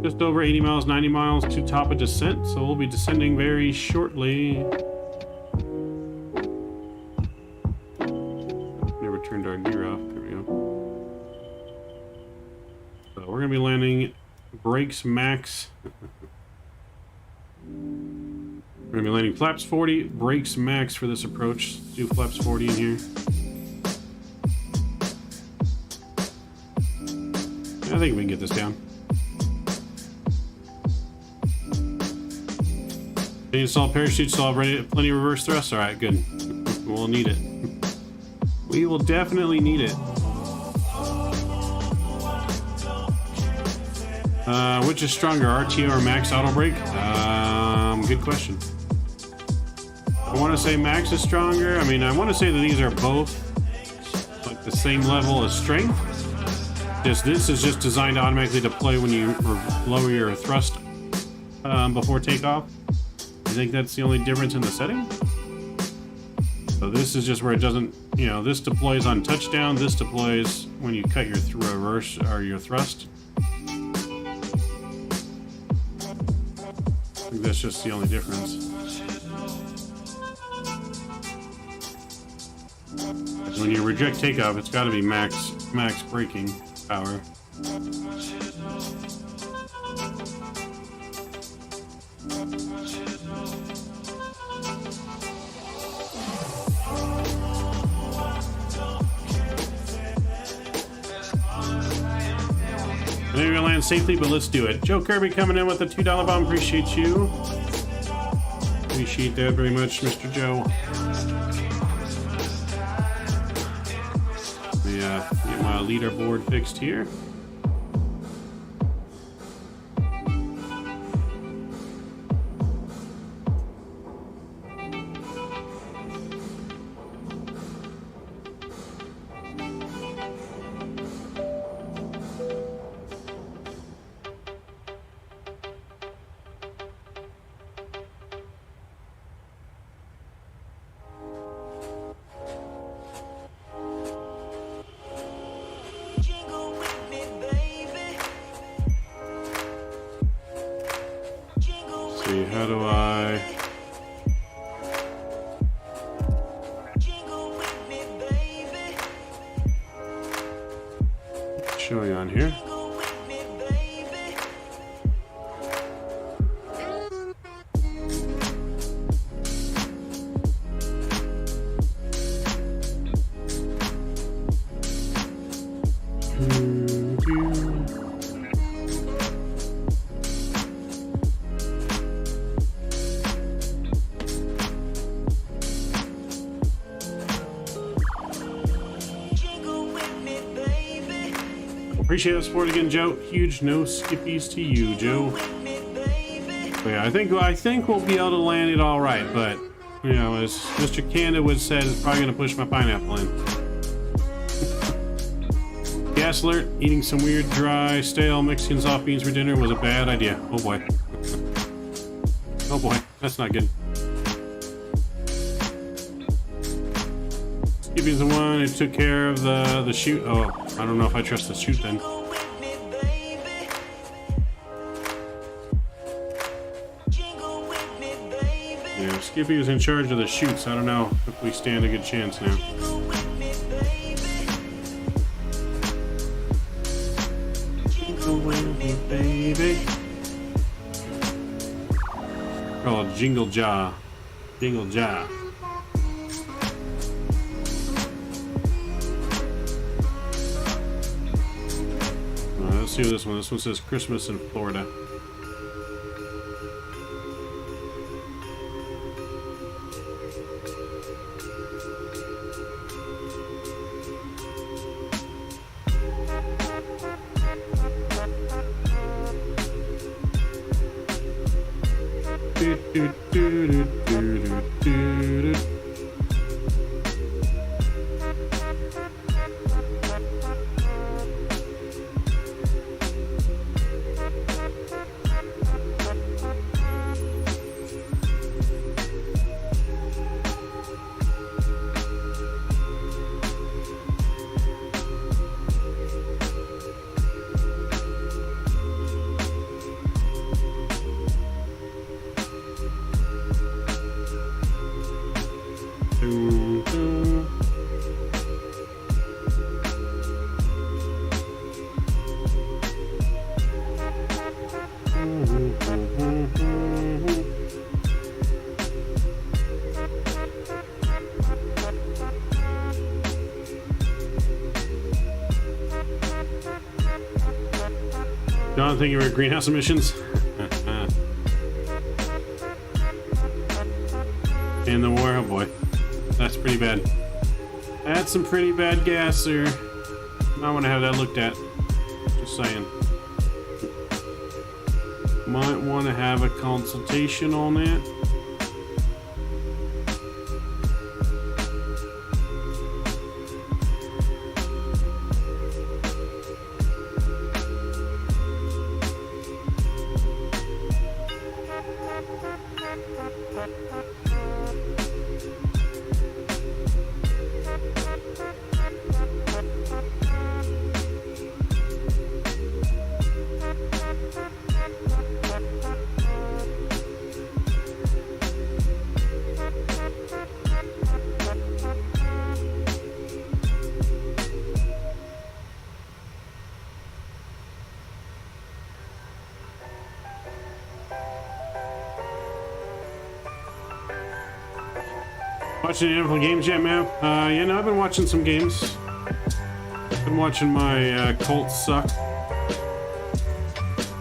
Just over 80 miles, 90 miles to top of descent, so we'll be descending very shortly. Turned our gear off. There we go. So we're gonna be landing brakes max. We're gonna be landing flaps 40, brakes max for this approach. Let's do flaps 40 in here. I think we can get this down. They install parachutes, so I'll have ready, plenty of reverse thrust. All right, good. We'll need it. We will definitely need it. Which is stronger, RTO or max auto brake? Good question. I want to say max is stronger. I mean, I want to say that these are both like the same level of strength. Just this is just designed automatically to play when you lower your thrust before takeoff. I think that's the only difference in the setting. So this is just where it doesn't, you know, this deploys on touchdown, this deploys when you cut your reverse or your thrust. I think that's just the only difference. When you reject takeoff, it's got to be max braking power. Maybe we'll land safely, but let's do it. Joe Kirby coming in with a $2 bomb. Appreciate you. Appreciate that very much, Mr. Joe. Let me get my leaderboard fixed here. How do I... Showing on here. Appreciate the support again, Joe. Huge no skippies to you, Joe. But yeah, I think we'll be able to land it all right, but you know, as Mr. Candid would said, it's probably gonna push my pineapple in. gas alert. Eating some weird, dry, stale Mexican soft beans for dinner was a bad idea. Oh boy. Oh boy, that's not good. Skippy's the one who took care of the chute. Oh, I don't know if I trust the chute then. Yeah, Skippy was in charge of the chutes. I don't know if we stand a good chance now. Baby. Oh, Jingle Jaw. Jingle Jaw. Let's see this one. This one says Christmas in Florida. John, thank you for greenhouse emissions. In the war, oh boy. That's pretty bad. That's some pretty bad gas, sir. Might want to have that looked at. Just saying. Might want to have a consultation on that. Watching any NFL games yet, man? Yeah, no, I've been watching some games. Been watching my Colts suck.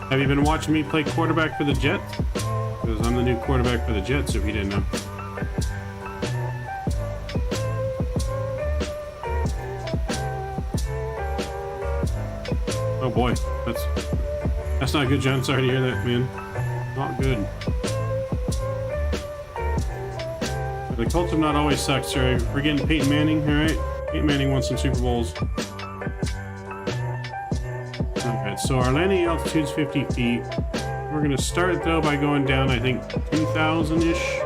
Have you been watching me play quarterback for the Jets? Because I'm the new quarterback for the Jets, if you didn't know. Oh boy, that's not good, John. Sorry to hear that, man. Not good. The Colts have not always sucked, sir. We're getting Peyton Manning, all right? Peyton Manning won some Super Bowls. Okay, so our landing altitude's 50 feet. We're gonna start though by going down, I think, 2,000-ish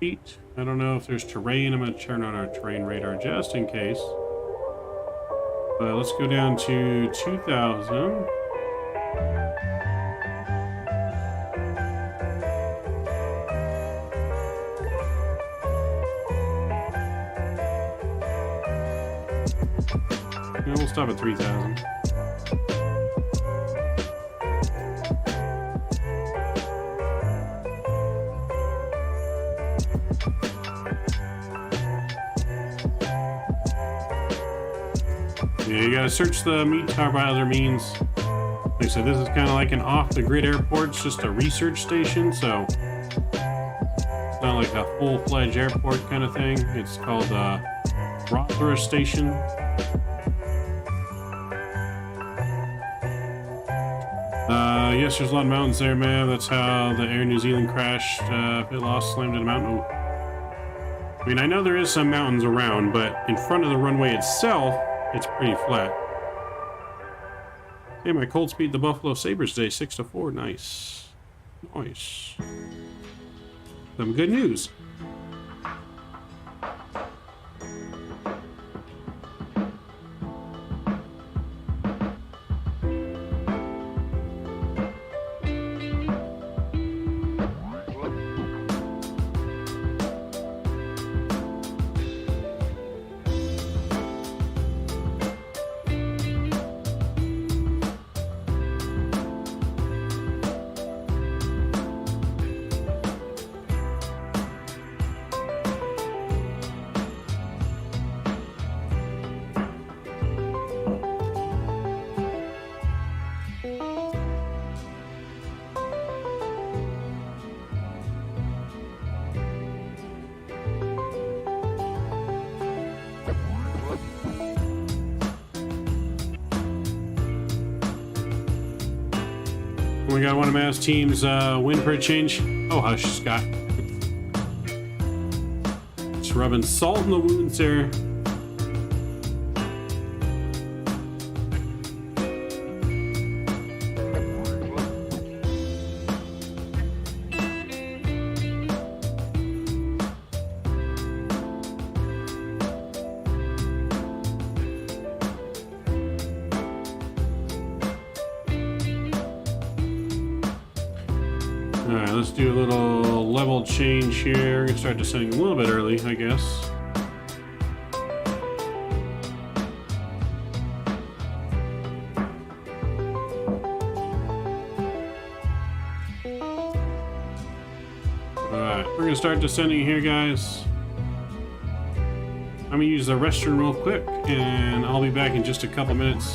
feet. I don't know if there's terrain. I'm gonna turn on our terrain radar just in case. But let's go down to 2,000. Yeah, we'll stop at 3,000. Yeah, you gotta search the meat tower by other means. Like I said, this is kind of like an off-the-grid airport. It's just a research station, so it's not like a full-fledged airport kind of thing. It's called Rothera Station. Yes, there's a lot of mountains there, man. That's how the Air New Zealand crashed. It lost, slammed in a mountain. Oh. I mean, I know there is some mountains around, but in front of the runway itself, it's pretty flat. Hey, my cold speed the Buffalo Sabres today, 6-4. Nice. Nice. Some good news. We got one of Mass Team's win for a change. Oh, hush, Scott. Just rubbing salt in the wounds there. Alright, let's do a little level change here. We're gonna start descending a little bit early, I guess. Alright, we're gonna start descending here, guys. I'm gonna use the restroom real quick, and I'll be back in just a couple minutes.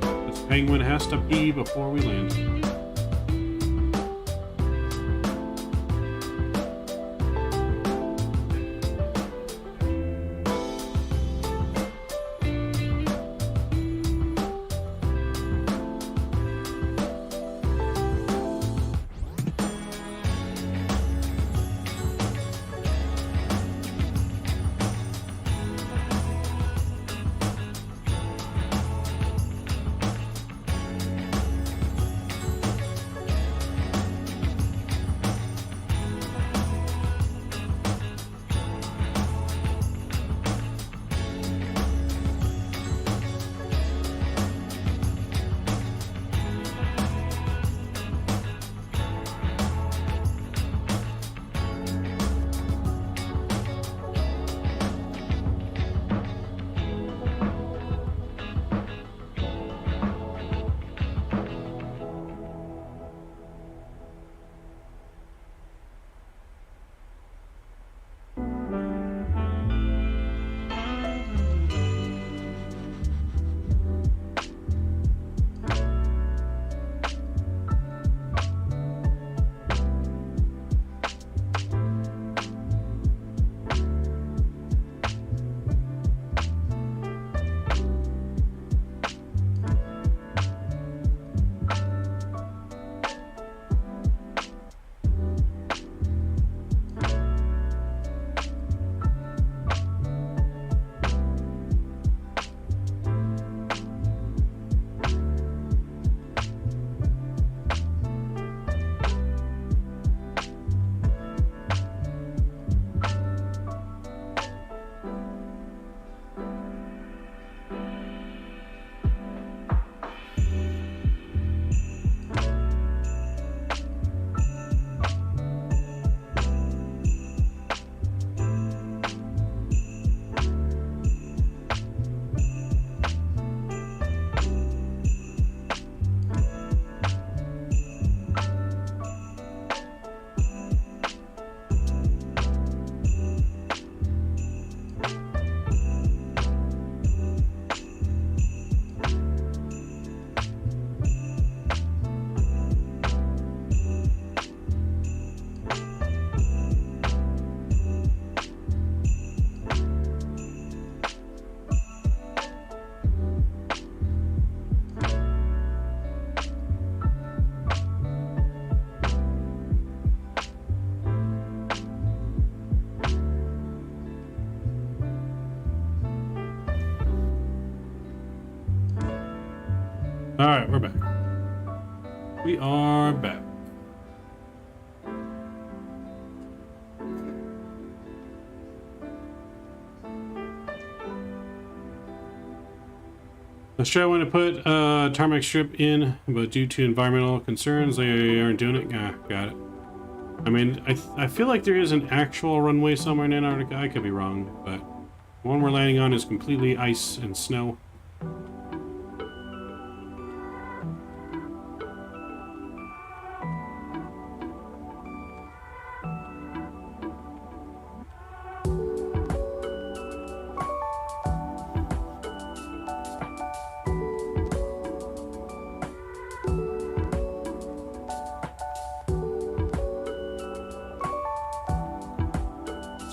This penguin has to pee before we land. We are back. Australia wanted to put tarmac strip in, but due to environmental concerns, they aren't doing it. Ah, got it. I mean, I feel like there is an actual runway somewhere in Antarctica. I could be wrong, but the one we're landing on is completely ice and snow.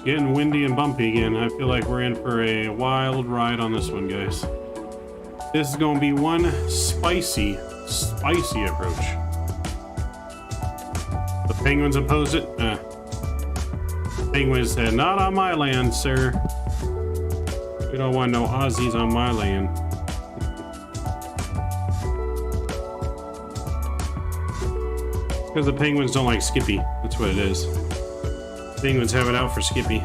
Getting windy and bumpy again. I feel like we're in for a wild ride on this one, guys. This is going to be one spicy approach. The penguins opposed it. Penguins said, not on my land, sir. We don't want no Aussies on my land. Because the penguins don't like Skippy. That's what it is. Penguins have it out for Skippy.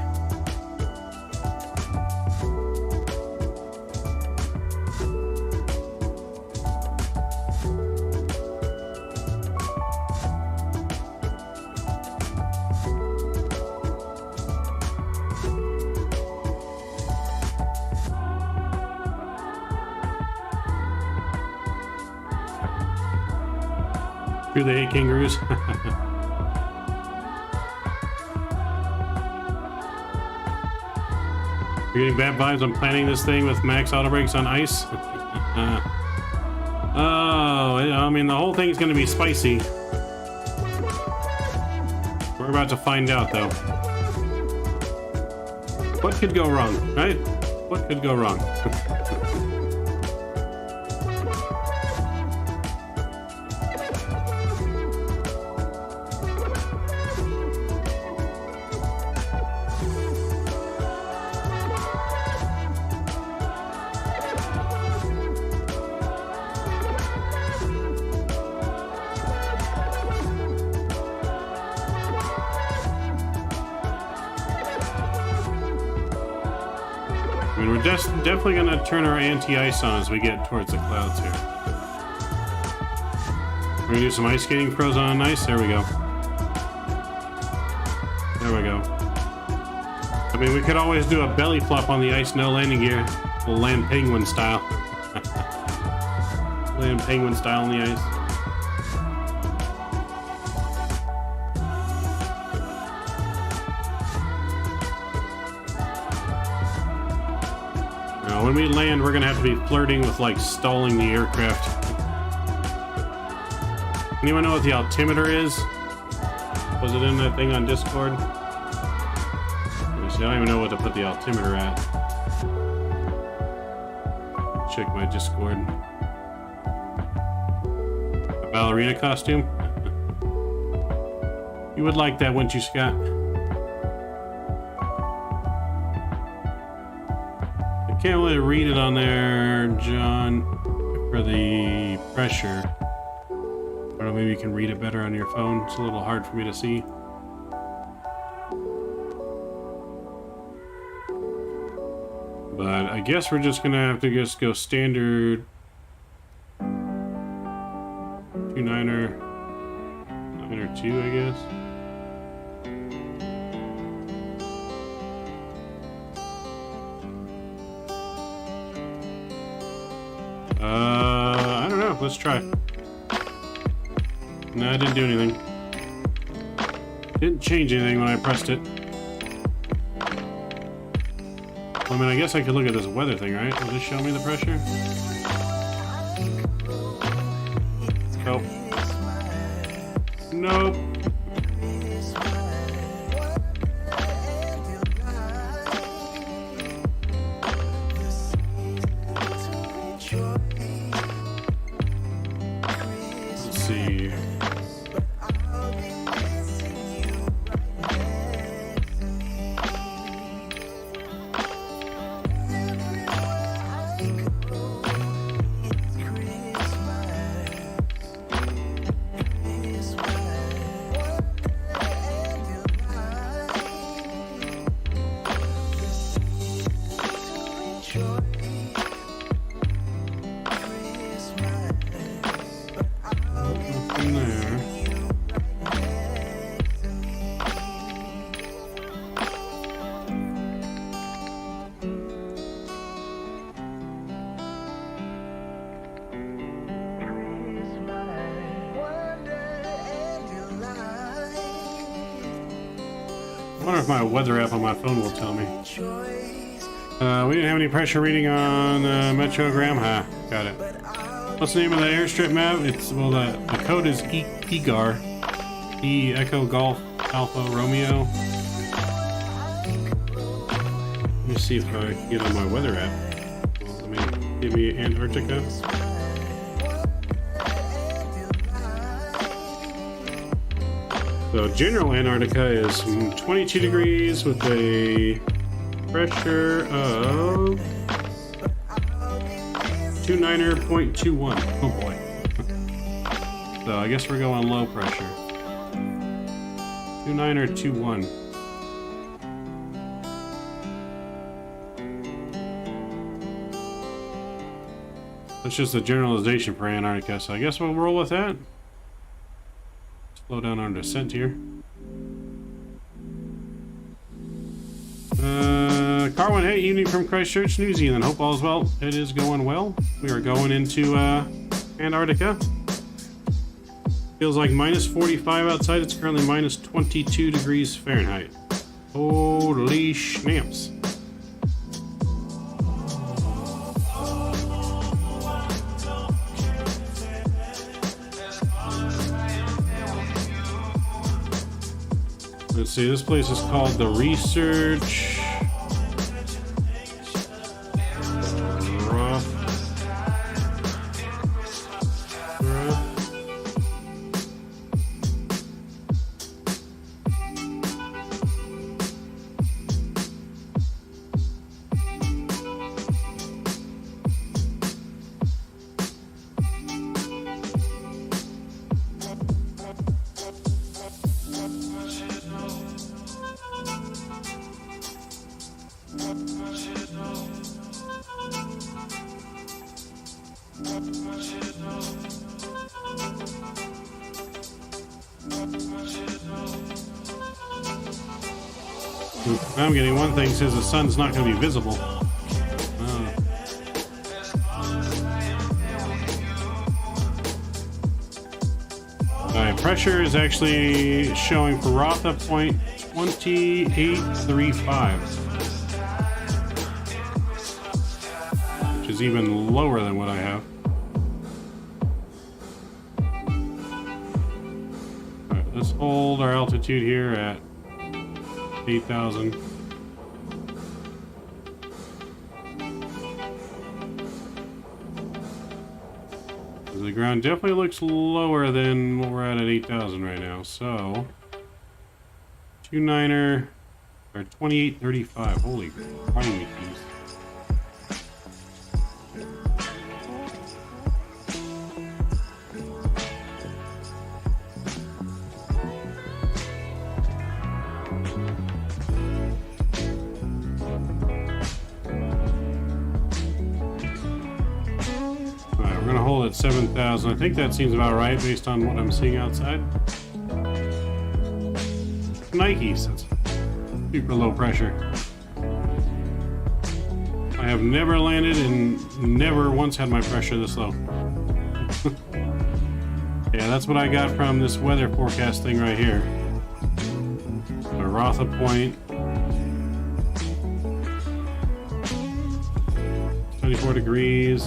Do they hate kangaroos? You're getting bad vibes. I'm planning this thing with max auto brakes on ice. Oh, I mean, the whole thing's going to be spicy. We're about to find out, though. What could go wrong, right? What could go wrong? I mean, we're definitely going to turn our anti-ice on as we get towards the clouds here. We're going to do some ice skating pros on ice. There we go. There we go. I mean, we could always do a belly flop on the ice, no landing gear. We'll land penguin style. Land penguin style on the ice. When we land, we're gonna have to be flirting with like stalling the aircraft. Anyone know what the altimeter is? Was it in that thing on Discord? Let me see, I don't even know what to put the altimeter at. Check my Discord. A ballerina costume? You would like that, wouldn't you, Scott? Can't really read it on there, John, for the pressure. Or maybe you can read it better on your phone. It's a little hard for me to see. But I guess we're just gonna have to just go standard 2.9er, 9er 2, I guess. I don't know. Let's try. No, I didn't do anything. Didn't change anything when I pressed it. Well, I mean, I guess I could look at this weather thing, right? Will this show me the pressure? Nope. Nope. wonder if my weather app on my phone will tell me. We didn't have any pressure reading on Metrogram. Huh, got it. What's the name of the airstrip map? It's, well, the code is EGAR. E Echo Golf Alpha Romeo. Let me see if I can get on my weather app. Let me give me Antarctica. So general Antarctica is 22 degrees with a pressure of 29.21. Oh boy. So I guess we're going low pressure. 29.21. That's just a generalization for Antarctica, so I guess we'll roll with that. Slow down our descent here. Carwin, hey, evening from Christchurch, New Zealand. Hope all is well. It is going well. We are going into Antarctica. Feels like minus 45 outside. It's currently minus 22 degrees Fahrenheit. Holy schnapps. Let's see, this place is called the Research I'm getting one thing, says the sun's not going to be visible. Alright, pressure is actually showing for Rotha point 2835, which is even lower than what I have. Alright, let's hold our altitude here at 8,000. The ground definitely looks lower than what we're at 8,000 right now. So 29er or 2835. Holy crying meat. At 7,000. I think that seems about right based on what I'm seeing outside. Nikes, that's super low pressure. I have never landed and never once had my pressure this low. Yeah, that's what I got from this weather forecast thing right here. A Rotha point. 24 degrees.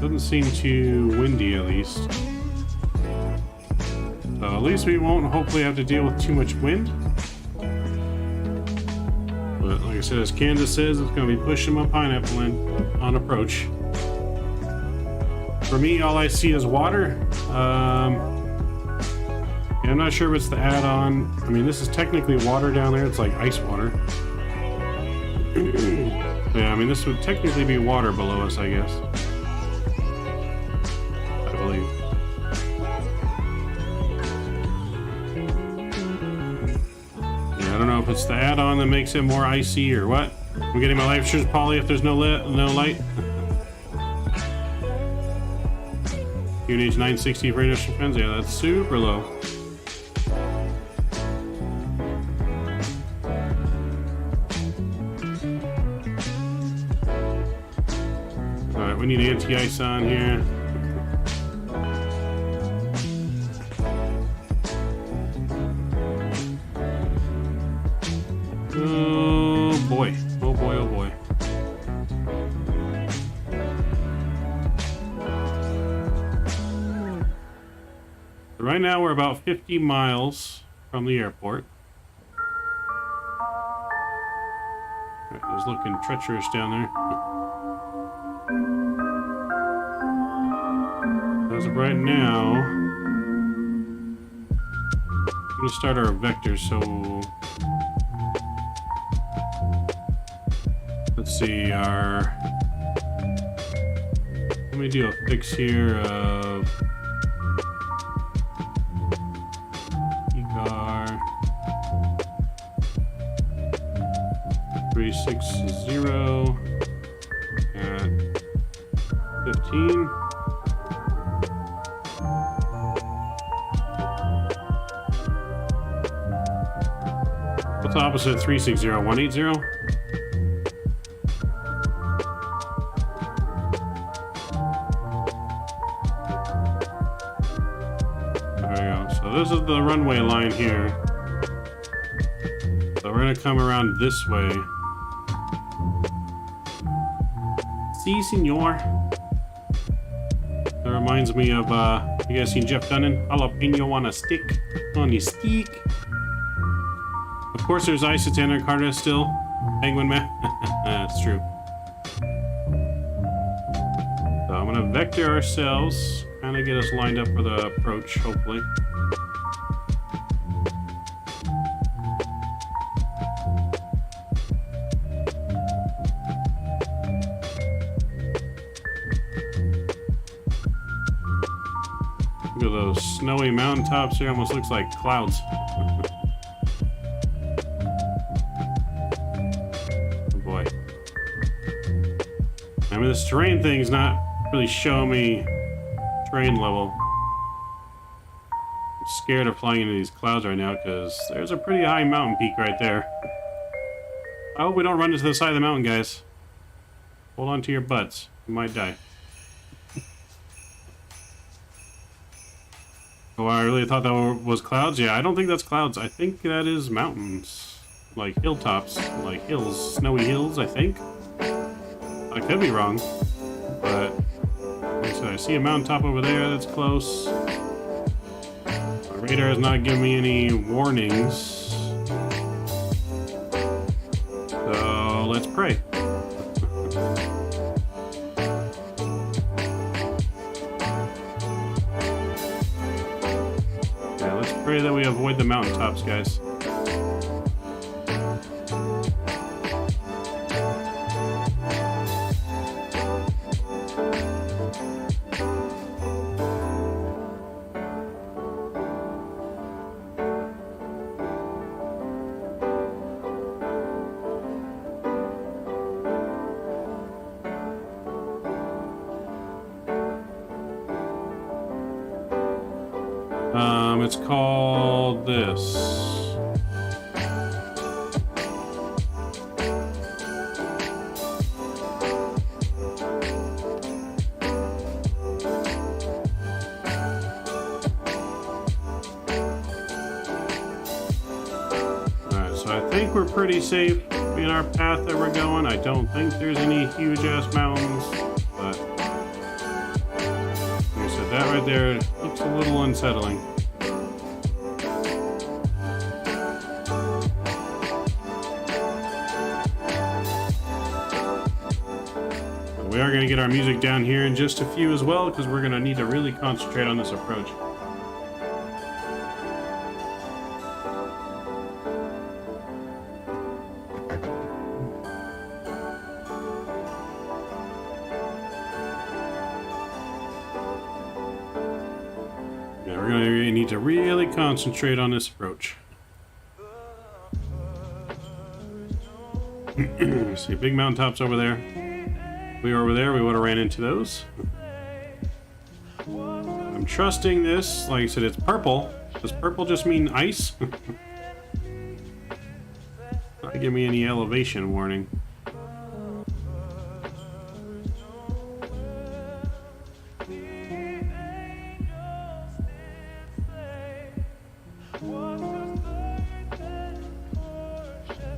Doesn't seem too windy, at least. So at least we won't hopefully have to deal with too much wind. But like I said, as Kansas says, it's going to be pushing my pineapple in on approach. For me, all I see is water. Yeah, I'm not sure if it's the add-on. I mean, this is technically water down there. It's like ice water. Yeah, I mean, this would technically be water below us, I guess. I don't know if it's the add-on that makes it more icy or what. I'm getting my life insurance poly if there's no light. UNH 960 for initial fins. Yeah, that's super low. Alright, We need anti-ice on here. Oh boy. Oh boy, oh boy. So right now we're about 50 miles from the airport. It was looking treacherous down there. As of right now, I'm gonna start our vectors, so let's see, let me do a fix here of EGAR 360 at 15. What's the opposite of 360? 180? There we go. So this is the runway line here. So we're gonna come around this way. Si, senor. That reminds me of, you guys seen Jeff Dunnan? Jalapeno on a stick. On your stick. Of course, there's ice at Antarctica still. Penguin man. That's true. So I'm gonna vector ourselves. Kind of get us lined up for the approach, hopefully. Look at those snowy mountaintops here. Almost looks like clouds. Oh boy. I mean, this terrain thing's not really showing me terrain level. I'm scared of flying into these clouds right now because there's a pretty high mountain peak right there. I hope we don't run into the side of the mountain, guys. Hold on to your butts. You might die. Oh, I really thought that was clouds? Yeah, I don't think that's clouds. I think that is mountains. Like hilltops. Like hills. Snowy hills, I think. I could be wrong. But like I said, I see a mountaintop over there that's close. My radar is not giving me any warnings. So let's pray. Pray that we avoid the mountaintops, guys. It's called this. Alright, so I think we're pretty safe in our path that we're going. I don't think there's any huge ass mountains, but like I said, that right there looks a little unsettling. We are going to get our music down here in just a few as well, because we're going to need to really concentrate on this approach. Yeah, we're going to need to really concentrate on this approach. See, big mountaintops over there. If we were over there, we would have ran into those. I'm trusting this. Like I said, it's purple. Does purple just mean ice? Not give me any elevation warning.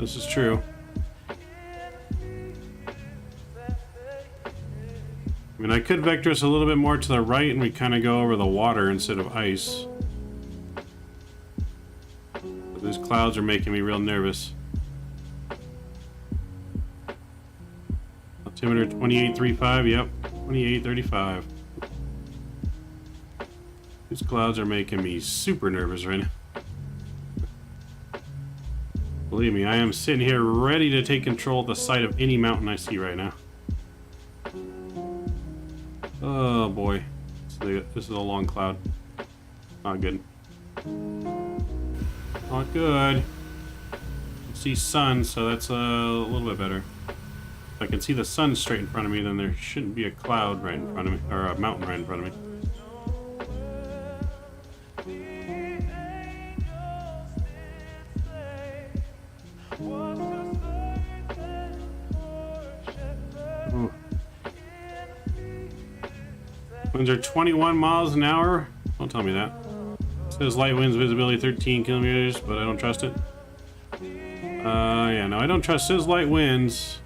this is true. I mean, I could vector us a little bit more to the right and we kind of go over the water instead of ice. But these clouds are making me real nervous. Altimeter 2835, yep, 2835. These clouds are making me super nervous right now. Believe me, I am sitting here ready to take control of the side of any mountain I see right now. Oh boy, this is a long cloud. Not good. Not good. I see sun, so that's a little bit better. If I can see the sun straight in front of me, then there shouldn't be a cloud right in front of me, or a mountain right in front of me. Ooh. Winds are 21 miles an hour. Don't tell me that. It says light winds, visibility 13 kilometers, but I don't trust it. Yeah, no, I don't trust his light winds.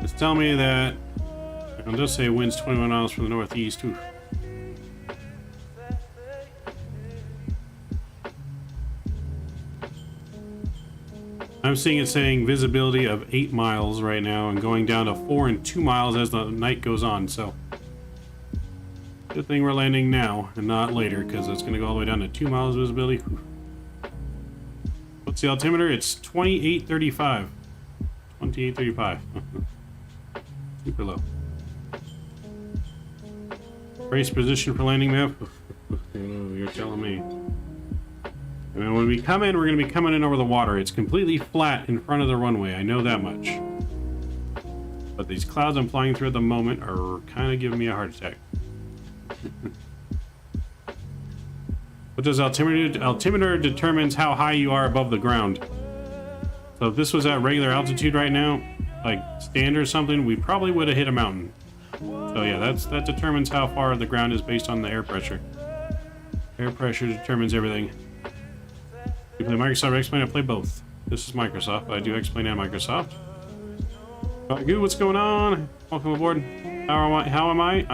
It's telling me that I'll just say winds 21 miles from the northeast. Oof. I'm seeing it saying visibility of 8 miles right now and going down to 4 and 2 miles as the night goes on, so good thing we're landing now and not later, because it's going to go all the way down to 2 miles visibility. Whew. What's the altimeter? It's 2835. 2835. Super low. Brace position for landing map. You're telling me. And when we come in, we're going to be coming in over the water. It's completely flat in front of the runway. I know that much. But these clouds I'm flying through at the moment are kind of giving me a heart attack. What does altimeter do? Altimeter determines how high you are above the ground. So if this was at regular altitude right now, like standard or something, we probably would have hit a mountain. So yeah, that determines how far the ground is based on the air pressure. Air pressure determines everything. You play Microsoft or X-Plane? I play both. This is Microsoft, but I do X-Plane and Microsoft. Good, what's going on? Welcome aboard. How am I?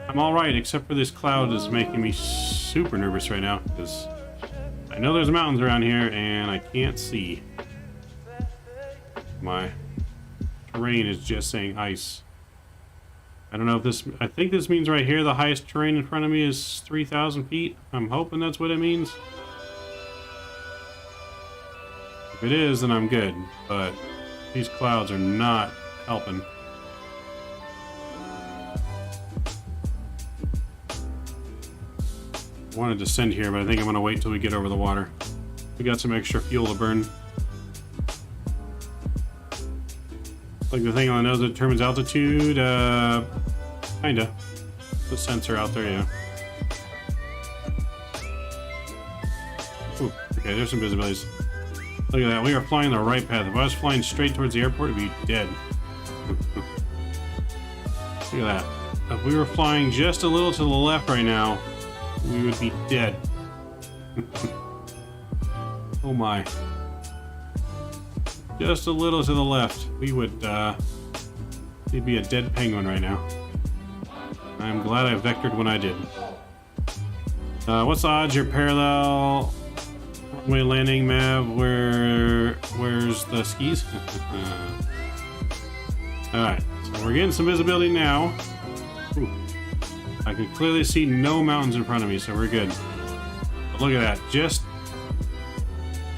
I'm alright, except for this cloud is making me super nervous right now, because I know there's mountains around here, and I can't see. My terrain is just saying ice. I don't know if this... I think this means right here the highest terrain in front of me is 3,000 feet. I'm hoping that's what it means. If it is, then I'm good, but these clouds are not helping. I wanted to descend here, but I think I'm going to wait till we get over the water. We got some extra fuel to burn. Like the thing on the nose that determines altitude, kinda. The sensor out there, yeah. Ooh, okay, there's some visibilities. Look at that, we are flying the right path. If I was flying straight towards the airport, we'd be dead. Look at that. If we were flying just a little to the left right now, we would be dead. Oh my. Just a little to the left, we would, we'd be a dead penguin right now. I'm glad I vectored when I did. What's the odds you're parallel runway landing, Mav? Where's the skis? Alright, so we're getting some visibility now. Ooh. I can clearly see no mountains in front of me, so we're good. But look at that, just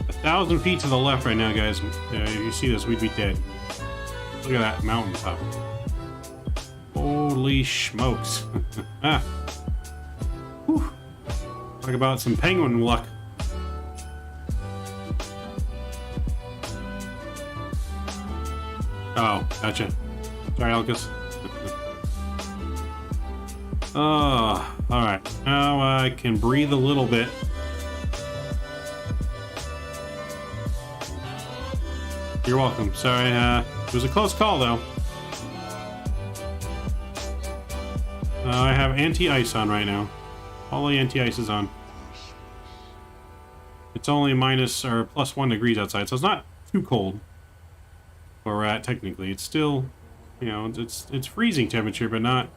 1,000 feet to the left right now, guys. If you see this, we'd be dead. Look at that mountaintop. Holy smokes. Ah. Whew. Talk about some penguin luck. Oh, gotcha. Sorry, Alcus. Oh, alright. Now I can breathe a little bit. You're welcome. Sorry, it was a close call, though. I have anti-ice on right now. All the anti-ice is on. It's only minus or plus 1 degrees outside, so it's not too cold where we're at technically. It's still, you know, it's freezing temperature, but not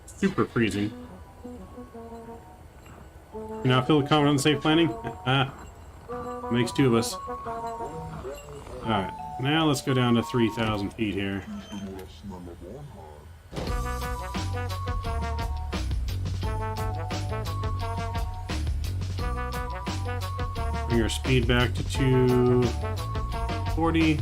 super freezing. You now feel confident on safe landing? Makes two of us. Alright, now let's go down to 3,000 feet here. Bring our speed back to 240.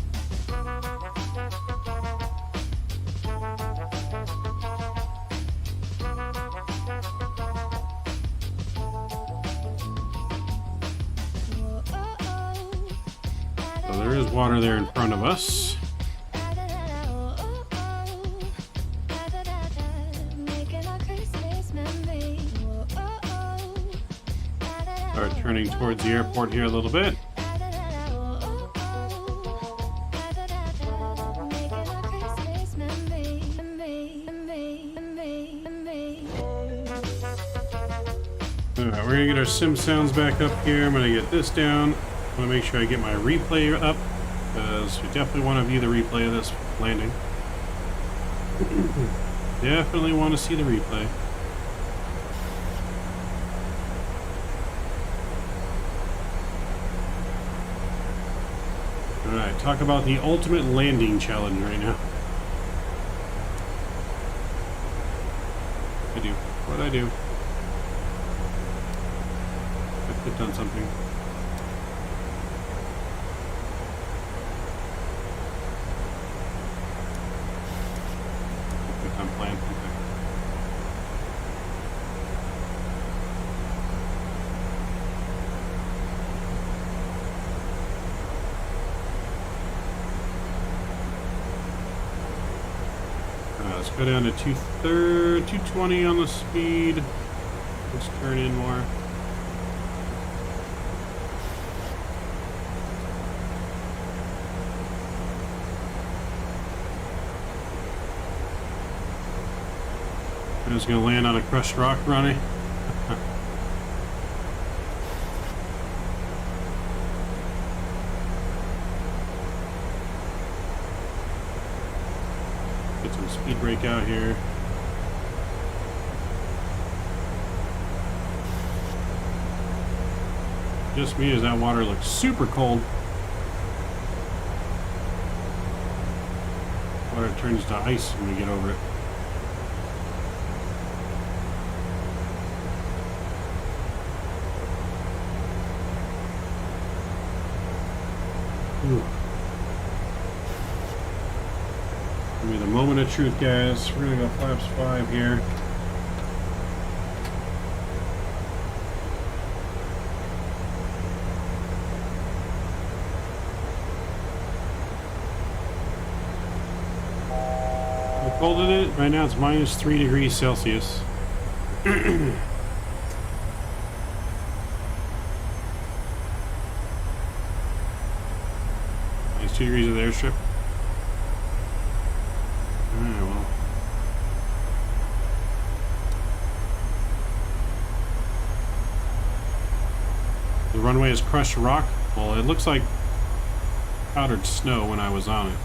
So there is water there in front of us. Start turning towards the airport here a little bit. Alright, we're gonna get our sim sounds back up here. I'm gonna get this down. I want to make sure I get my replay up, because we definitely want to view the replay of this landing. Definitely want to see the replay. Alright, talk about the ultimate landing challenge right now. What'd I do? I clicked on something. I'm playing. Okay. Let's go down to 220 on the speed. Let's turn in more. I was going to land on a crushed rock, Ronnie. Get some speed brake out here. Just me as that water looks super cold. Water turns to ice when we get over it. Ooh. Give me the moment of truth, guys. We're gonna go flaps 5 here. How cold is it? Right now it's minus 3 degrees Celsius. Minus 2 degrees of the airstrip. Alright, well. The runway is crushed rock. Well, it looks like powdered snow when I was on it.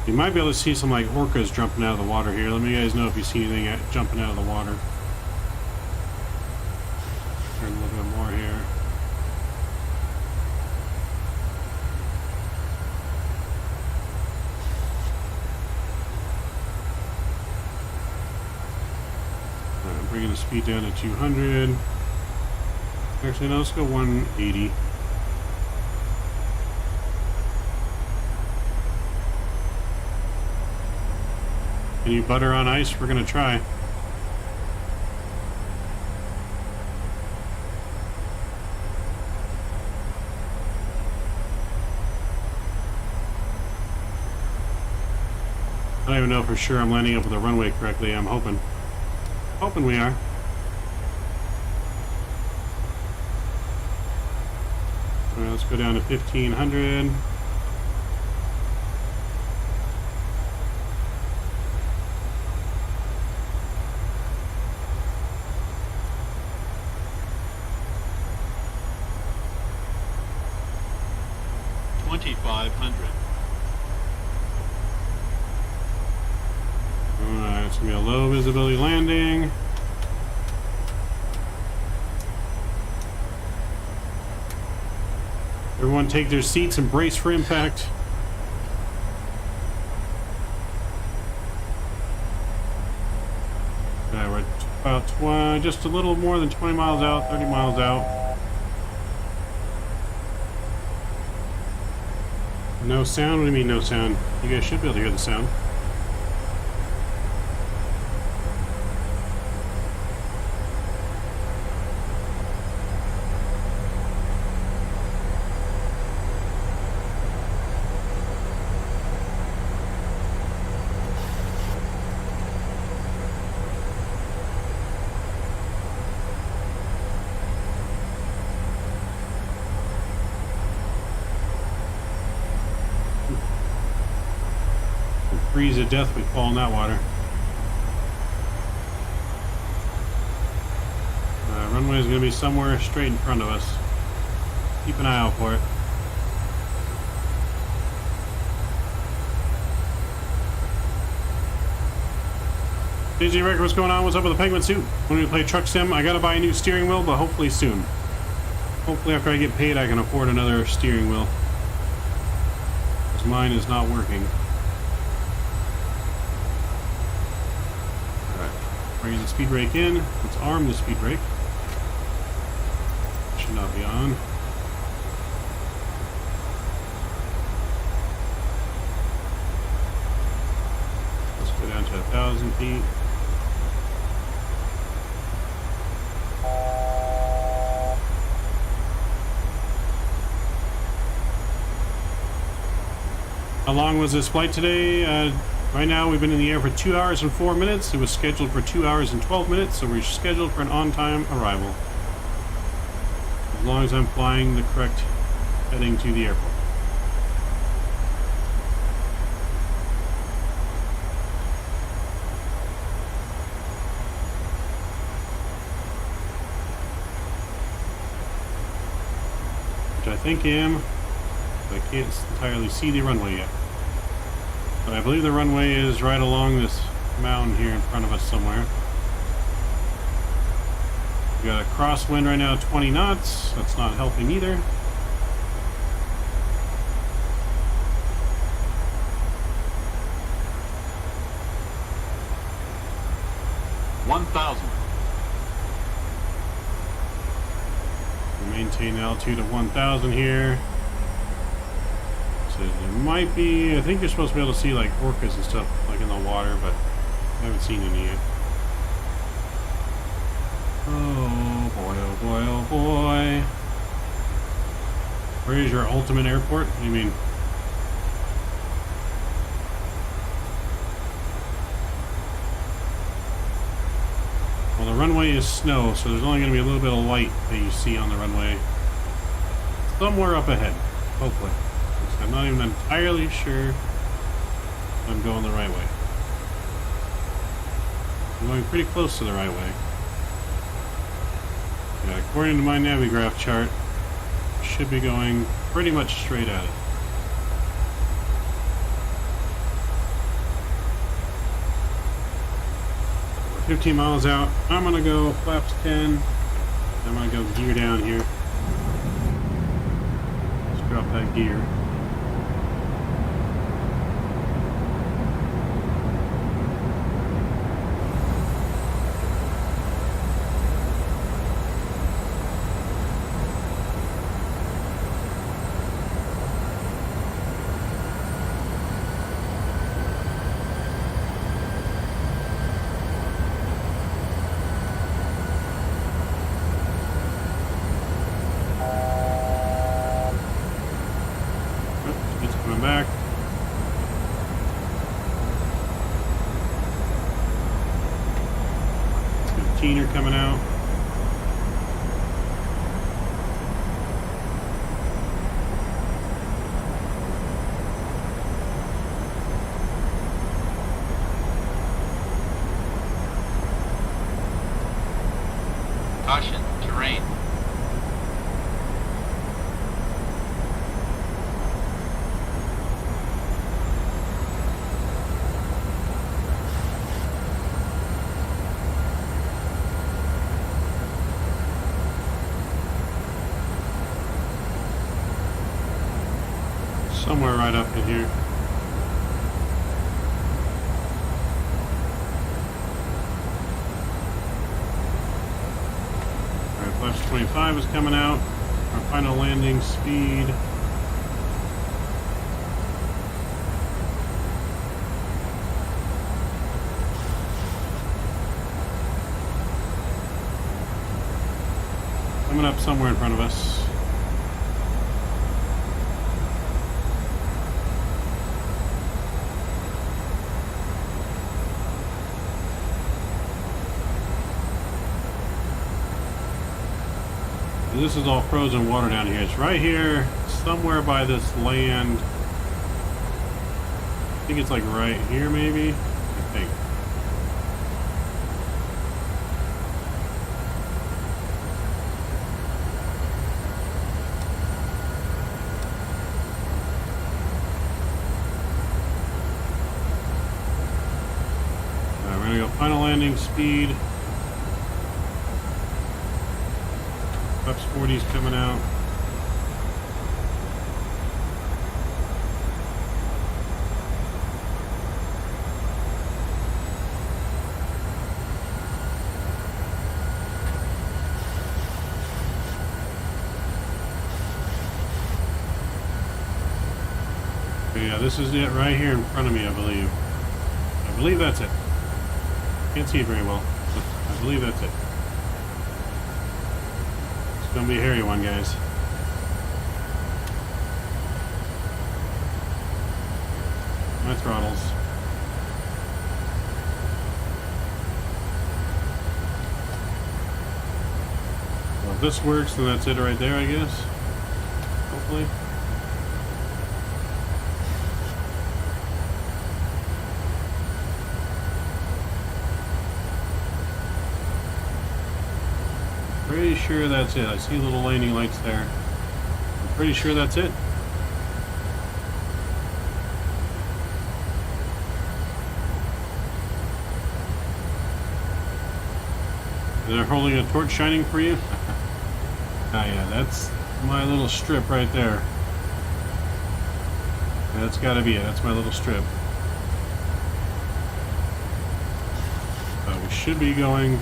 You might be able to see some like orcas jumping out of the water here. Let me guys know if you see anything jumping out of the water. Turn a little bit more here. Alright, bringing the speed down to 200. Actually, no, let's go 180. Can you butter on ice? We're gonna try. I don't even know for sure I'm lining up with the runway correctly. I'm hoping. Hoping we are. Alright, let's go down to 1500. 2500. Alright, it's gonna be a low visibility landing. Everyone take their seats and brace for impact. We're about just a little more than 20 miles out, 30 miles out. No sound? What do you mean no sound? You guys should be able to hear the sound. Freeze to death, we fall in that water. Runway is going to be somewhere straight in front of us. Keep an eye out for it. DJ Record, what's going on? What's up with the penguin suit? When we play truck sim, I gotta buy a new steering wheel, but hopefully soon. Hopefully after I get paid, I can afford another steering wheel. Because mine is not working. Raise the speed brake in. Let's arm the speed brake. Should not be on. Let's go down to 1,000 feet. How long was this flight today? Right now, we've been in the air for 2 hours and 4 minutes. It was scheduled for 2 hours and 12 minutes, so we're scheduled for an on-time arrival. As long as I'm flying the correct heading to the airport. Which I think I am. I can't entirely see the runway yet. But I believe the runway is right along this mountain here in front of us somewhere. We got a crosswind right now, 20 knots. That's not helping either. We maintain altitude of 1,000 here. So there might be, I think you're supposed to be able to see like orcas and stuff like in the water, but I haven't seen any yet. Oh boy, oh boy, oh boy. Where is your ultimate airport? What do you mean? Well, the runway is snow, so there's only going to be a little bit of light that you see on the runway. Somewhere up ahead, hopefully. I'm not even entirely sure if I'm going the right way. I'm going pretty close to the right way. Yeah, according to my Navigraph chart, I should be going pretty much straight at it. We're 15 miles out. I'm gonna go flaps 10. I'm gonna go gear down here. Let's drop that gear. Back. Teener coming out. Caution, terrain. somewhere right up in here. Alright, flaps 25 is coming out. Our final landing speed. Coming up somewhere in front of us. This is all frozen water down here. It's right here, somewhere by this land. I think it's like right here, maybe. I think. Alright, we're gonna go final landing speed. Flaps 40's coming out. Okay, yeah, this is it right here in front of me, I believe. I believe that's it. Can't see it very well, but I believe that's it. Gonna be a hairy one, guys. My throttles. Well, if this works, then that's it right there, I guess. Hopefully. Pretty sure that's it. I see little landing lights there. I'm pretty sure that's it. They're holding a torch shining for you? Ah, yeah, that's my little strip right there. That's gotta be it. That's my little strip. We should be going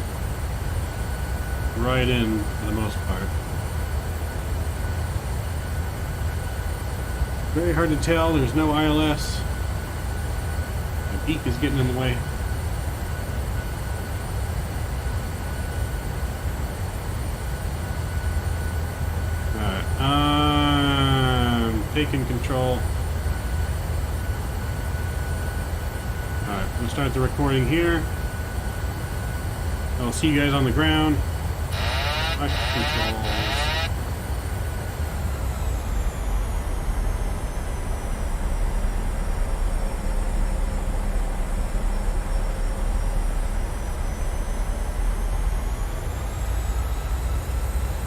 right in for the most part. Very hard to tell. There's no ILS. My beak is getting in the way. Alright, I'm taking control. Alright, we'll start the recording here. I'll see you guys on the ground. Controls.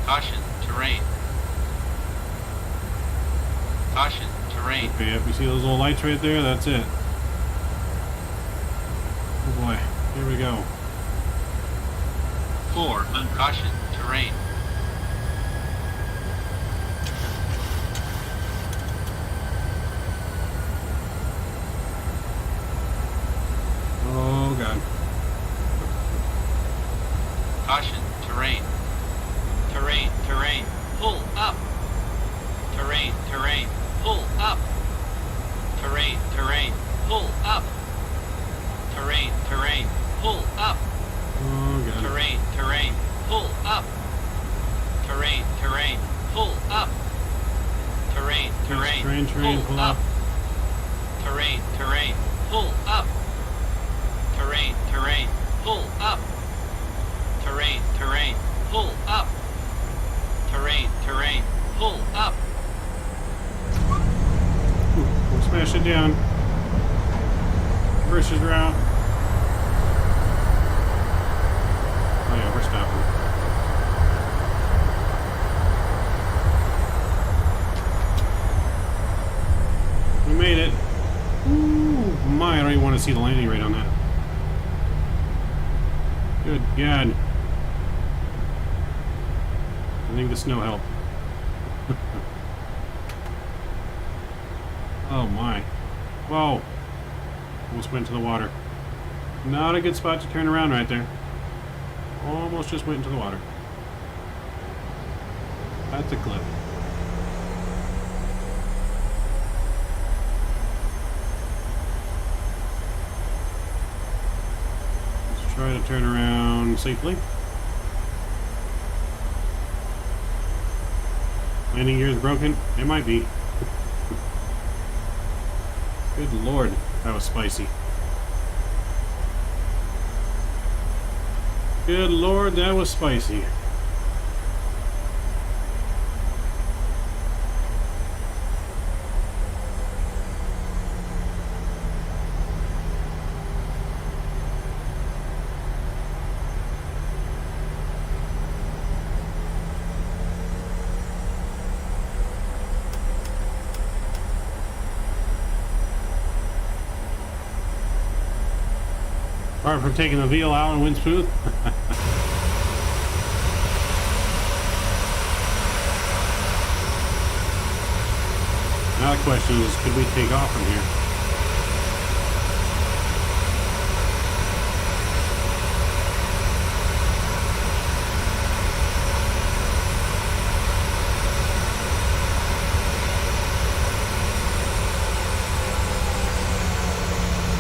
Caution, terrain. Caution, terrain. Okay, yep, you see those little lights right there? That's it. Oh boy, here we go. 4, caution, terrain. Oh god. Caution, terrain. Terrain, terrain, pull up. Terrain, terrain, pull up. Terrain, terrain, pull up. Terrain, terrain, pull up. Oh god. Terrain, terrain, pull up. Terrain, terrain, pull up. Terrain, terrain, pull up. Terrain, terrain, pull up. Terrain, terrain, pull up. Terrain, terrain, pull up. Terrain, terrain, pull up. We'll smash it down. Versus route. Oh yeah, we're stopping. We made it. Ooh, my, I don't even want to see the landing rate on that. Good God. I think the snow helped. Oh my. Whoa. Almost went into the water. Not a good spot to turn around right there. Almost just went into the water. That's a clip. Let's try to turn around safely. Landing gear is broken. It might be. Good lord, that was spicy. Good lord, that was spicy. Apart from taking the wheel out and wind smooth. Now the question is, could we take off from here?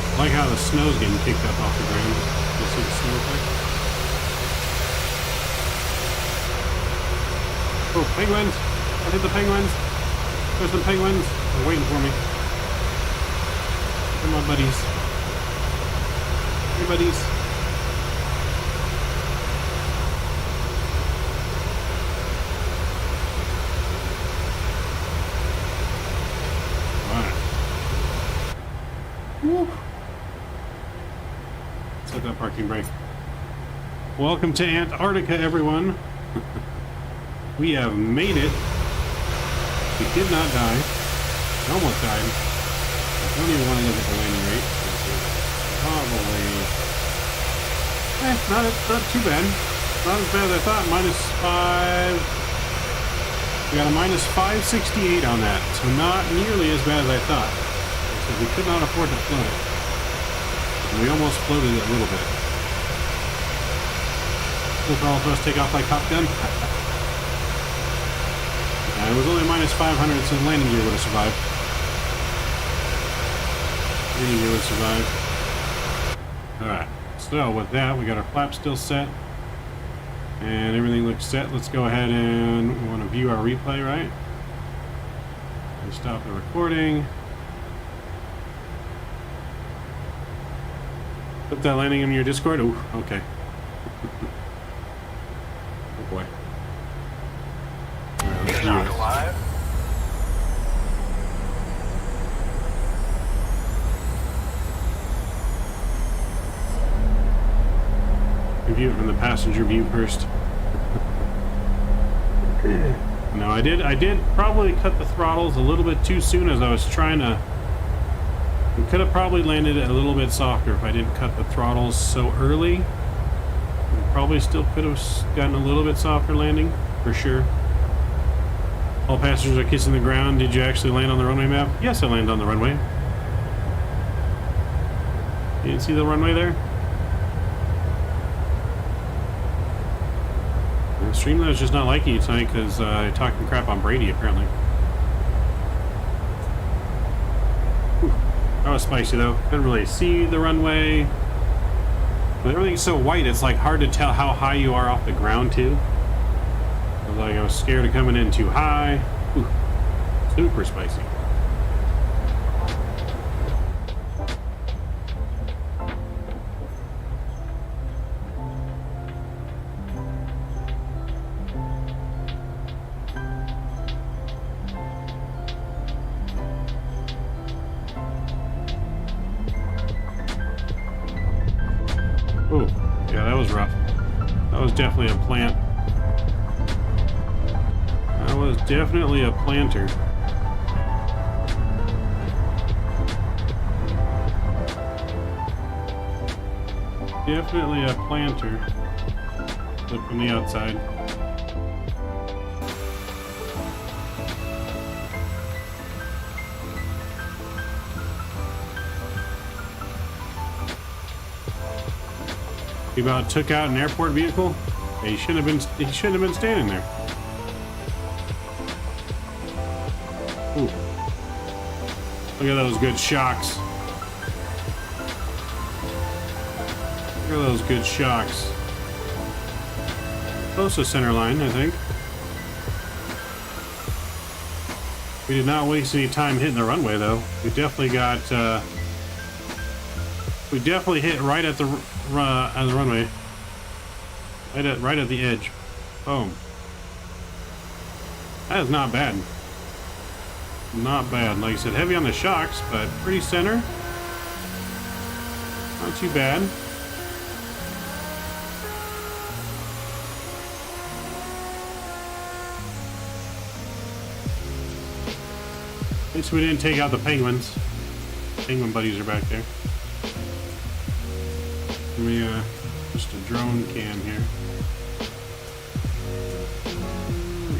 I like how the snow's getting kicked up off the ground. You see the snow effect? Oh, penguins! I hit the penguins! There's some penguins! They're waiting for me. They're my buddies. Hey, buddies. Alright. Woo! Set that parking brake. Welcome to Antarctica, everyone. We have made it. We did not die. We almost died. I don't even want to look at the landing rate. Probably. Not too bad. Not as bad as I thought. -5. We got a -568 on that. So not nearly as bad as I thought. So we could not afford to float it. We almost floated it a little bit. Full throttle thrust take off like Top Gun. It was only -500, so the landing gear would have survived. Landing gear would survive. Alright, so with that, we got our flaps still set. And everything looks set. Let's go ahead and we want to view our replay, right? And stop the recording. Put that landing in your Discord. Oh, okay. Oh boy. Not alive. Review it from the passenger view first. No, I did probably cut the throttles a little bit too soon as I was trying to. We could have probably landed it a little bit softer if I didn't cut the throttles so early. We probably still could have gotten a little bit softer landing, for sure. All passengers are kissing the ground. Did you actually land on the runway map? Yes, I landed on the runway. You didn't see the runway there? The Streamlab's just not liking you tonight because you're talking crap on Brady, apparently. Whew. That was spicy, though. Couldn't really see the runway. But everything's so white, it's like hard to tell how high you are off the ground, too. Like I was scared of coming in too high. Ooh, super spicy. Oh, yeah, that was rough. That was definitely a plant. That was definitely a planter. Definitely a planter. Look from the outside. He about took out an airport vehicle. Yeah, he shouldn't have been standing there. Ooh. Look at those good shocks. Look at those good shocks. Close to center line, I think. We did not waste any time hitting the runway, though. We definitely got. We definitely hit right at the runway. Right at the edge. Boom. That is not bad. Not bad. Like I said, heavy on the shocks, but pretty center. Not too bad. At least we didn't take out the penguins. Penguin buddies are back there. Let me, just a drone cam here.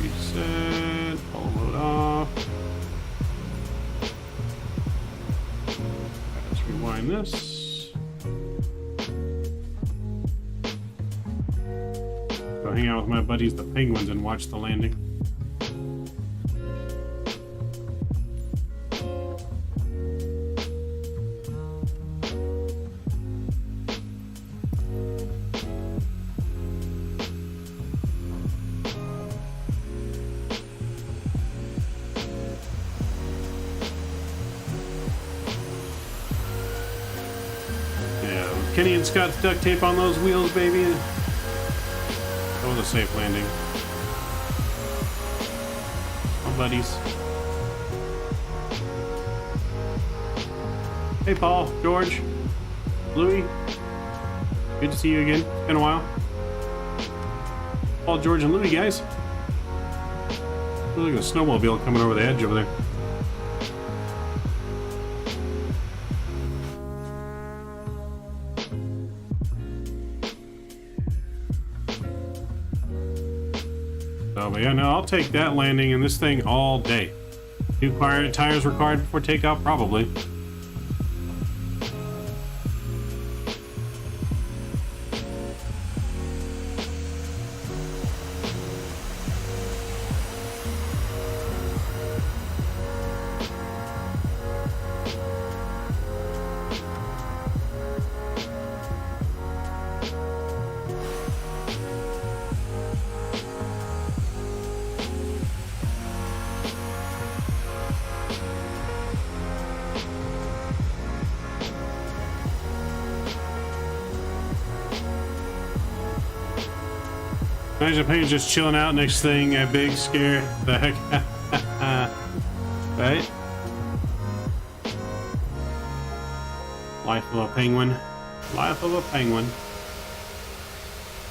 Reset. Pull load off. Let's rewind this. Go hang out with my buddies, the penguins, and watch the landing. Kenny and Scott's duct tape on those wheels, baby. That was a safe landing. My buddies. Hey, Paul, George, Louie. Good to see you again. It's been a while. Paul, George, and Louie, guys. Look at a snowmobile coming over the edge over there. But yeah, no, I'll take that landing in this thing all day. New tires required before takeoff, probably. Imagine Payne's just chilling out next thing, a big scare. The heck? Right? Life of a penguin. Life of a penguin.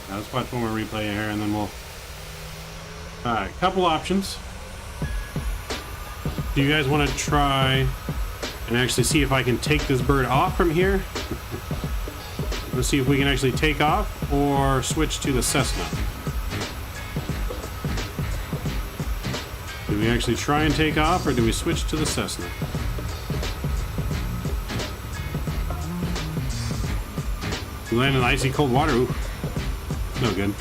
Now let's watch one more replay here and then we'll... Alright, couple options. Do you guys want to try and actually see if I can take this bird off from here? Let's see if we can actually take off or switch to the Cessna. Do we actually try and take off, or do we switch to the Cessna? We land in icy cold water. Ooh. No good.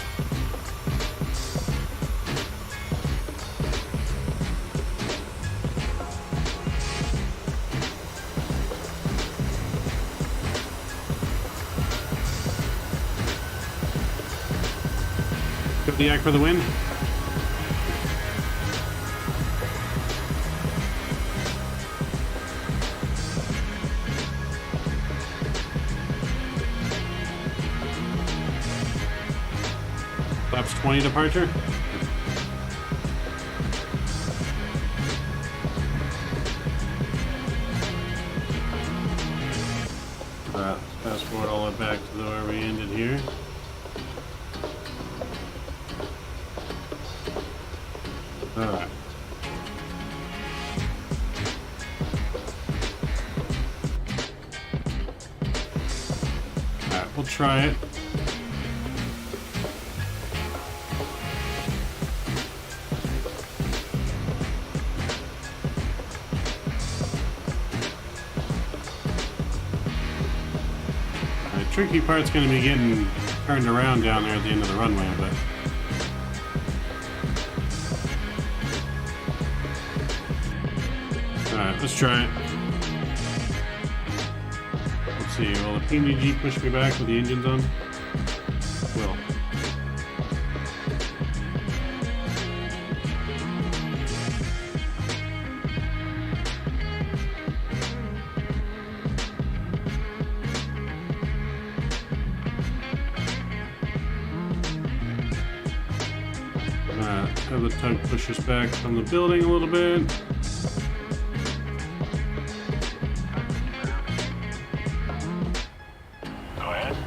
Got the yak for the win. Flaps 20 departure. Fast forward all the way back to where we ended here. Alright. Alright, we'll try it. Tricky part's going to be getting turned around down there at the end of the runway, but alright, let's try it. Let's see, will the PMDG push me back with the engines on? Will. Have the tug push us back from the building a little bit. Go ahead.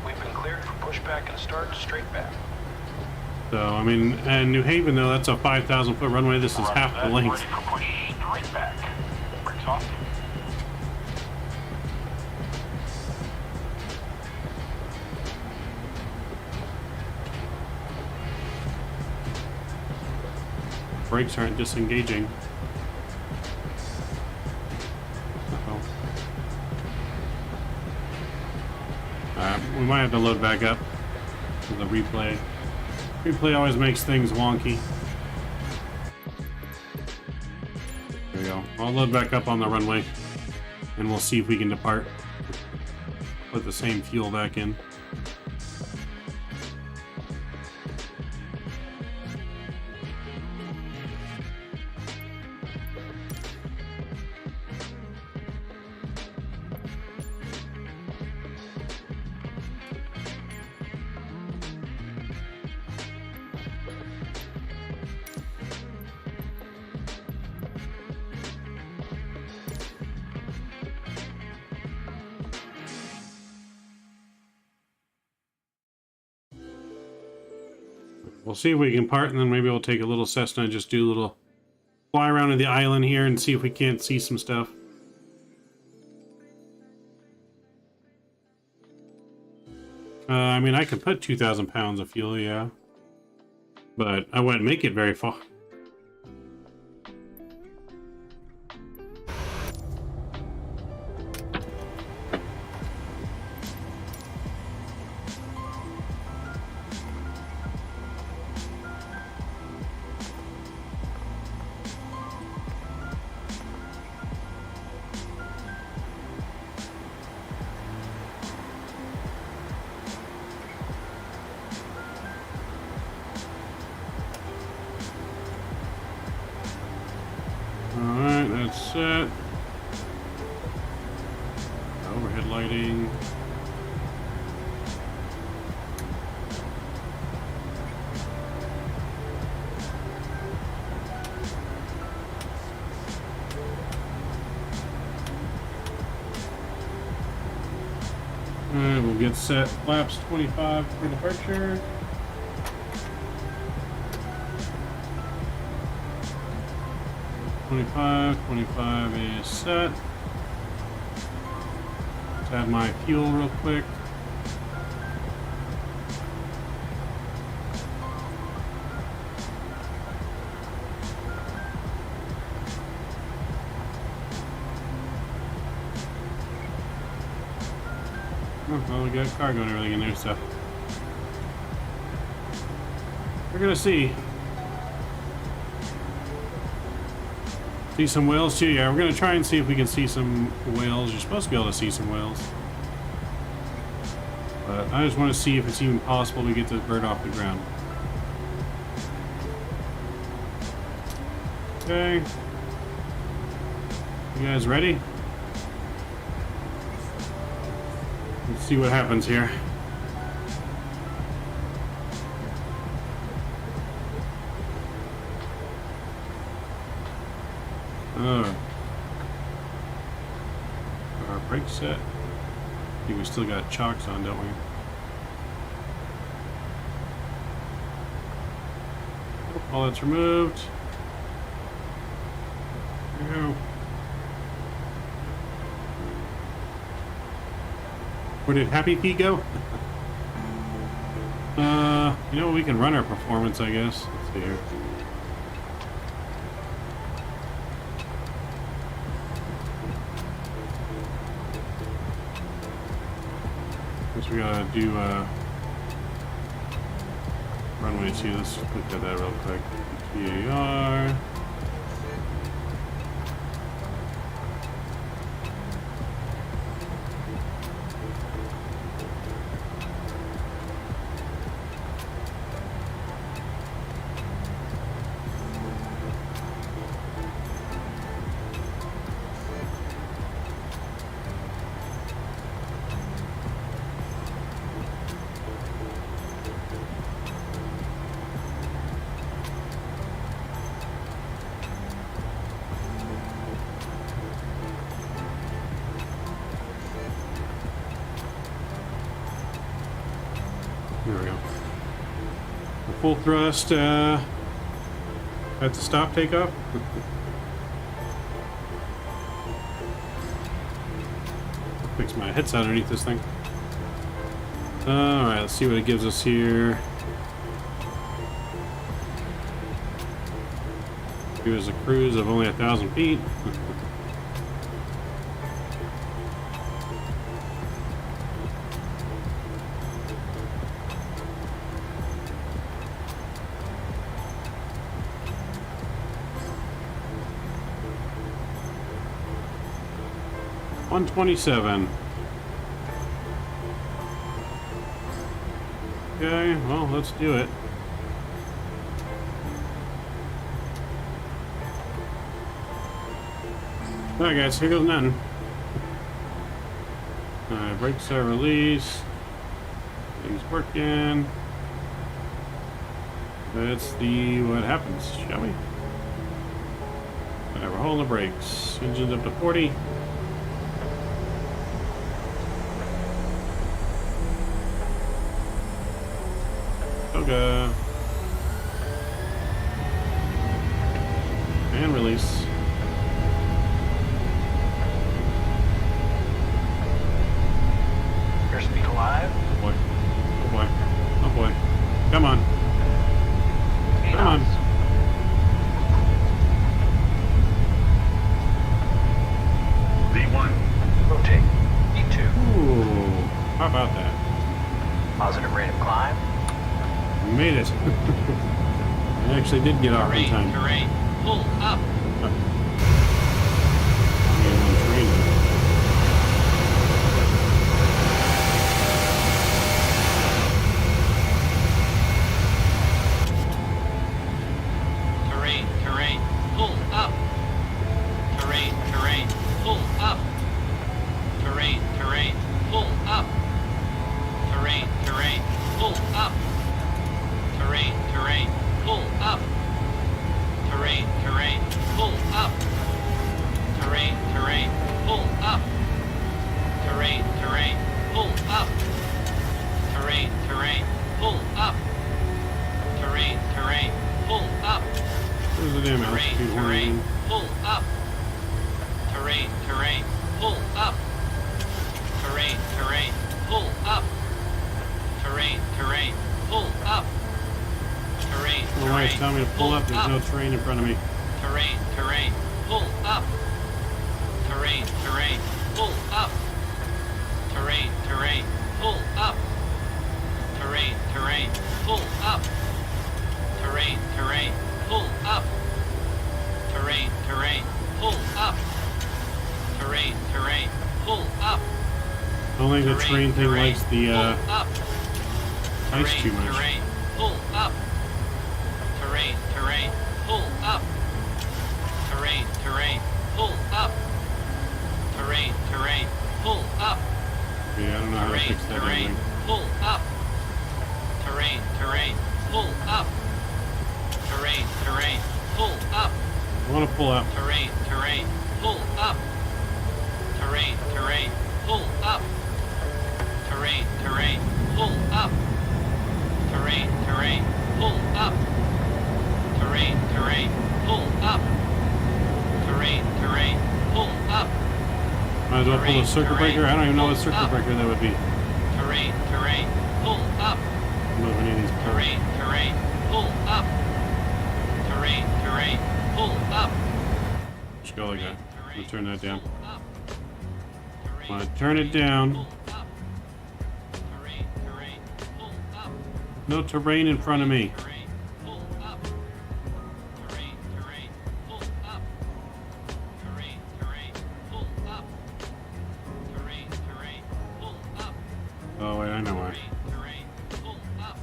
We've been cleared for pushback and start straight back. So, I mean, and New Haven, though, that's a 5,000 foot runway. This is Roger half the that. length. Ready for push straight back. Brakes off. Brakes aren't disengaging. Uh-oh. Alright, we might have to load back up for the replay. Replay always makes things wonky. There we go. I'll load back up on the runway and we'll see if we can depart. Put the same fuel back in. We'll see if we can part, and then maybe we'll take a little Cessna and just do a little fly around to the island here and see if we can't see some stuff. I mean, I could put 2,000 pounds of fuel, yeah. But I wouldn't make it very far. Alright, that's set. Overhead lighting. Alright, we'll get set. Flaps 25 for departure. Twenty-five is set. Let's add my fuel real quick. Oh, well, we got cargo and everything in there, so we're gonna see. See some whales too? Yeah, we're gonna try and see if we can see some whales. You're supposed to be able to see some whales. But I just want to see if it's even possible to get this bird off the ground. Okay. You guys ready? Let's see what happens here. Our brake set. I think we still got chocks on, don't we? All that's removed. There we go. Where did Happy Feet go? You know, we can run our performance, I guess. Let's see here. Guess we gotta do runway 2. Let's look at that real quick. PAR. There we go. The full thrust at the stop takeoff. Fix my headset underneath this thing. Alright, let's see what it gives us here. Gives us a cruise of only 1,000 feet. $127. Okay, well, let's do it. Alright guys, here goes nothing. Alright, brakes are released. Things working. Let's see what happens, shall we? Alright, we're holding the brakes. Engine's up to 40. And release. Airspeed alive. Oh boy. Oh boy. Oh boy. Come on. 8 Come on. knots. V1. Rotate. E2. Ooh. How about that? Positive rate of climb. We made it. I actually did get off in Terrain, time. terrain. Pull up. Terrain, terrain. Pull up. Terrain, terrain. Pull up. Terrain, terrain. Pull up. Terrain, terrain. Pull up. Terrain, terrain. Pull up. Terrain, terrain. Pull up. Terrain, terrain. Pull up. Terrain, terrain. Pull up. Terrain, terrain. Pull up. Terrain, terrain. Pull up. Where's the damn Terrain, altitude terrain. warning? Pull up. Terrain, terrain. Pull up. Terrain, terrain. Pull up. Terrain, terrain. Pull up. Terrain, Well, why it's terrain. telling me to pull up? There's up. no train in front of me. Terrain, terrain. Pull up. Terrain, terrain. Pull up. Terrain, terrain. Pull up. Terrain, terrain. Pull up. Terrain, terrain. Pull up. Terrain, terrain. Pull up. Terrain, terrain. Pull up. I don't think the train thing terrain. likes the Pull up. ice too Terrain, much. terrain. Pull up. Terrain, terrain. Pull up. Terrain, terrain. Pull up. Terrain, terrain. Pull up. Yeah, I don't know how to Terrain, fix that terrain. thing. Pull up. Terrain, terrain. Pull up. Terrain, terrain. Pull up. I want to pull up. Terrain, terrain. Pull up. Terrain, terrain. Pull up. Terrain, terrain. Pull up. Terrain, terrain. Pull up. Terrain, terrain. Pull up. Terrain, terrain. Pull up. Might as well pull Terrain, a circuit terrain. breaker. I don't even know what Pull circuit up. breaker that would be. Terrain, terrain. Pull up. I don't know if any of these parts. Terrain, terrain. Pull up. Terrain, terrain. Pull up. Should go like that. I'm gonna turn that down. Pull up. I'm gonna turn it down. Pull up. No terrain in front of me. Terrain, pull up. Terrain, terrain, pull up. Terrain, terrain, pull up. Terrain, terrain, pull up. Oh wait, I know why. Terrain, pull up.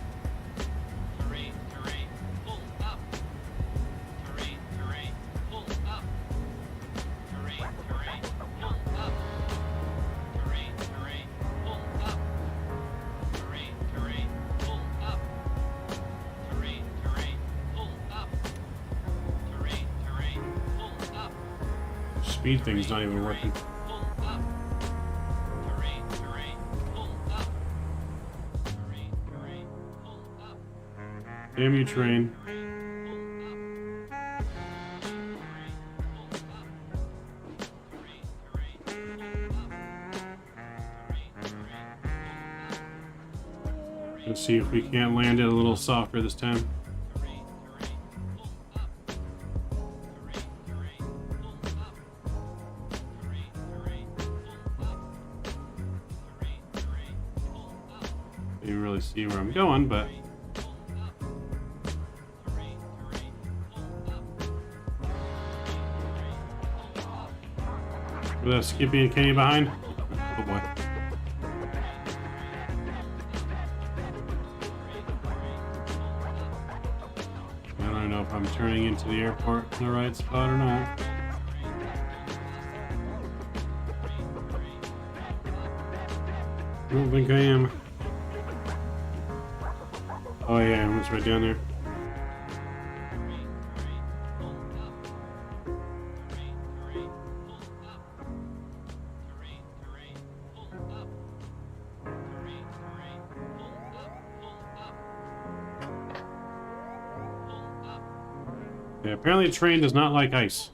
Terrain, terrain, pull up. Terrain, terrain, pull up. Terrain, terrain, pull up. Terrain, terrain, pull up. Terrain, terrain, pull up. Terrain, terrain, pull up. Terrain, terrain, pull up. Speed thing's not even working. Pull up. Terrain, terrain, pull up. Terrain, terrain, pull up. Damn you, train. Let's see if we can't land it a little softer this time. You really see where I'm going, but with Skippy and Kenny behind. Oh boy. I don't know if I'm turning into the airport in the right spot or not. I don't think I am. Oh yeah, I'm just right down there. Yeah, apparently the train does not like ice.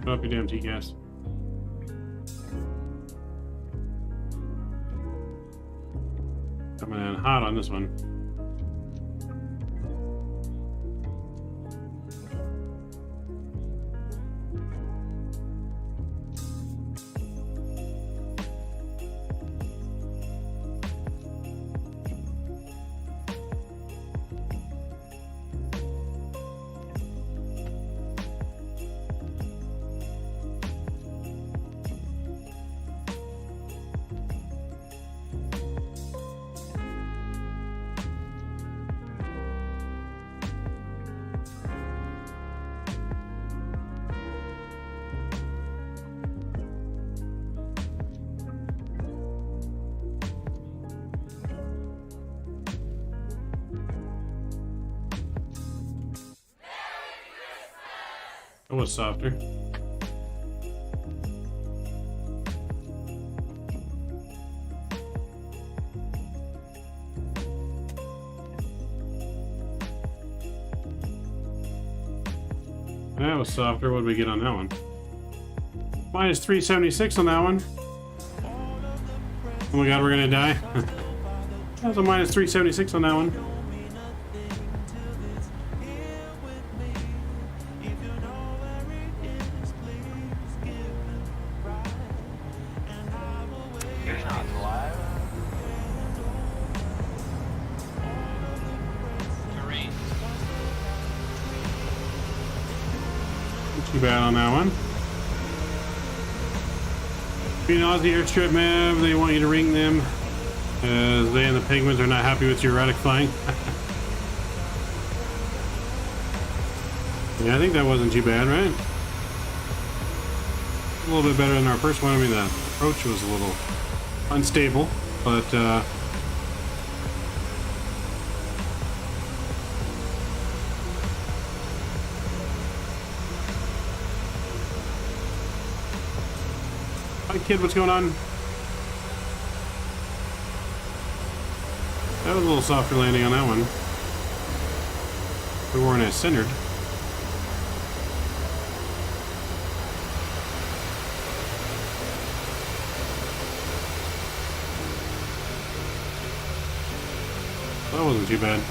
Put up your damn T-gas. Coming in hot on this one. That was softer. That was softer. What did we get on that one? Minus 376 on that one. Oh my god, we're gonna die. That was a minus 376 on that one. Too bad on that one. Being Aussie airstrip map, they want you to ring them as they and the penguins are not happy with your erratic flying. Yeah, I think that wasn't too bad, right? A little bit better than our first one. I mean, the approach was a little unstable, but hi kid, what's going on? That was a little softer landing on that one. We weren't as centered. That wasn't too bad.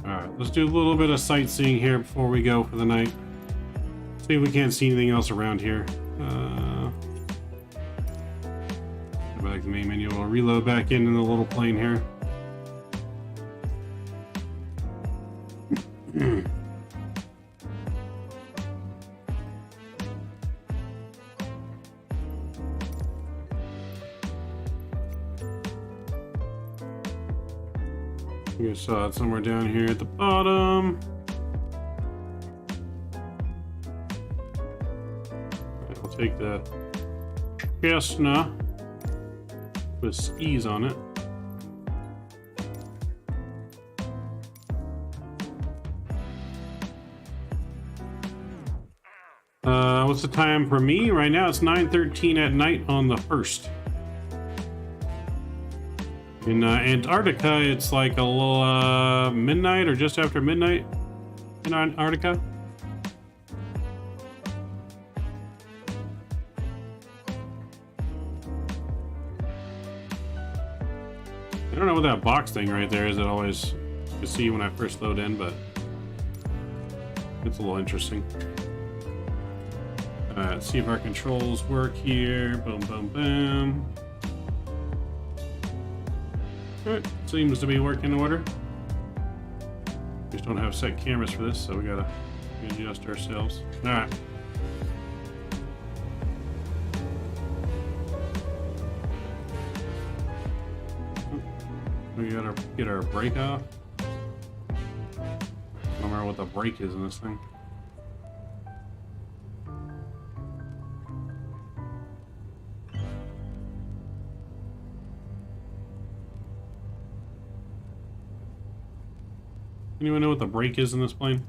Alright, let's do a little bit of sightseeing here before we go for the night. See if we can't see anything else around here. Go back to the main menu. We'll reload back in the little plane here. You saw it somewhere down here at the bottom. I'll take the Cessna with skis on it. What's the time for me? Right now it's 9:13 at night on the 1st. In Antarctica, it's like a little midnight or just after midnight in Antarctica. I don't know what that box thing right there is. It always you see when I first load in, but it's a little interesting. Let's see if our controls work here. Boom, boom, boom. Alright, seems to be working in order. We just don't have set cameras for this, so we gotta adjust ourselves. Alright. We gotta get our brake off. I don't remember what the brake is in this thing. Anyone know what the brake is in this plane?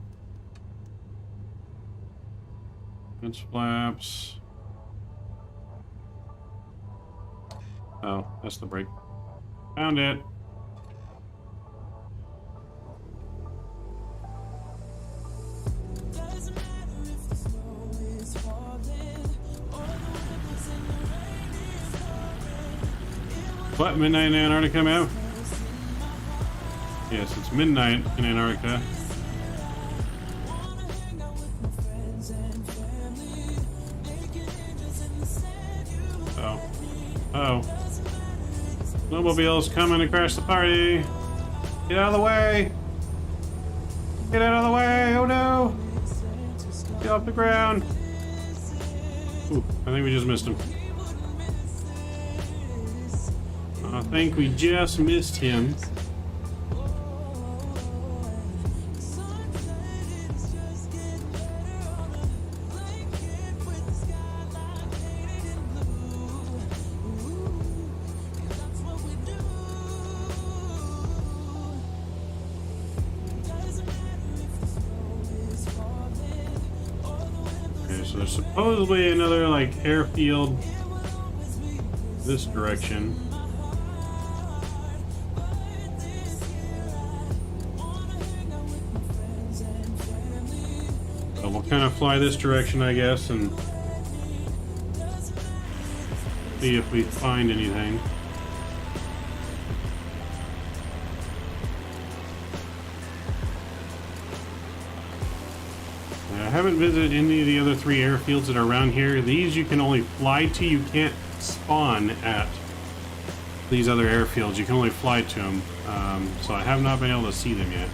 It's flaps. Oh, that's the brake. Found it. What, midnight in Antarctica, man? Yes, it's midnight in Antarctica. Oh. Uh-oh. Snowmobile's coming to crash the party. Get out of the way. Get out of the way. Oh no. Get off the ground. Ooh, I think we just missed him. I think we just missed him. So there's supposedly another like airfield this direction. So we'll kind of fly this direction, I guess, and see if we find anything. I haven't visited any of the other 3 airfields that are around here. These you can only fly to. You can't spawn at these other airfields. You can only fly to them. So I have not been able to see them yet.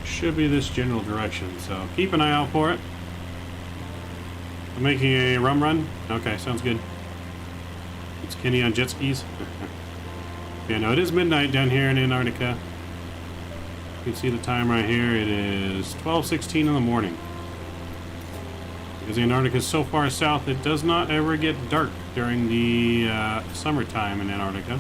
Should be this general direction, so keep an eye out for it. I'm making a rum run. Okay, sounds good. It's Kenny on jet skis. Yeah, no, it is midnight down here in Antarctica. You can see the time right here. It is 12:16 in the morning. Because Antarctica is so far south, it does not ever get dark during the summertime in Antarctica.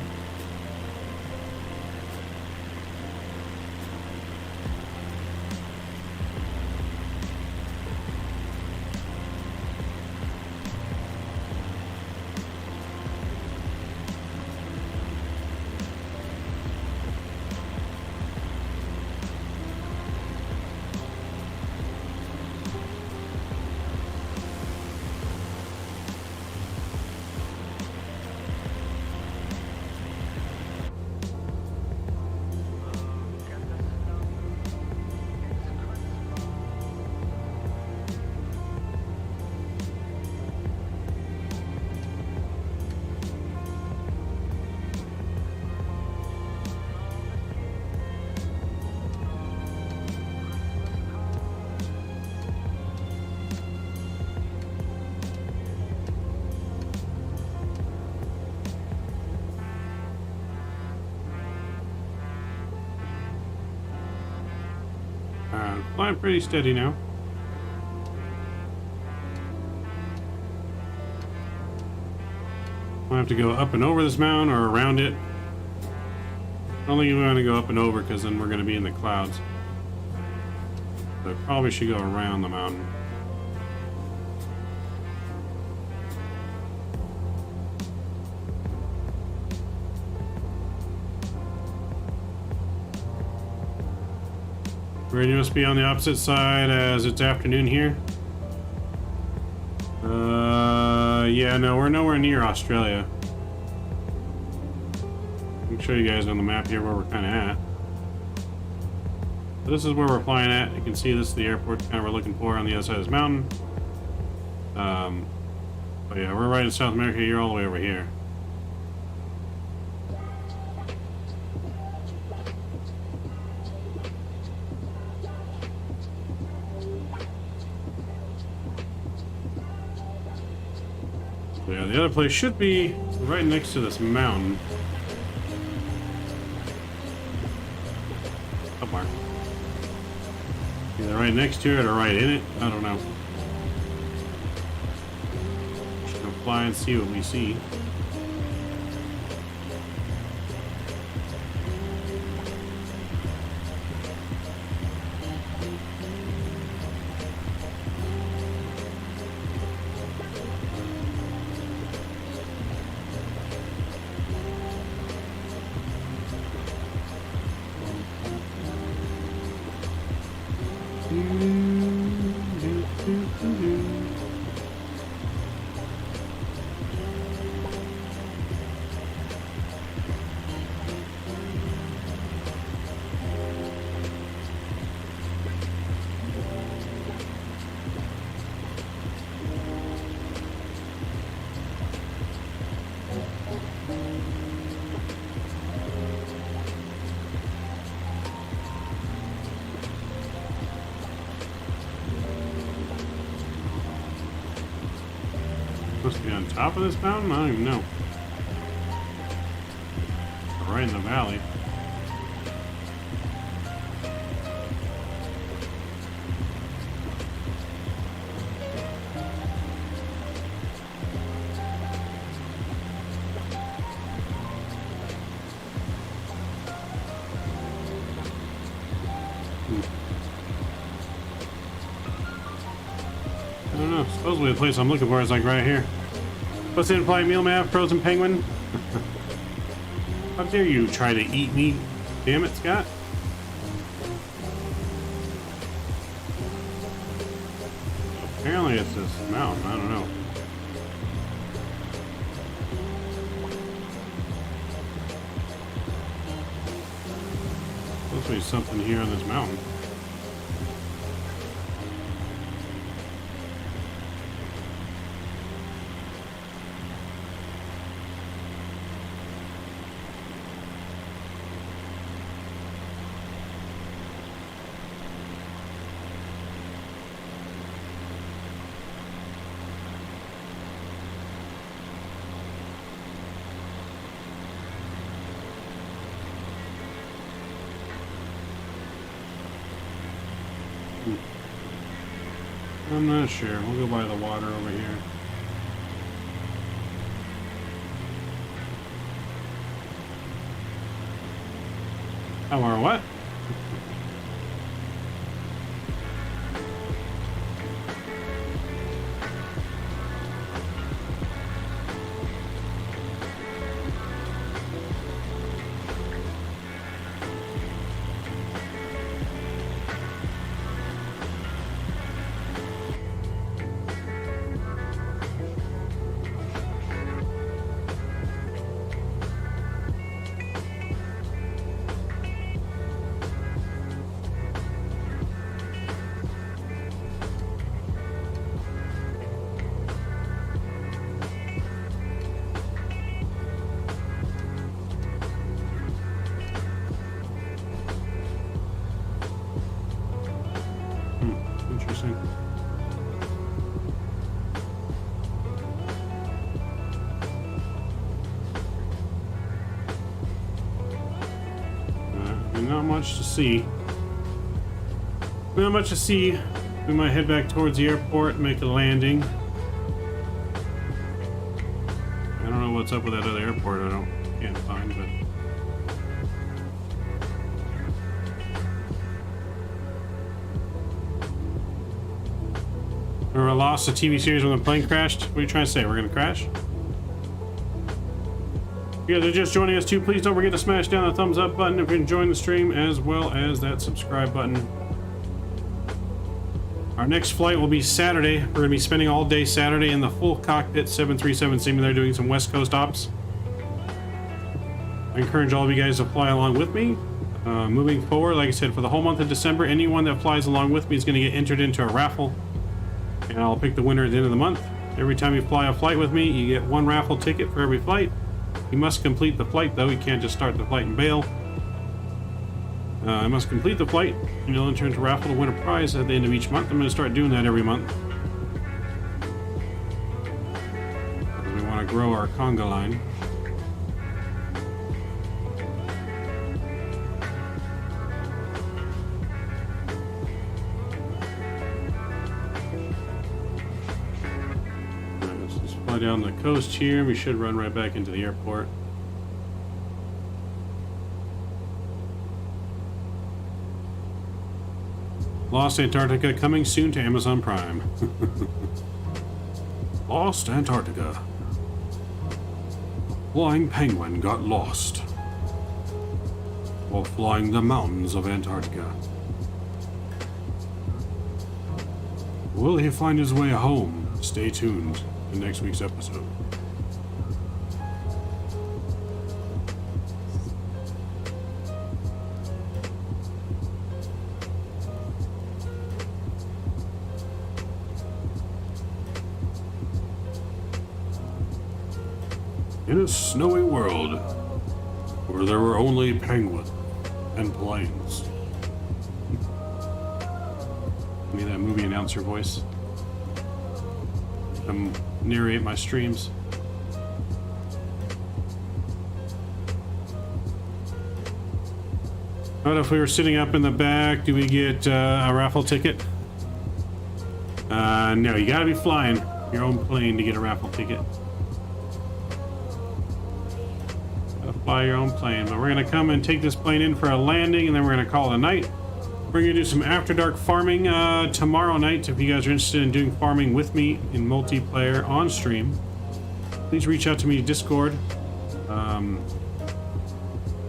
Yeah, flying pretty steady now. I have to go up and over this mountain or around it. I don't think we want to go up and over because then we're going to be in the clouds. So I probably should go around the mountain. Radio must be on the opposite side as it's afternoon here. Yeah, no, we're nowhere near Australia. I can show you guys on the map here where we're kind of at. So this is where we're flying at. You can see this is the airport kind of we're looking for on the other side of this mountain. But yeah, we're right in South America. You're all the way over here. Yeah, the other place should be right next to this mountain. Somewhere. Either right next to it or right in it. I don't know. Just gonna fly and see what we see. Must be on top of this mountain? I don't even know. Right in the valley. I don't know. Supposedly the place I'm looking for is like right here. What's in flight meal map, frozen penguin? How dare you try to eat me? Damn it, Scott. Apparently it's this mountain. I don't know. Supposed to be something here on this mountain. I'm not sure. We'll go by the water over here. Or what? Interesting. Not much to see. Not much to see. We might head back towards the airport and make a landing. I don't know what's up with that other airport. Can't find, but. Remember, I lost the TV series when the plane crashed. What are you trying to say? We're gonna crash? If you guys are just joining us too, please don't forget to smash down the thumbs up button if you're enjoying the stream, as well as that subscribe button. Our next flight will be Saturday. We're going to be spending all day Saturday in the full cockpit 737 simulator doing some West Coast ops. I encourage all of you guys to fly along with me. Moving forward, like I said, for the whole month of December, anyone that flies along with me is going to get entered into a raffle. And I'll pick the winner at the end of the month. Every time you fly a flight with me, you get one raffle ticket for every flight. You must complete the flight, though. You can't just start the flight and bail. I must complete the flight, and you'll enter into raffle to win a prize at the end of each month. I'm going to start doing that every month. We want to grow our conga line. Alright, let's just fly down the coast here. We should run right back into the airport. Lost Antarctica coming soon to Amazon Prime. Lost Antarctica. Flying penguin got lost while flying the mountains of Antarctica. Will he find his way home? Stay tuned in next week's episode. In a snowy world where there were only penguins and planes. Give me that movie announcer voice. Narrate my streams. What if we were sitting up in the back? Do we get a raffle ticket? No, you gotta be flying your own plane to get a raffle ticket. Fly your own plane, but we're gonna come and take this plane in for a landing, and then we're gonna call it a night. We're gonna do some after dark farming tomorrow night. If you guys are interested in doing farming with me in multiplayer on stream, please reach out to me in Discord. The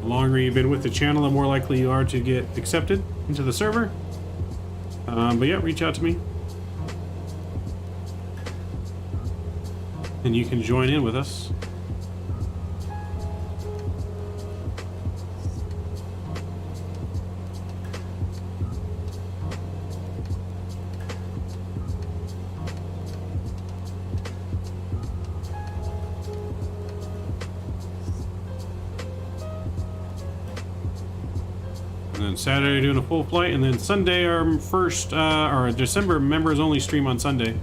longer you've been with the channel, the more likely you are to get accepted into the server. But yeah, reach out to me, and you can join in with us. Saturday doing a full flight, and then Sunday our first or December members only stream on Sunday.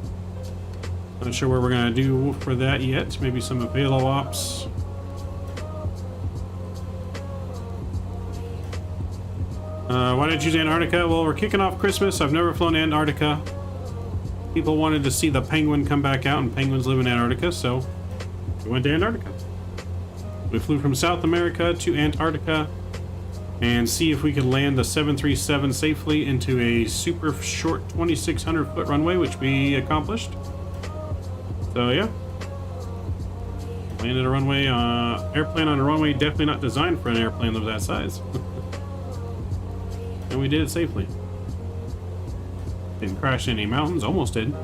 Not sure what we're gonna do for that yet. Maybe some Velo ops. Why did you choose Antarctica? Well, we're kicking off Christmas. I've never flown to Antarctica. People wanted to see the penguin come back out, and penguins live in Antarctica, so we went to Antarctica. We flew from South America to Antarctica and see if we could land the 737 safely into a super short 2,600 foot runway, which we accomplished. So yeah, landed a runway, airplane on a runway definitely not designed for an airplane of that size. And we did it safely. Didn't crash any mountains, almost did.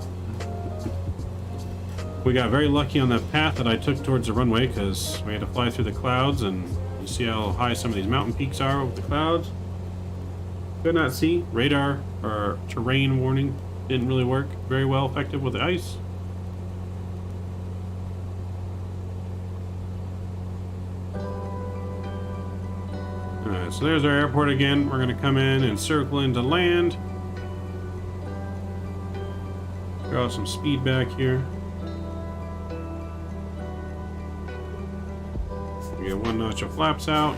We got very lucky on the path that I took towards the runway, because we had to fly through the clouds, and you see how high some of these mountain peaks are over the clouds. Could not see. Radar or terrain warning didn't really work very well effective with the ice. Alright, so there's our airport again. We're going to come in and circle into land. Draw some speed back here. We get one notch of flaps out.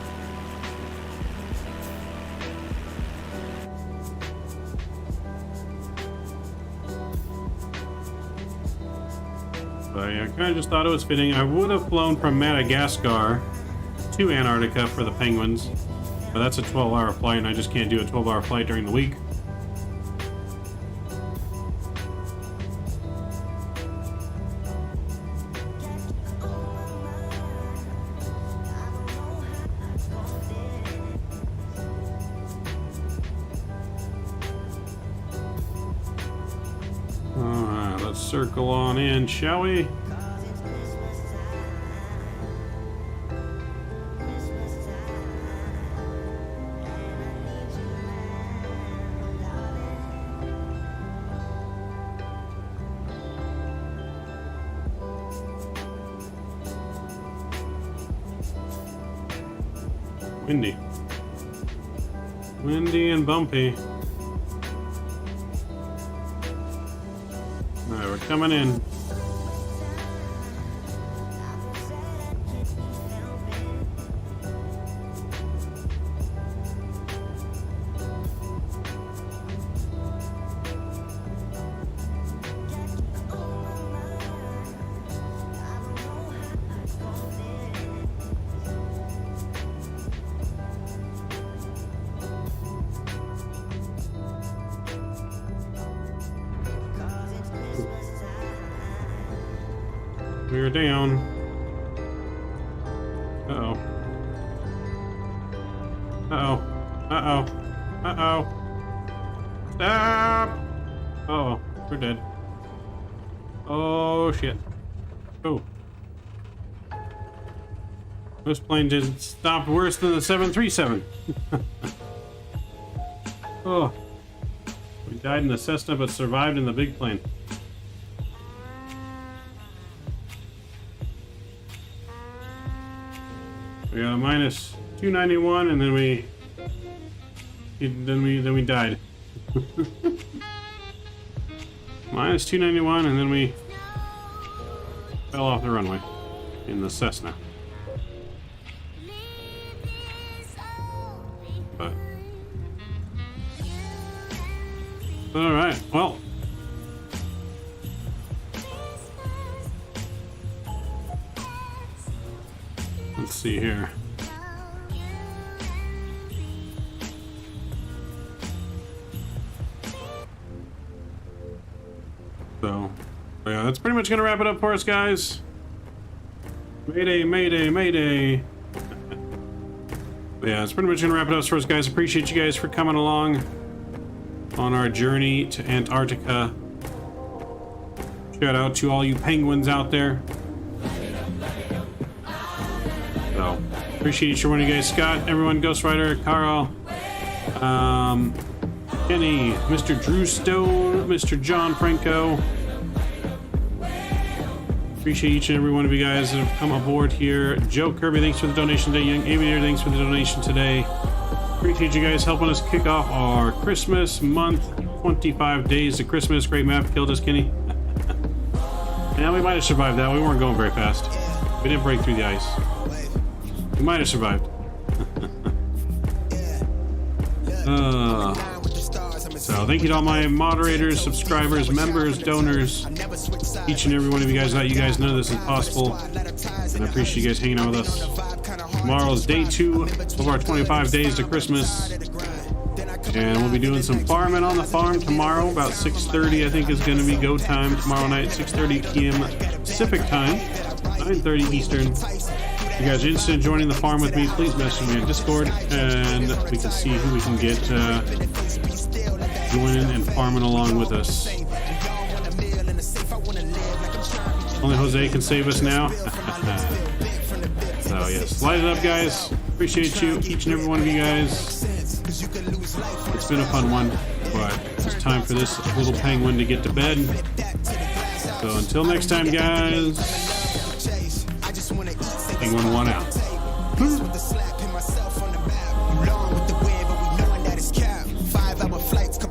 But yeah, I kind of just thought it was fitting. I would have flown from Madagascar to Antarctica for the penguins, but that's a 12-hour flight, and I just can't do a 12-hour flight during the week. Alright, let's circle on in, shall we? Windy. Windy and bumpy. Alright, we're coming in. We're down. Uh-oh. Uh-oh. Uh-oh. Uh-oh. Stop! Uh-oh. We're dead. Oh, shit. Oh. This plane just stopped worse than the 737. Oh. We died in the Cessna, but survived in the big plane. We got a minus 291, and then we died. Minus 291, and then we fell off the runway in the Cessna. But all right, well. Let's see here. So, yeah, that's pretty much gonna wrap it up for us, guys. Mayday, mayday, mayday. Yeah, it's pretty much gonna wrap it up for us, guys. Appreciate you guys for coming along on our journey to Antarctica. Shout out to all you penguins out there. So, appreciate each one of you guys. Scott, everyone, Ghost Rider, Carl, Kenny, Mr. Drew Stone, Mr. John Franco. Appreciate each and every one of you guys that have come aboard here. Joe Kirby, thanks for the donation today. Young Aviator, thanks for the donation today. Appreciate you guys helping us kick off our Christmas month. 25 days to Christmas. Great map. Killed us, Kenny. Yeah, we might have survived that. We weren't going very fast. We didn't break through the ice. We might have survived. So thank you to all my moderators, subscribers, members, donors, each and every one of you guys. Without you guys, none of this is possible. And I appreciate you guys hanging out with us. Tomorrow is day 2 of our 25 days to Christmas. And we'll be doing some farming on the farm tomorrow. About 6:30, I think, is going to be go time tomorrow night. 6:30 p.m. Pacific time, 9:30 Eastern. If you guys are interested in joining the farm with me, please message me on Discord, and we can see who we can get joining and farming along with us. Only Jose can save us now. So yes, light it up, guys. Appreciate you, each and every one of you guys. It's been a fun one, but it's time for this little penguin to get to bed. So until next time, guys, Penguin 1 out.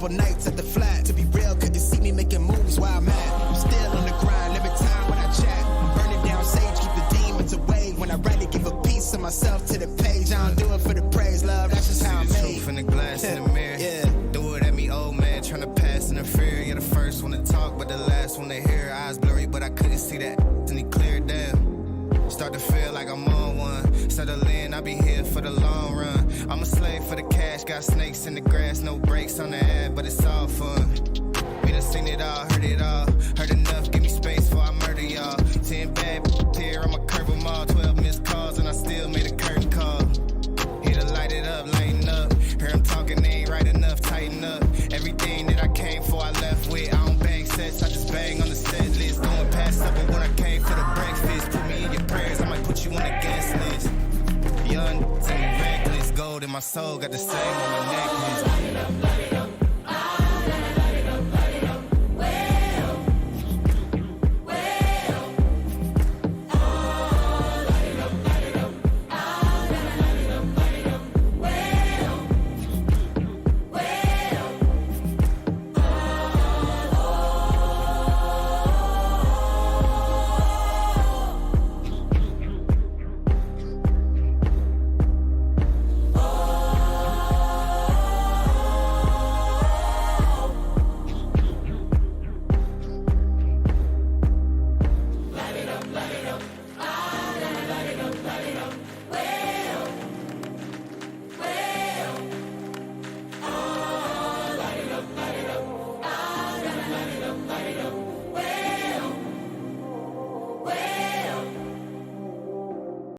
Nights at the flat. To be real, could you see me making moves while I'm at? I'm still on the grind every time when I chat. I'm burning down sage, keep the demons away. When I write it, give a piece of myself to the page. I don't do it for the praise, love. That's just how I'm made. Truth in the glass in the mirror. Yeah. Do it at me, old man, trying to pass in the fear. You're the first one to talk, but the last one to hear. Eyes blurry, but I couldn't see that. start to feel like I'm on one. Settle in, I'll be here for the long run. I'm a slave for the cash, got snakes in the grass, no brakes on the ad, but it's all fun. We done seen it all, heard enough, give me space before I murder y'all. 10 bad here, I'ma curve them all. 12 missed calls and I still made a curtain call. Here to light it up, lighten up. Hear him talking, they ain't right enough, tighten up. Everything that I came for, I left with. I don't bang sets, I just bang on the set list. Going past supper when I came for the breakfast. Put me in your prayers, I might put you on the guest list. Young, reckless, gold in my soul, got the same on my necklace.